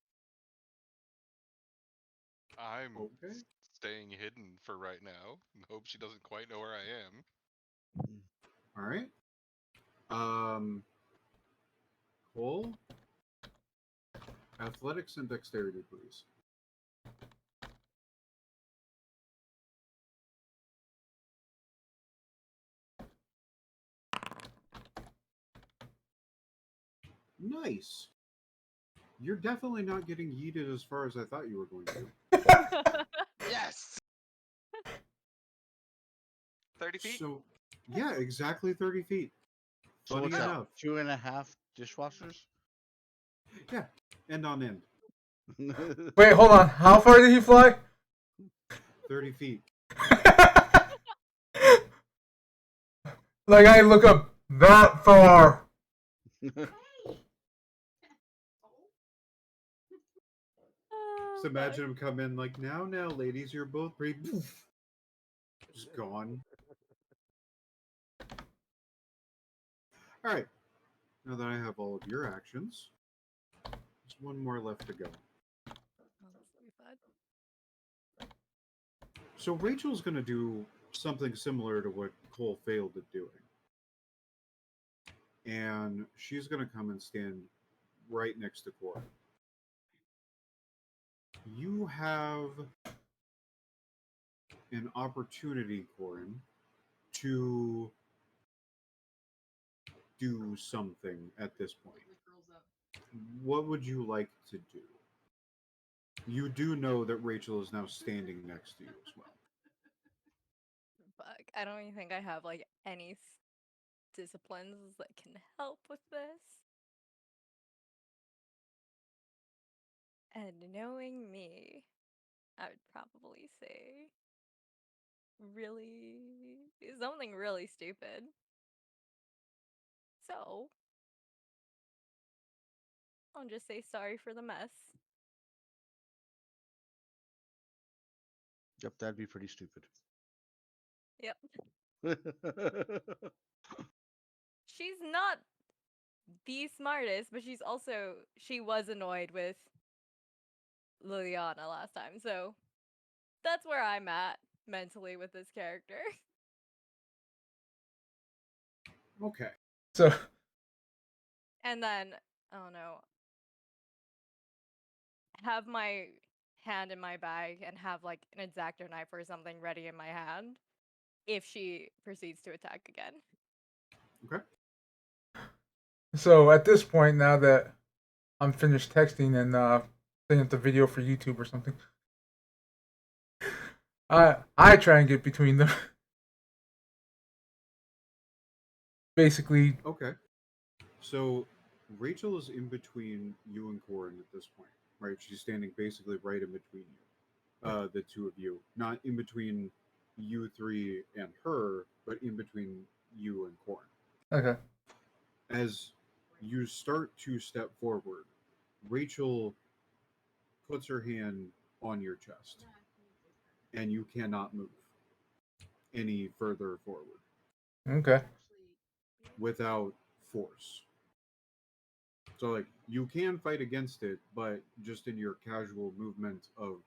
I'm Okay. staying hidden for right now. Hope she doesn't quite know where I am. All right. Cole, athletics and dexterity, please. Nice. You're definitely not getting yeeted as far as I thought you were going to. Yes. 30 feet? So, yeah, exactly 30 feet. So Funny what's that? enough. 2.5 dishwashers? Yeah, end on end. Wait, hold on. How far did he fly? 30 feet. Like I look up that far. Just imagine him come in like, now, ladies, you're both pretty. Poof, just gone. All right. Now that I have all of your actions, there's one more left to go. Oh, this will be fun. So Rachel's going to do something similar to what Cole failed at doing. And she's going to come and stand right next to Cora. You have an opportunity, Corin, to do something at this point. What would you like to do? You do know that Rachel is now standing next to you as well. Fuck, I don't even think I have like any disciplines that can help with this. And knowing me, I would probably say really something really stupid. So I'll just say sorry for the mess. Yep, that'd be pretty stupid. Yep. She's not the smartest, but she was annoyed with Liliana last time, so that's where I'm at mentally with this character. Okay. So And then, oh no, have my hand in my bag and have like an exacto knife or something ready in my hand if she proceeds to attack again. Okay. so at this point, now that I'm finished texting and sending the video for YouTube or something, I try and get between them. Basically, Okay. So Rachel is in between you and Corin at this point, right? She's standing basically right in between you, the two of you, not in between you three and her, but in between you and Corin. okay. As you start to step forward, Rachel puts her hand on your chest, and you cannot move any further forward Okay. without force. So, like, you can fight against it, but just in your casual movement of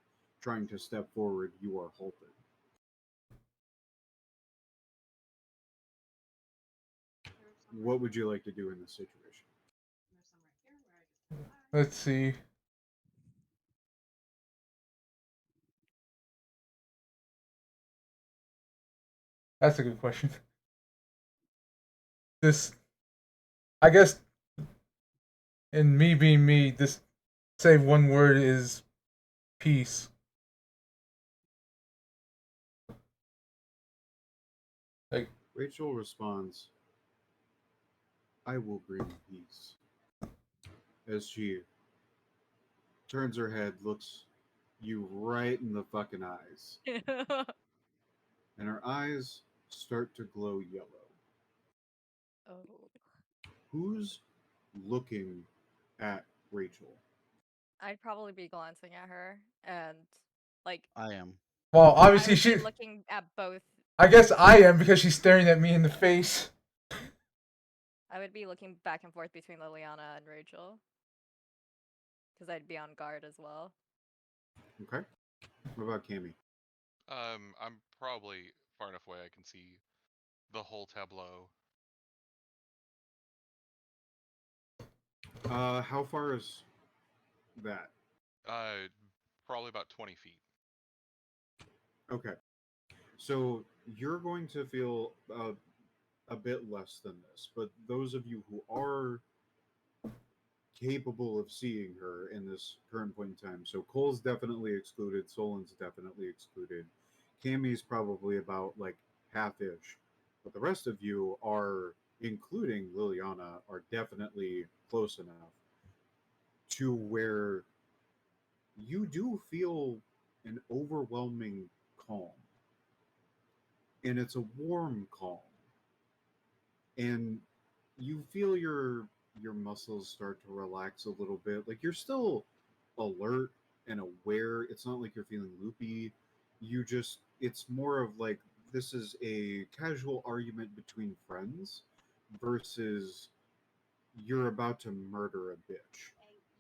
trying to step forward, you are halted. What would you like to do in this situation? Let's see. That's a good question. This, I guess, in me being me, this say one word is peace. Like, Rachel responds, I will bring peace. As she turns her head, looks you right in the fucking eyes, and her eyes start to glow yellow. Oh. Who's looking at Rachel? I'd probably be glancing at her and like I am. well, I obviously would she. be looking at both. I guess I am because she's staring at me in the face. I would be looking back and forth between Liliana and Rachel because I'd be on guard as well. Okay. What about Cammy? I'm probably far enough away I can see the whole tableau. How far is that? Probably about 20 feet. Okay. So you're going to feel a bit less than this, but those of you who are capable of seeing her in this current point in time, so Cole's definitely excluded, Solon's definitely excluded, Cammy's probably about like half-ish, but the rest of you are, including Liliana, are definitely close enough to where you do feel an overwhelming calm, and it's a warm calm, and you feel your muscles start to relax a little bit. Like you're still alert and aware. It's not like you're feeling loopy. You just it's more of like this is a casual argument between friends versus you're about to murder a bitch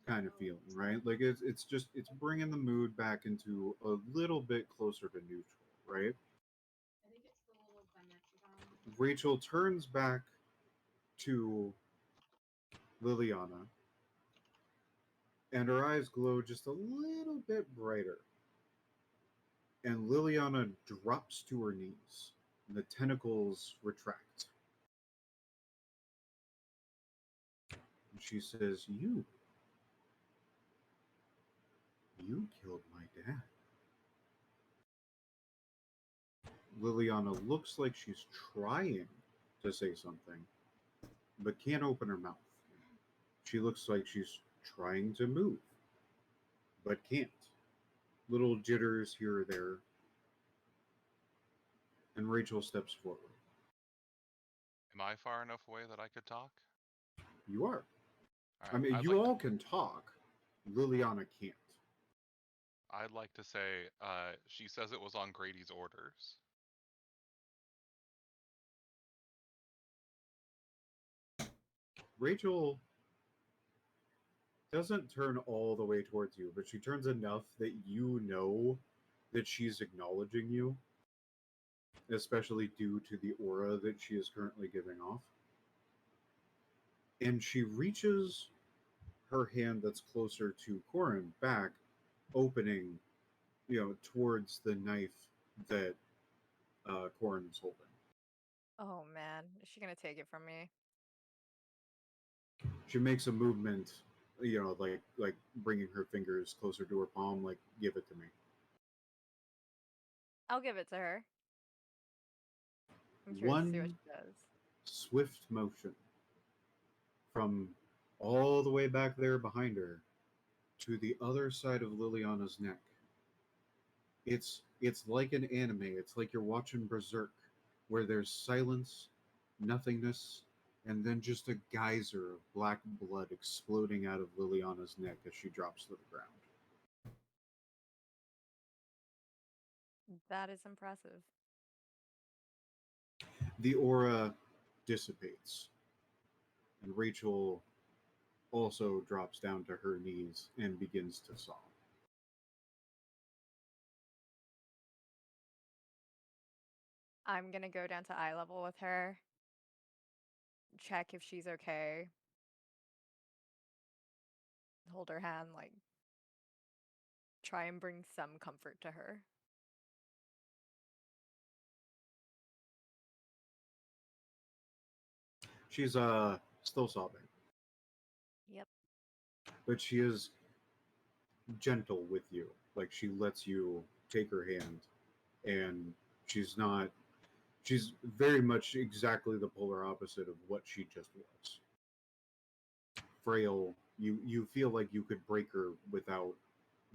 kind of feeling, right? Like it's just it's bringing the mood back into a little bit closer to neutral, right? I think it's the little Dimetrodon. Rachel turns back to Liliana, and her eyes glow just a little bit brighter. And Liliana drops to her knees, and the tentacles retract. And she says, You killed my dad. Liliana looks like she's trying to say something, but can't open her mouth. She looks like she's trying to move, but can't. Little jitters here or there, and Rachel steps forward. Am I far enough away that I could talk? You are. All I right. mean, you all can talk. Liliana can't. I'd like to say she says it was on Grady's orders. Rachel doesn't turn all the way towards you, but she turns enough that you know that she's acknowledging you, especially due to the aura that she is currently giving off. And she reaches her hand that's closer to Corin back, opening, towards the knife that Corin's holding. Oh man, is she gonna take it from me? She makes a movement, like bringing her fingers closer to her palm, like give it to me. I'll give it to her. I'm curious to see what One she does. swift motion from all the way back there behind her to the other side of Liliana's neck. It's like an anime. It's like you're watching Berserk, where there's silence, nothingness, and then just a geyser of black blood exploding out of Liliana's neck as she drops to the ground. That is impressive. The aura dissipates, and Rachel also drops down to her knees and begins to sob. I'm gonna go down to eye level with her, check if she's okay, hold her hand, like try and bring some comfort to her. She's still sobbing, Yep. but she is gentle with you. Like she lets you take her hand, and she's not. She's very much exactly the polar opposite of what she just was. Frail. You feel like you could break her without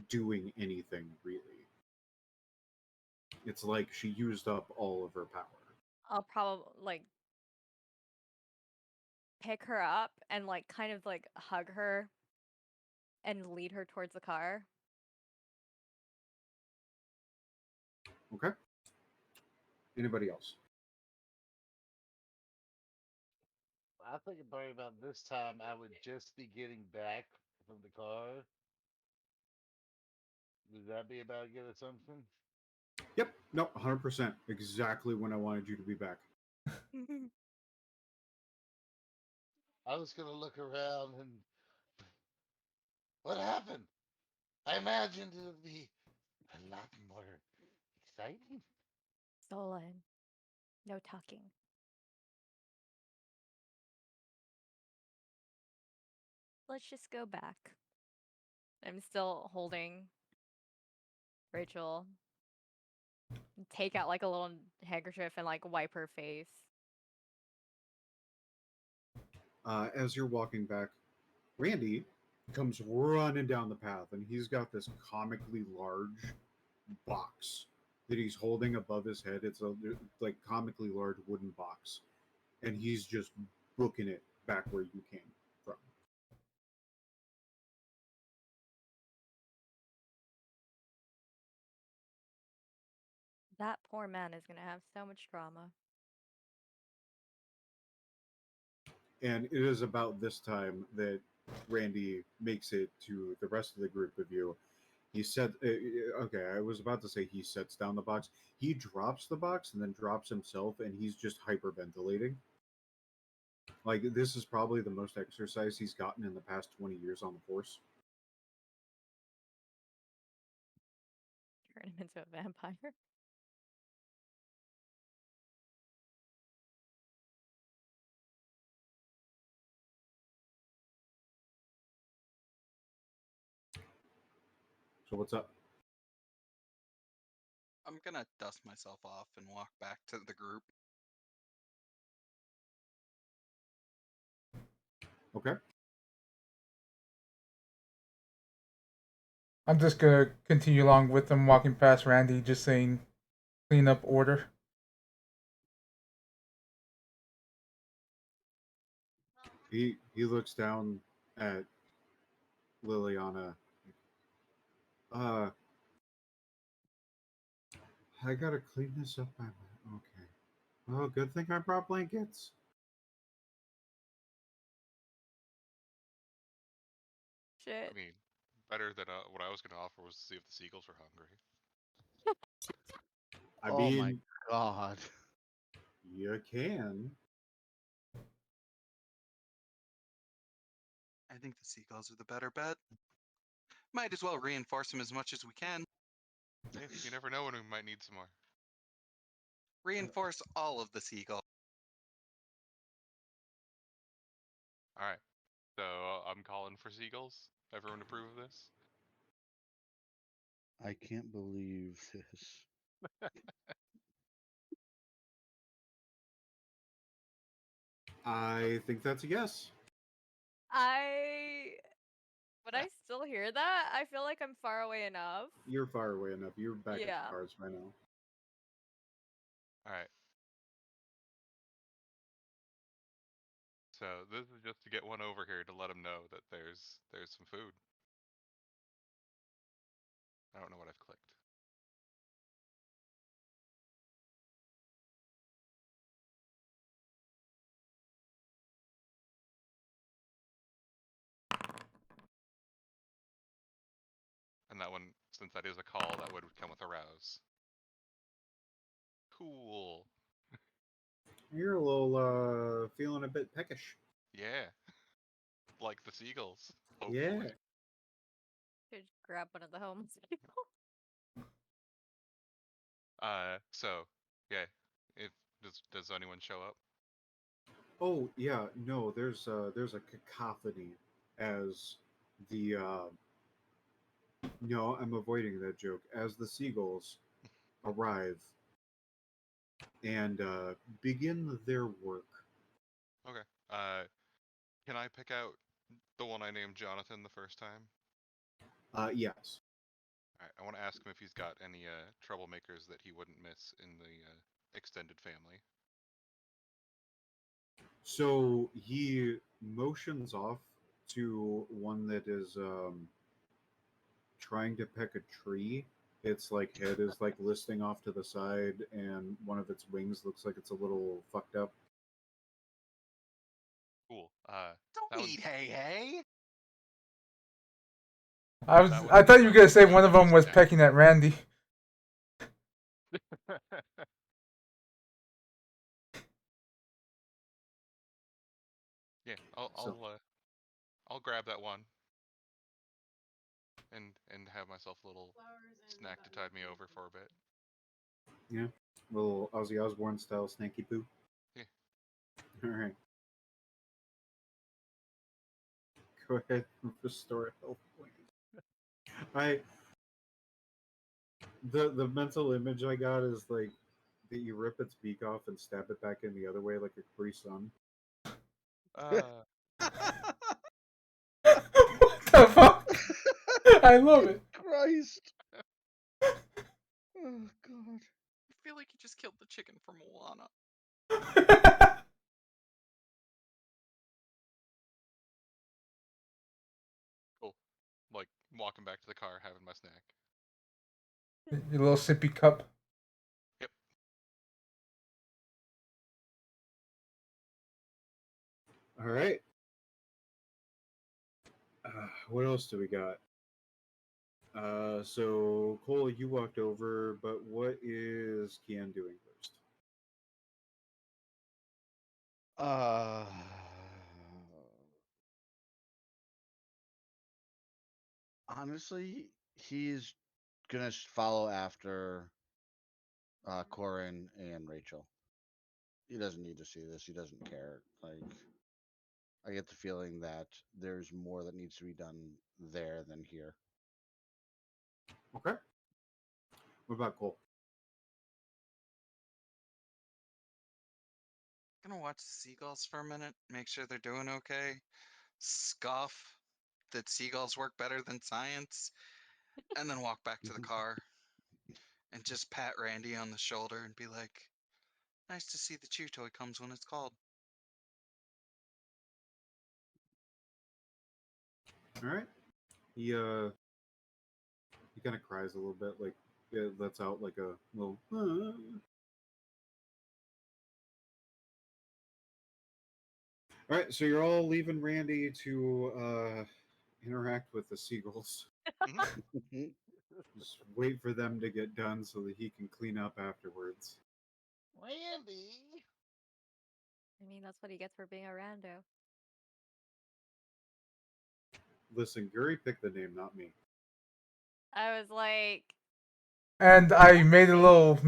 doing anything really. It's like she used up all of her power. I'll probably like pick her up and like kind of like hug her and lead her towards the car. Okay. Anybody else? I think probably about this time I would just be getting back from the car. Would that be about a good assumption? Yep. No. 100%. Exactly when I wanted you to be back. I was gonna look around and what happened? I imagined it would be a lot more exciting. Stolen. No talking. Let's just go back. I'm still holding Rachel. Take out like a little handkerchief and like wipe her face. As you're walking back, Randy comes running down the path, and he's got this comically large box that he's holding above his head. It's a like comically large wooden box, and he's just booking it back where you came from. That poor man is gonna have so much trauma. And it is about this time that Randy makes it to the rest of the group of you. He said, okay, I was about to say he sets down the box. He drops the box and then drops himself, and he's just hyperventilating. Like, this is probably the most exercise he's gotten in the past 20 years on the force. Turn him into a vampire. So, what's up? I'm gonna dust myself off and walk back to the group. Okay. I'm just gonna continue along with them, walking past Randy, just saying, clean up order. He looks down at Liliana. Uh, I gotta clean this up. Okay. Well, good thing I brought blankets. Shit. I mean, better than what I was going to offer was to see if the seagulls were hungry. I Oh my mean, god. you can. I think the seagulls are the better bet. Might as well reinforce them as much as we can. Hey, you never know when we might need some more. Reinforce all of the seagulls. All right. So I'm calling for seagulls. Everyone approve of this? I can't believe this. I think that's a yes. Would I still hear that? I feel like I'm far away enough. You're far away enough. You're back at Yeah. the cars by now. All right. So this is just to get one over here to let him know that there's some food. I don't know what I've clicked. And that one, since that is a call, that would come with a rouse. Cool. You're a little feeling a bit peckish. Yeah. Like the seagulls. Yeah. Hopefully. Should grab one of the homes. So yeah. If does anyone show up? Oh yeah. No, there's a cacophony as the no, I'm avoiding that joke. As the seagulls arrive and begin their work. Okay. Can I pick out the one I named Jonathan the first time? Yes. Alright, I want to ask him if he's got any troublemakers that he wouldn't miss in the extended family. So he motions off to one that is trying to peck a tree. Its like head is like listing off to the side, and one of its wings looks like it's a little fucked up. Cool. Don't eat hay hay. I thought you were gonna say one of them was pecking at Randy. Yeah, So- I'll grab that one and have myself a little snack to tide me over for a bit. Yeah, little Ozzy Osbourne style snaky poo. Yeah. All right. Go ahead and restore health point. I The mental image I got is like that you rip its beak off and stab it back in the other way like a Capri Sun. Uh, What the fuck? I love it. Christ. Oh God. I feel like you just killed the chicken from Moana. cool. Like walking back to the car, having my snack. Your little sippy cup. Yep. All right. What else do we got? So Cole, you walked over, but what is Kian doing first? Uh, honestly, he's gonna follow after Corin and Rachel. He doesn't need to see this. He doesn't care. Like, I get the feeling that there's more that needs to be done there than here. Okay. What about Cole? Gonna watch the seagulls for a minute, make sure they're doing okay. Scoff that seagulls work better than science, and then walk back to the car and just pat Randy on the shoulder and be like, "Nice to see the chew toy comes when it's called." All right. He kind of cries a little bit, like it lets out like a little. All right, so you're all leaving Randy to interact with the seagulls. Mm-hmm. Just wait for them to get done so that he can clean up afterwards. Randy. I mean, that's what he gets for being a rando. Listen, Guri picked the name, not me. I was like, And I made a little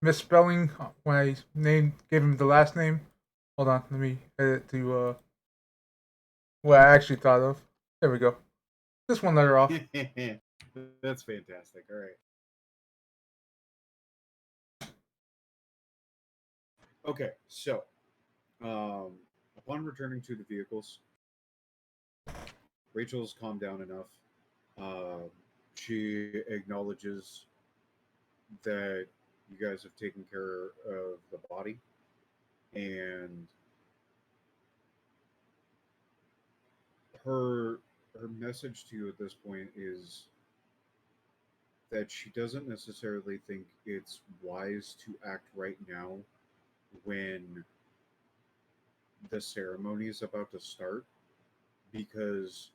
misspelling when I gave him the last name. Hold on, let me edit to what I actually thought of. There we go. Just one letter off. That's fantastic. All right. Okay, so upon returning to the vehicles, Rachel's calmed down enough. Uh, she acknowledges that you guys have taken care of the body, and her her message to you at this point is that she doesn't necessarily think it's wise to act right now when the ceremony is about to start, because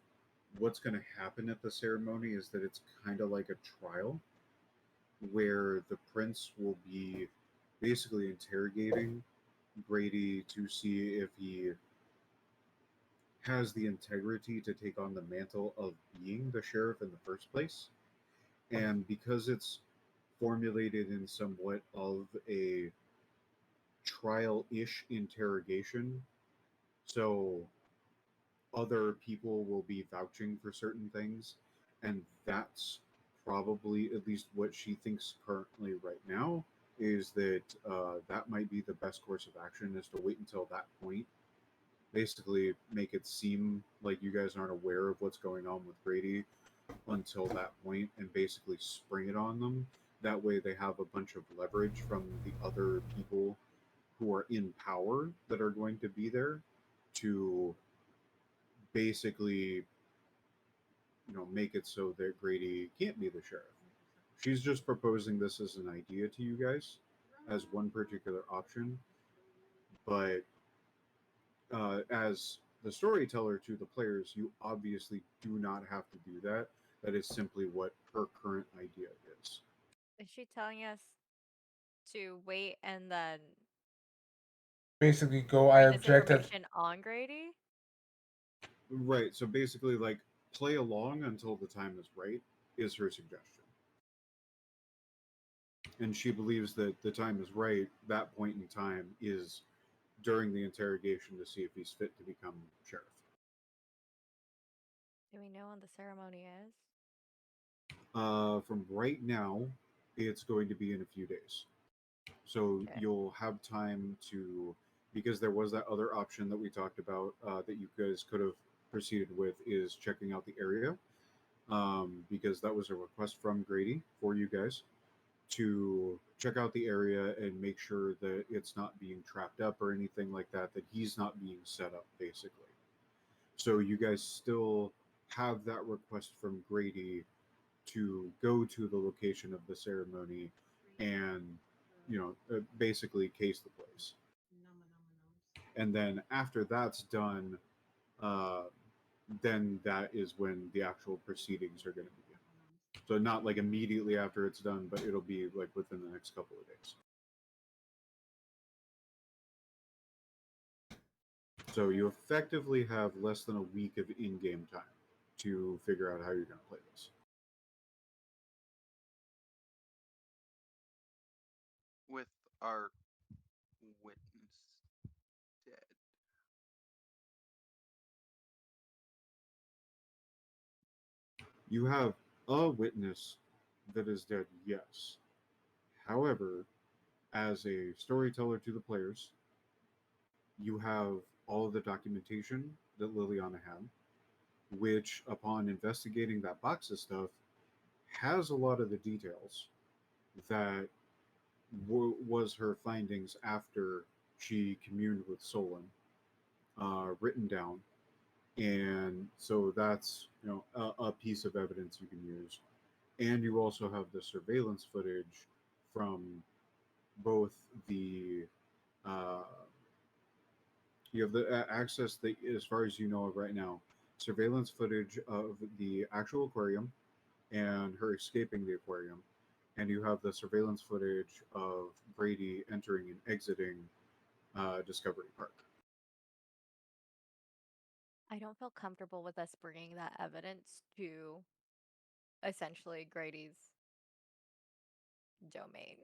what's going to happen at the ceremony is that it's kind of like a trial where the prince will be basically interrogating Grady to see if he has the integrity to take on the mantle of being the sheriff in the first place. And because it's formulated in somewhat of a trial ish interrogation, so other people will be vouching for certain things. And that's probably at least what she thinks currently right now is that that might be the best course of action is to wait until that point, basically make it seem like you guys aren't aware of what's going on with Grady until that point, and basically spring it on them. That way they have a bunch of leverage from the other people who are in power that are going to be there to basically, make it so that Grady can't be the sheriff. She's just proposing this as an idea to you guys as one particular option, but as the storyteller to the players, you obviously do not have to do that. That is simply what her current idea is. is she telling us to wait and then Basically, go. I spring this objected. information on Grady? Right. So basically, like, play along until the time is right is her suggestion. And she believes that the time is right. That point in time is during the interrogation to see if he's fit to become sheriff. Do we know when the ceremony is? From right now, it's going to be in a few days. So Okay. you'll have time to, because there was that other option that we talked about that you guys could have proceeded with, is checking out the area, because that was a request from Grady for you guys to check out the area and make sure that it's not being trapped up or anything like that, that he's not being set up, basically. So you guys still have that request from Grady to go to the location of the ceremony and, basically case the place. And then after that's done, uh, then that is when the actual proceedings are going to begin. So not like immediately after it's done, but it'll be like within the next couple of days. So you effectively have less than a week of in-game time to figure out how you're going to play this. With our witness dead. You have a witness that is dead, yes. However, as a storyteller to the players, you have all of the documentation that Liliana had, which, upon investigating that box of stuff, has a lot of the details that was her findings after she communed with Solon, written down. And so that's a piece of evidence you can use. And you also have the surveillance footage from both the uh, you have the access that, as far as you know of right now, surveillance footage of the actual aquarium and her escaping the aquarium, and you have the surveillance footage of Brady entering and exiting Discovery Park. I don't feel comfortable with us bringing that evidence to essentially Grady's domain.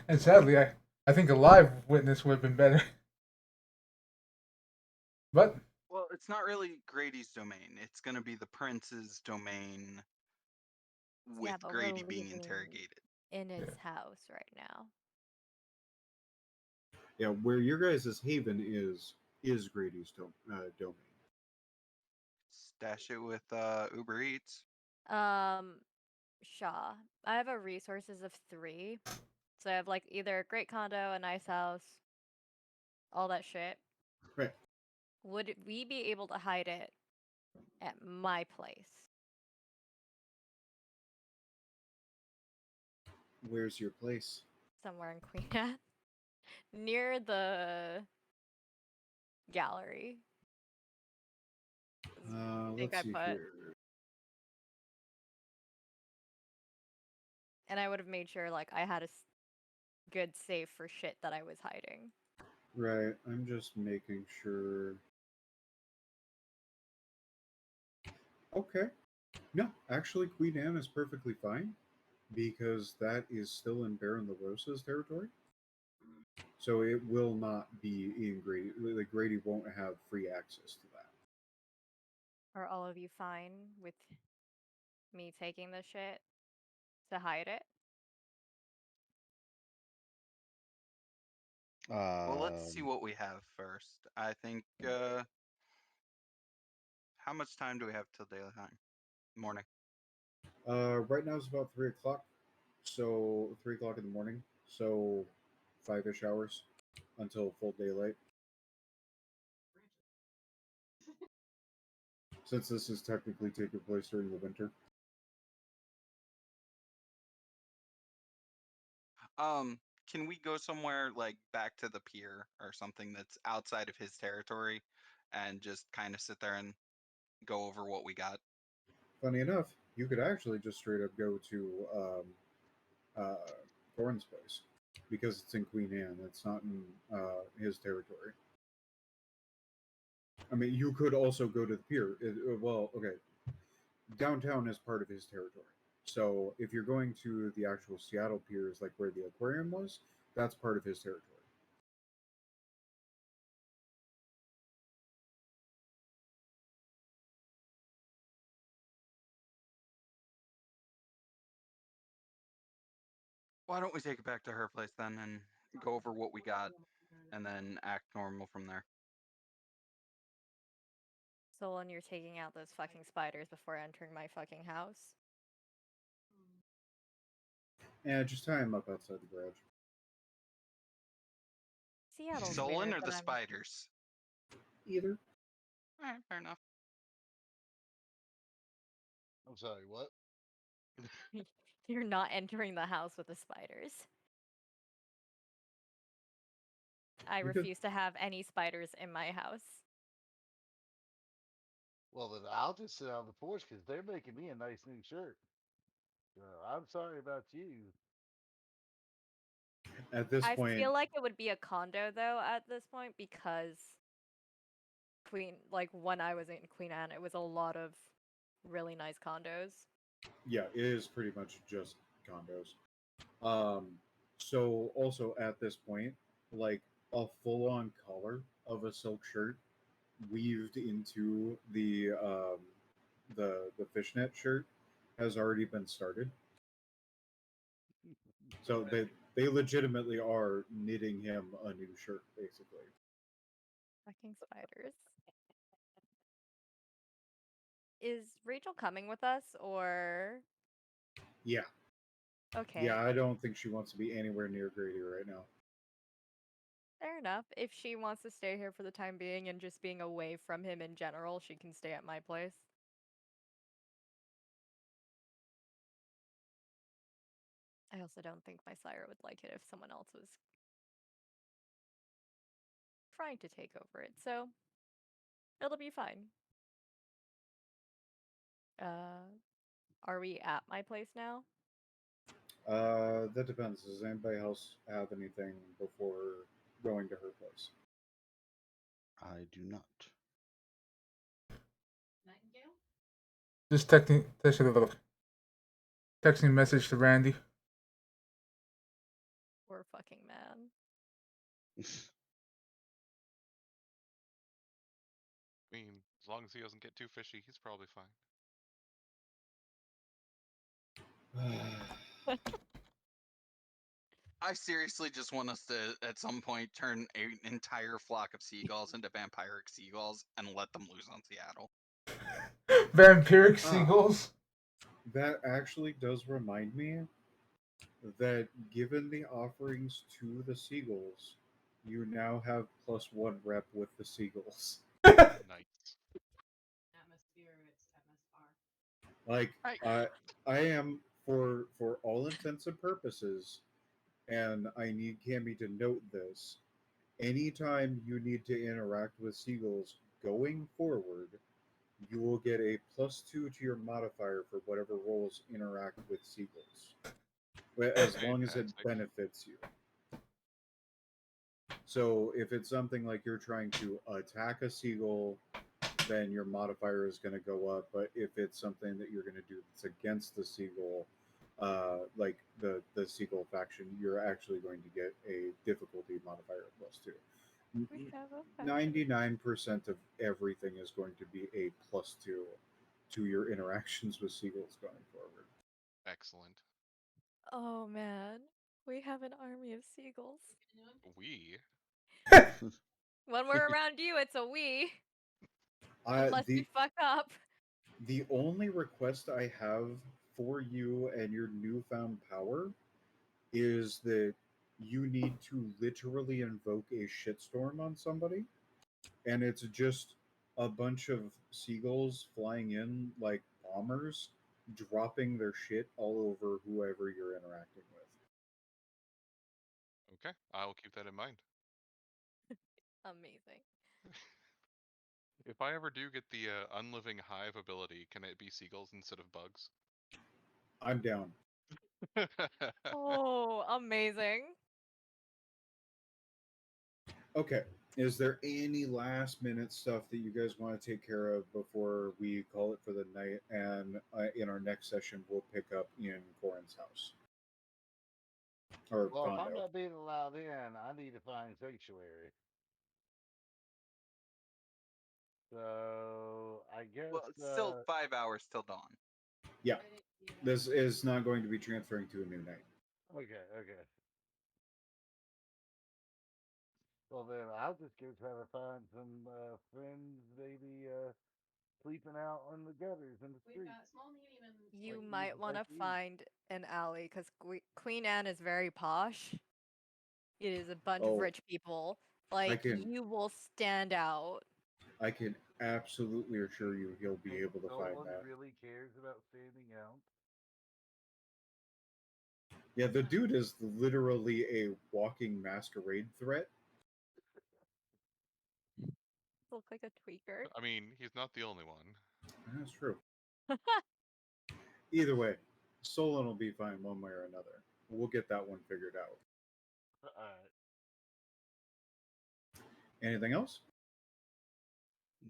And sadly, I think a live witness would have been better. But Well, it's not really Grady's domain. It's going to be the prince's domain with Yeah, but we're Grady being living interrogated. in yeah. his house right now. Yeah, where your guys' haven is Grady's domain. Stash it with Uber Eats. Um, Shaw. I have a resources of 3. So I have like either a great condo, a nice house, all that shit. Right. Would we be able to hide it at my place? Where's your place? Somewhere in Queen Anne. Near the gallery. I think Let's I see put. here. And I would have made sure like I had a good safe for shit that I was hiding. Right, I'm just making sure. Okay. No, actually, Queen Anne is perfectly fine because that is still in Baron LaRosa's territory. So it will not be in Grady. Like Grady won't have free access to that. Are all of you fine with me taking the shit to hide it? Well, let's see Um, what we have first. I think. How much time do we have till daylight time? Morning. Right now it's about 3 o'clock. So 3 o'clock in the morning. So 5-ish hours until full daylight. Since this is technically taking place during the winter. Can we go somewhere like back to the pier or something that's outside of his territory, and just kind of sit there and go over what we got? Funny enough, you could actually just straight up go to uh, Thorn's place because it's in Queen Anne. It's not in his territory. I mean, you could also go to the pier. Well, okay, downtown is part of his territory. So if you're going to the actual Seattle piers, like where the aquarium was, that's part of his territory. Why don't we take it back to her place then and go over what we got and then act normal from there? Solon, you're taking out those fucking spiders before entering my fucking house. Yeah, just tie him up outside the garage. Seattle's Solon weird, or but the I'm spiders? Either. Alright, fair enough. I'm sorry, what? you're not entering the house with the spiders. I You could. refuse to have any spiders in my house. Well, then I'll just sit on the porch because they're making me a nice new shirt. So I'm sorry about you. At this I point, feel like it would be a condo though at this point because when I was in Queen Anne, it was a lot of really nice condos. yeah, it is pretty much just condos. Um, so also at this point, like a full-on collar of a silk shirt weaved into the fishnet shirt has already been started. So they legitimately are knitting him a new shirt, basically. Fucking spiders. Is Rachel coming with us or Yeah, okay? yeah. I don't think she wants to be anywhere near Grady right now. Fair enough. If she wants to stay here for the time being and just being away from him in general, she can stay at my place. I also don't think my sire would like it if someone else was trying to take over it, so it'll be fine. Uh, are we at my place now? That depends. Does anybody else have anything before going to her place? I do not. Nightingale? Just texting message to Randy. Poor fucking man. I mean, as long as he doesn't get too fishy, he's probably fine. I seriously just want us to, at some point, turn an entire flock of seagulls into vampiric seagulls and let them loose on Seattle. Vampiric Ah. seagulls. That actually does remind me that given the offerings to the seagulls, you now have +1 rep with the seagulls. Nice. Atmosphere, it's MSR. Like Right. I am for all intents and purposes, and I need Cammy to note this. Anytime you need to interact with seagulls going forward, you will get a +2 to your modifier for whatever roles interact with seagulls, as long as it Fantastic. benefits you. So if it's something like you're trying to attack a seagull, then your modifier is going to go up. But if it's something that you're going to do that's against the seagull, like the seagull faction, you're actually going to get a difficulty modifier of +2. We have a faction. 99% of everything is going to be a +2 to your interactions with seagulls going forward. Excellent. Oh man, we have an army of seagulls. We? When we're around you, it's a we. Uh, Unless we the fuck up. the only request I have for you and your newfound power is that you need to literally invoke a shitstorm on somebody, and it's just a bunch of seagulls flying in like bombers, dropping their shit all over whoever you're interacting with. Okay, I'll keep that in mind. Amazing. If I ever do get the unliving hive ability, can it be seagulls instead of bugs? I'm down. Oh, amazing. Okay. Is there any last minute stuff that you guys want to take care of before we call it for the night? And in our next session, we'll pick up in Corin's house or Well, if I'm condo. not being allowed in, I need to find sanctuary. So I guess. Well, it's still 5 hours till dawn. Yeah, this is not going to be transferring to a new night. Okay. Well then, I'll just go try to find some friends, maybe sleeping out on the gutters in the We've street. got small, medium, and You Like might want to you. find an alley because Queen Anne is very posh. It is a bunch of Oh, rich people. I Like, can you will stand out. I can absolutely assure you he'll be able to No find one that. really cares about standing out. Yeah, the dude is literally a walking masquerade threat. Look like a tweaker. I mean, he's not the only one. That's true. Either way, Solon will be fine one way or another. We'll get that one figured out. Alright. Anything else?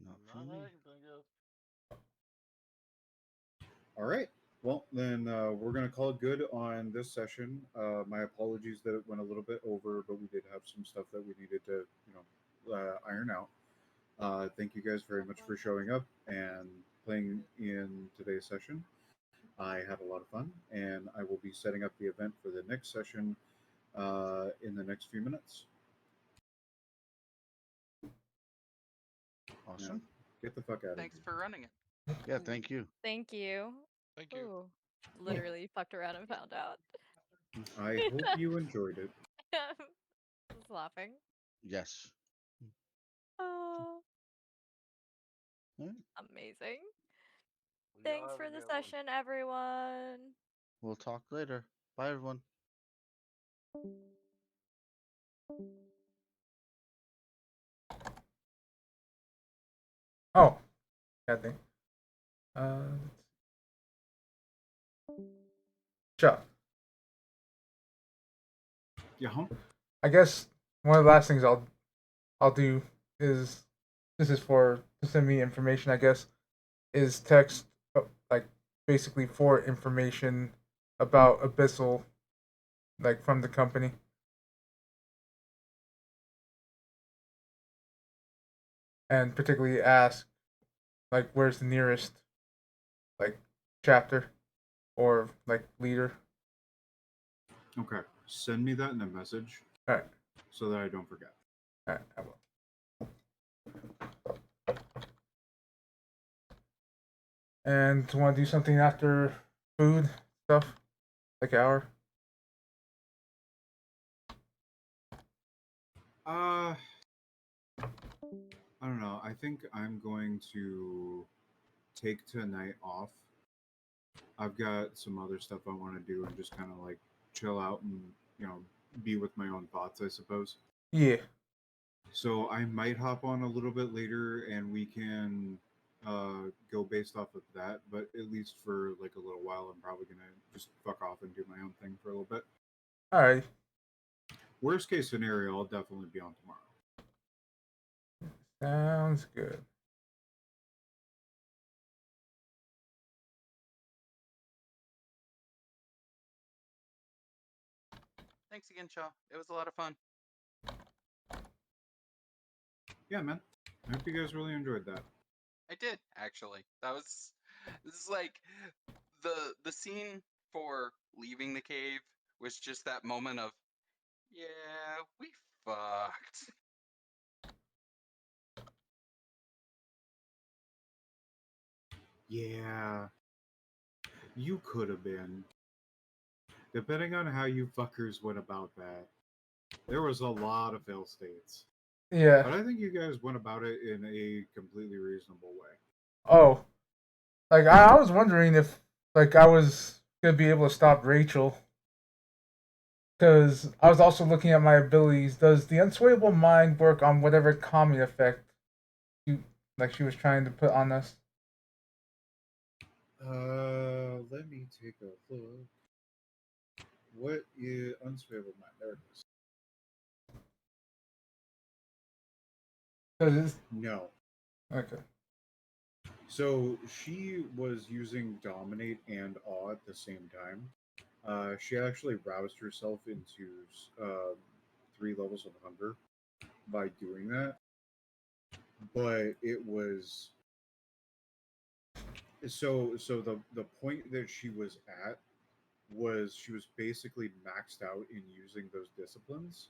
Not for Not that me. I can think of. All right. Well, then we're going to call it good on this session. My apologies that it went a little bit over, but we did have some stuff that we needed to, iron out. Thank you guys very much for showing up and playing in today's session. I had a lot of fun, and I will be setting up the event for the next session in the next few minutes. Now, Awesome. get the fuck out of Thanks here. for running it. Yeah, thank you. Thank you. Thank you. Ooh, literally fucked around and found out. I hope you enjoyed it. Just laughing. Yes. Oh, All right. amazing. Well, y'all Thanks have for a the good one. session, everyone. We'll talk later. Bye, everyone. Oh, God dang. Chuck, Yeah, huh? I guess one of the last things I'll do is this is for to send me information. I guess is text like basically for information about Abyssal, like from the company. And particularly ask like where's the nearest like chapter or like leader. Okay. Send me that in a message All right, so that I don't forget. all right, I will. And want to do something after food stuff, like an hour. I don't know. I think I'm going to take tonight off. I've got some other stuff I want to do and just kind of like chill out and, you know, be with my own thoughts, I suppose. Yeah. So I might hop on a little bit later and we can go based off of that. But at least for like a little while, I'm probably going to just fuck off and do my own thing for a little bit. All right. Worst case scenario, I'll definitely be on tomorrow. Sounds good. Thanks again, Shaw. It was a lot of fun. Yeah, man. I hope you guys really enjoyed that. I did actually. This is like the scene for leaving the cave was just that moment of, yeah, we fucked. Yeah, you could have been. Depending on how you fuckers went about that, there was a lot of fail states. Yeah. But I think you guys went about it in a completely reasonable way. Oh, like I was wondering if like I was gonna be able to stop Rachel because I was also looking at my abilities. Does the unswayable mind work on whatever calming effect you like she was trying to put on us? Let me take a look. What is unstable mind? There it is. Cause it's No. okay. So she was using dominate and awe at the same time. She actually roused herself into 3 levels of hunger by doing that. But it was so the point that she was at was she was basically maxed out in using those disciplines.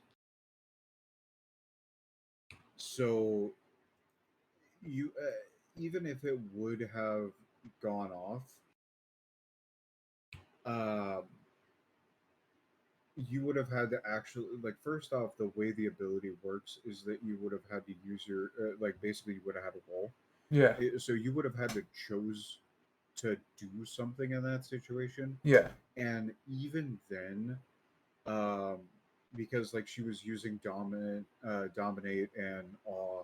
So you even if it would have gone off, um, you would have had to actually like first off the way the ability works is that you would have had to use your like basically you would have had a roll. Yeah. So you would have had to choose to do something in that situation, Yeah. and even then, um, because like she was using dominate, and awe,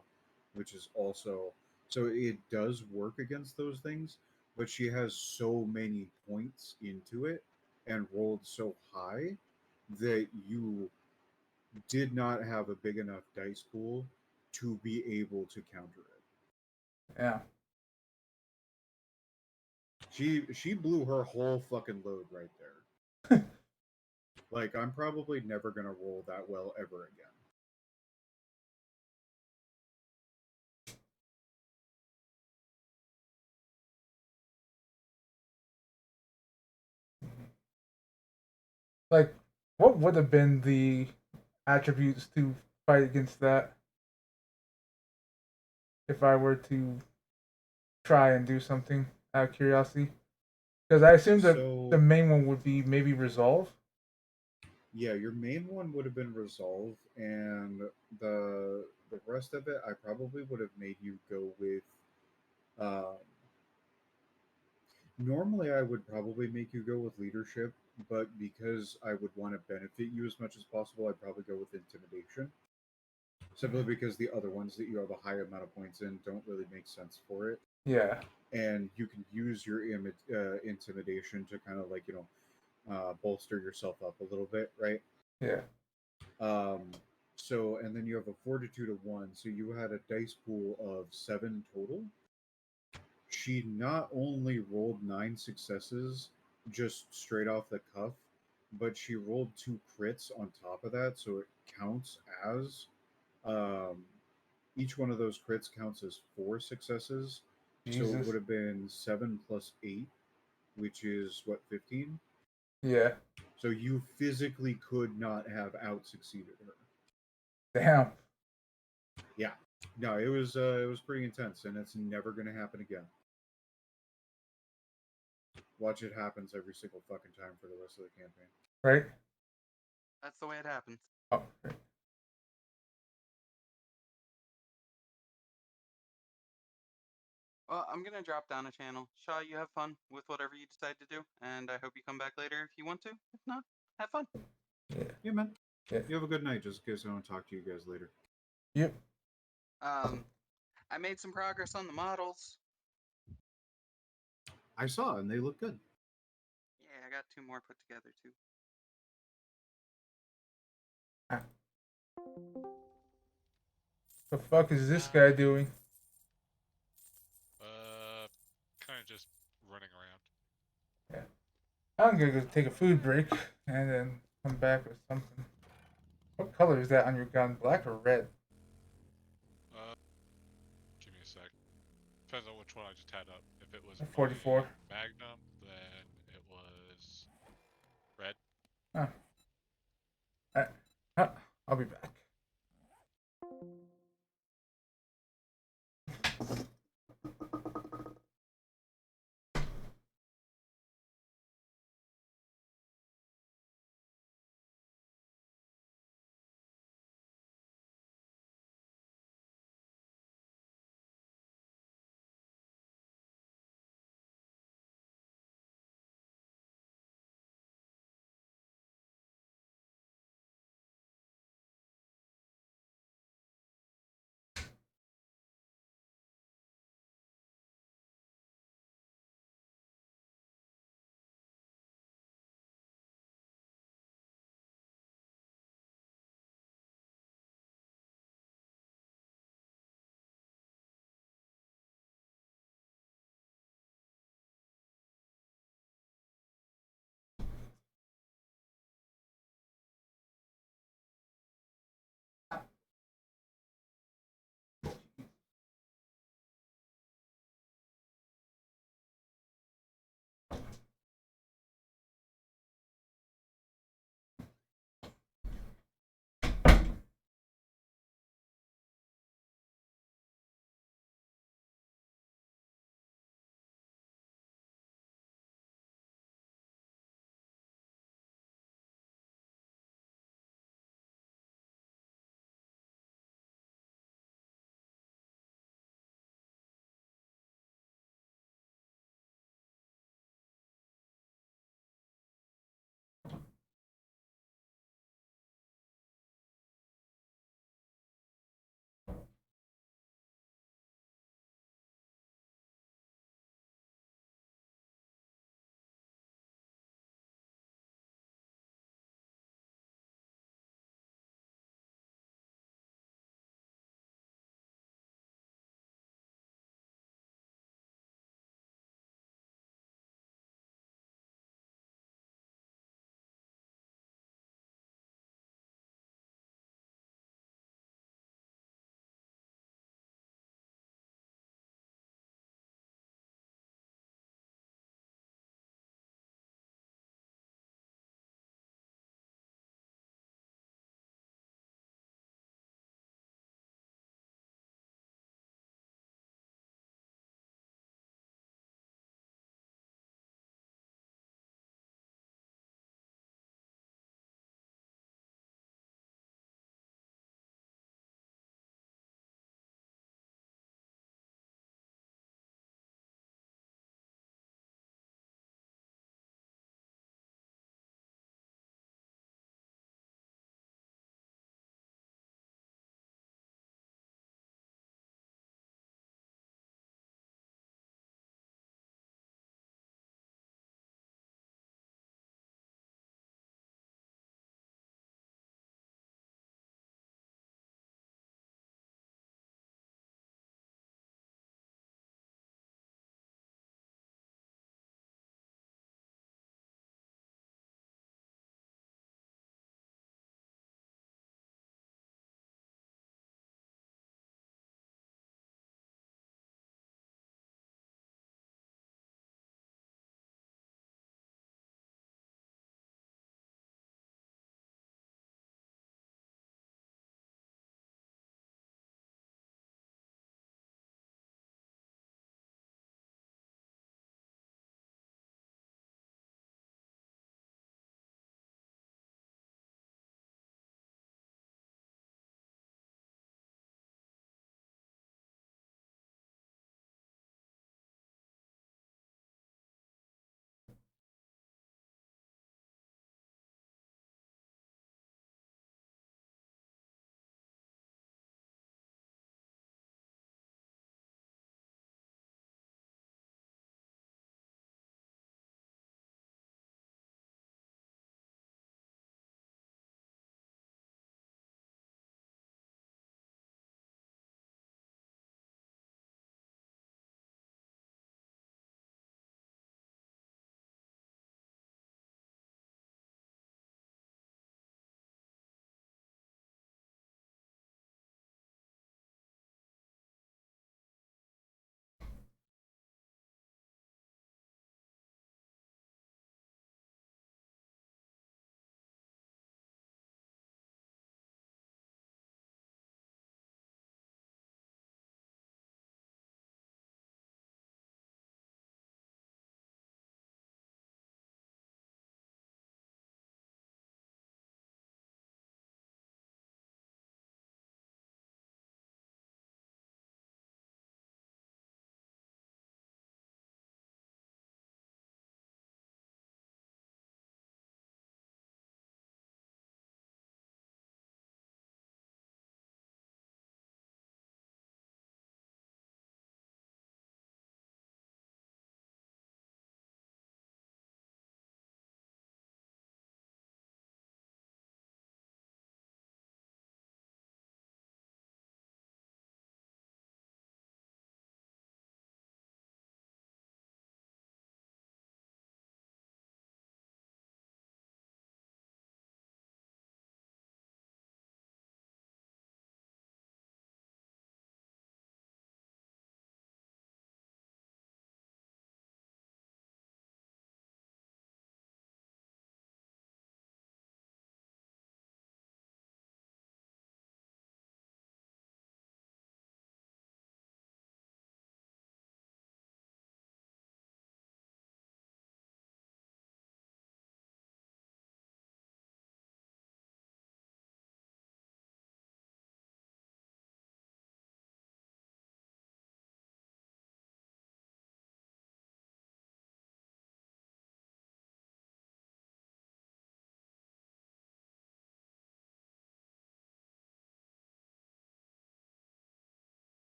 which is also so it does work against those things, but she has so many points into it and rolled so high that you did not have a big enough dice pool to be able to counter it. Yeah. She blew her whole fucking load right there. Like I'm probably never gonna roll that well ever again. Like, what would have been the attributes to fight against that if I were to try and do something out of curiosity? Because I assume the So main one would be maybe resolve. yeah, your main one would have been resolve, and the rest of it, I probably would have made you go with. Um, Normally, I would probably make you go with leadership, but because I would want to benefit you as much as possible, I'd probably go with intimidation. Simply because the other ones that you have a higher amount of points in don't really make sense for it, Yeah. and you can use your intimidation to kind of like bolster yourself up a little bit, right? Yeah. Um, so, and then you have a fortitude of one. So you had a dice pool of seven total. She not only rolled nine successes just straight off the cuff, but she rolled two crits on top of that. So it counts as um, each one of those crits counts as four successes. So it Jesus. would have been seven plus eight, which is what, 15? Yeah. So you physically could not have out succeeded her. Damn. Yeah. No, it was pretty intense, and it's never gonna happen again. Watch it happens every single fucking time for the rest of the campaign. Right. That's the way it happens. Oh. Right. Well, I'm gonna drop down a channel. Shaw, you have fun with whatever you decide to do, and I hope you come back later if you want to. If not, have fun. Yeah. Yeah, man. Yeah. You have a good night. Just in case I don't talk to you guys later. Yep. I made some progress on the models. I saw, and they look good. Yeah, I got two more put together too. The fuck is this guy doing? Kind of just running around. Yeah. I'm gonna go take a food break and then come back with something. What color is that on your gun? Black or red? Give me a sec. Depends on which one I just had up. If it was A my 44. Magnum, then it was red. Oh. Alright. I'll be back.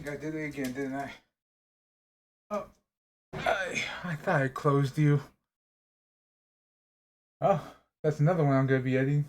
I did it again, didn't I? Oh, I thought I closed you. Oh, that's another one I'm gonna be editing.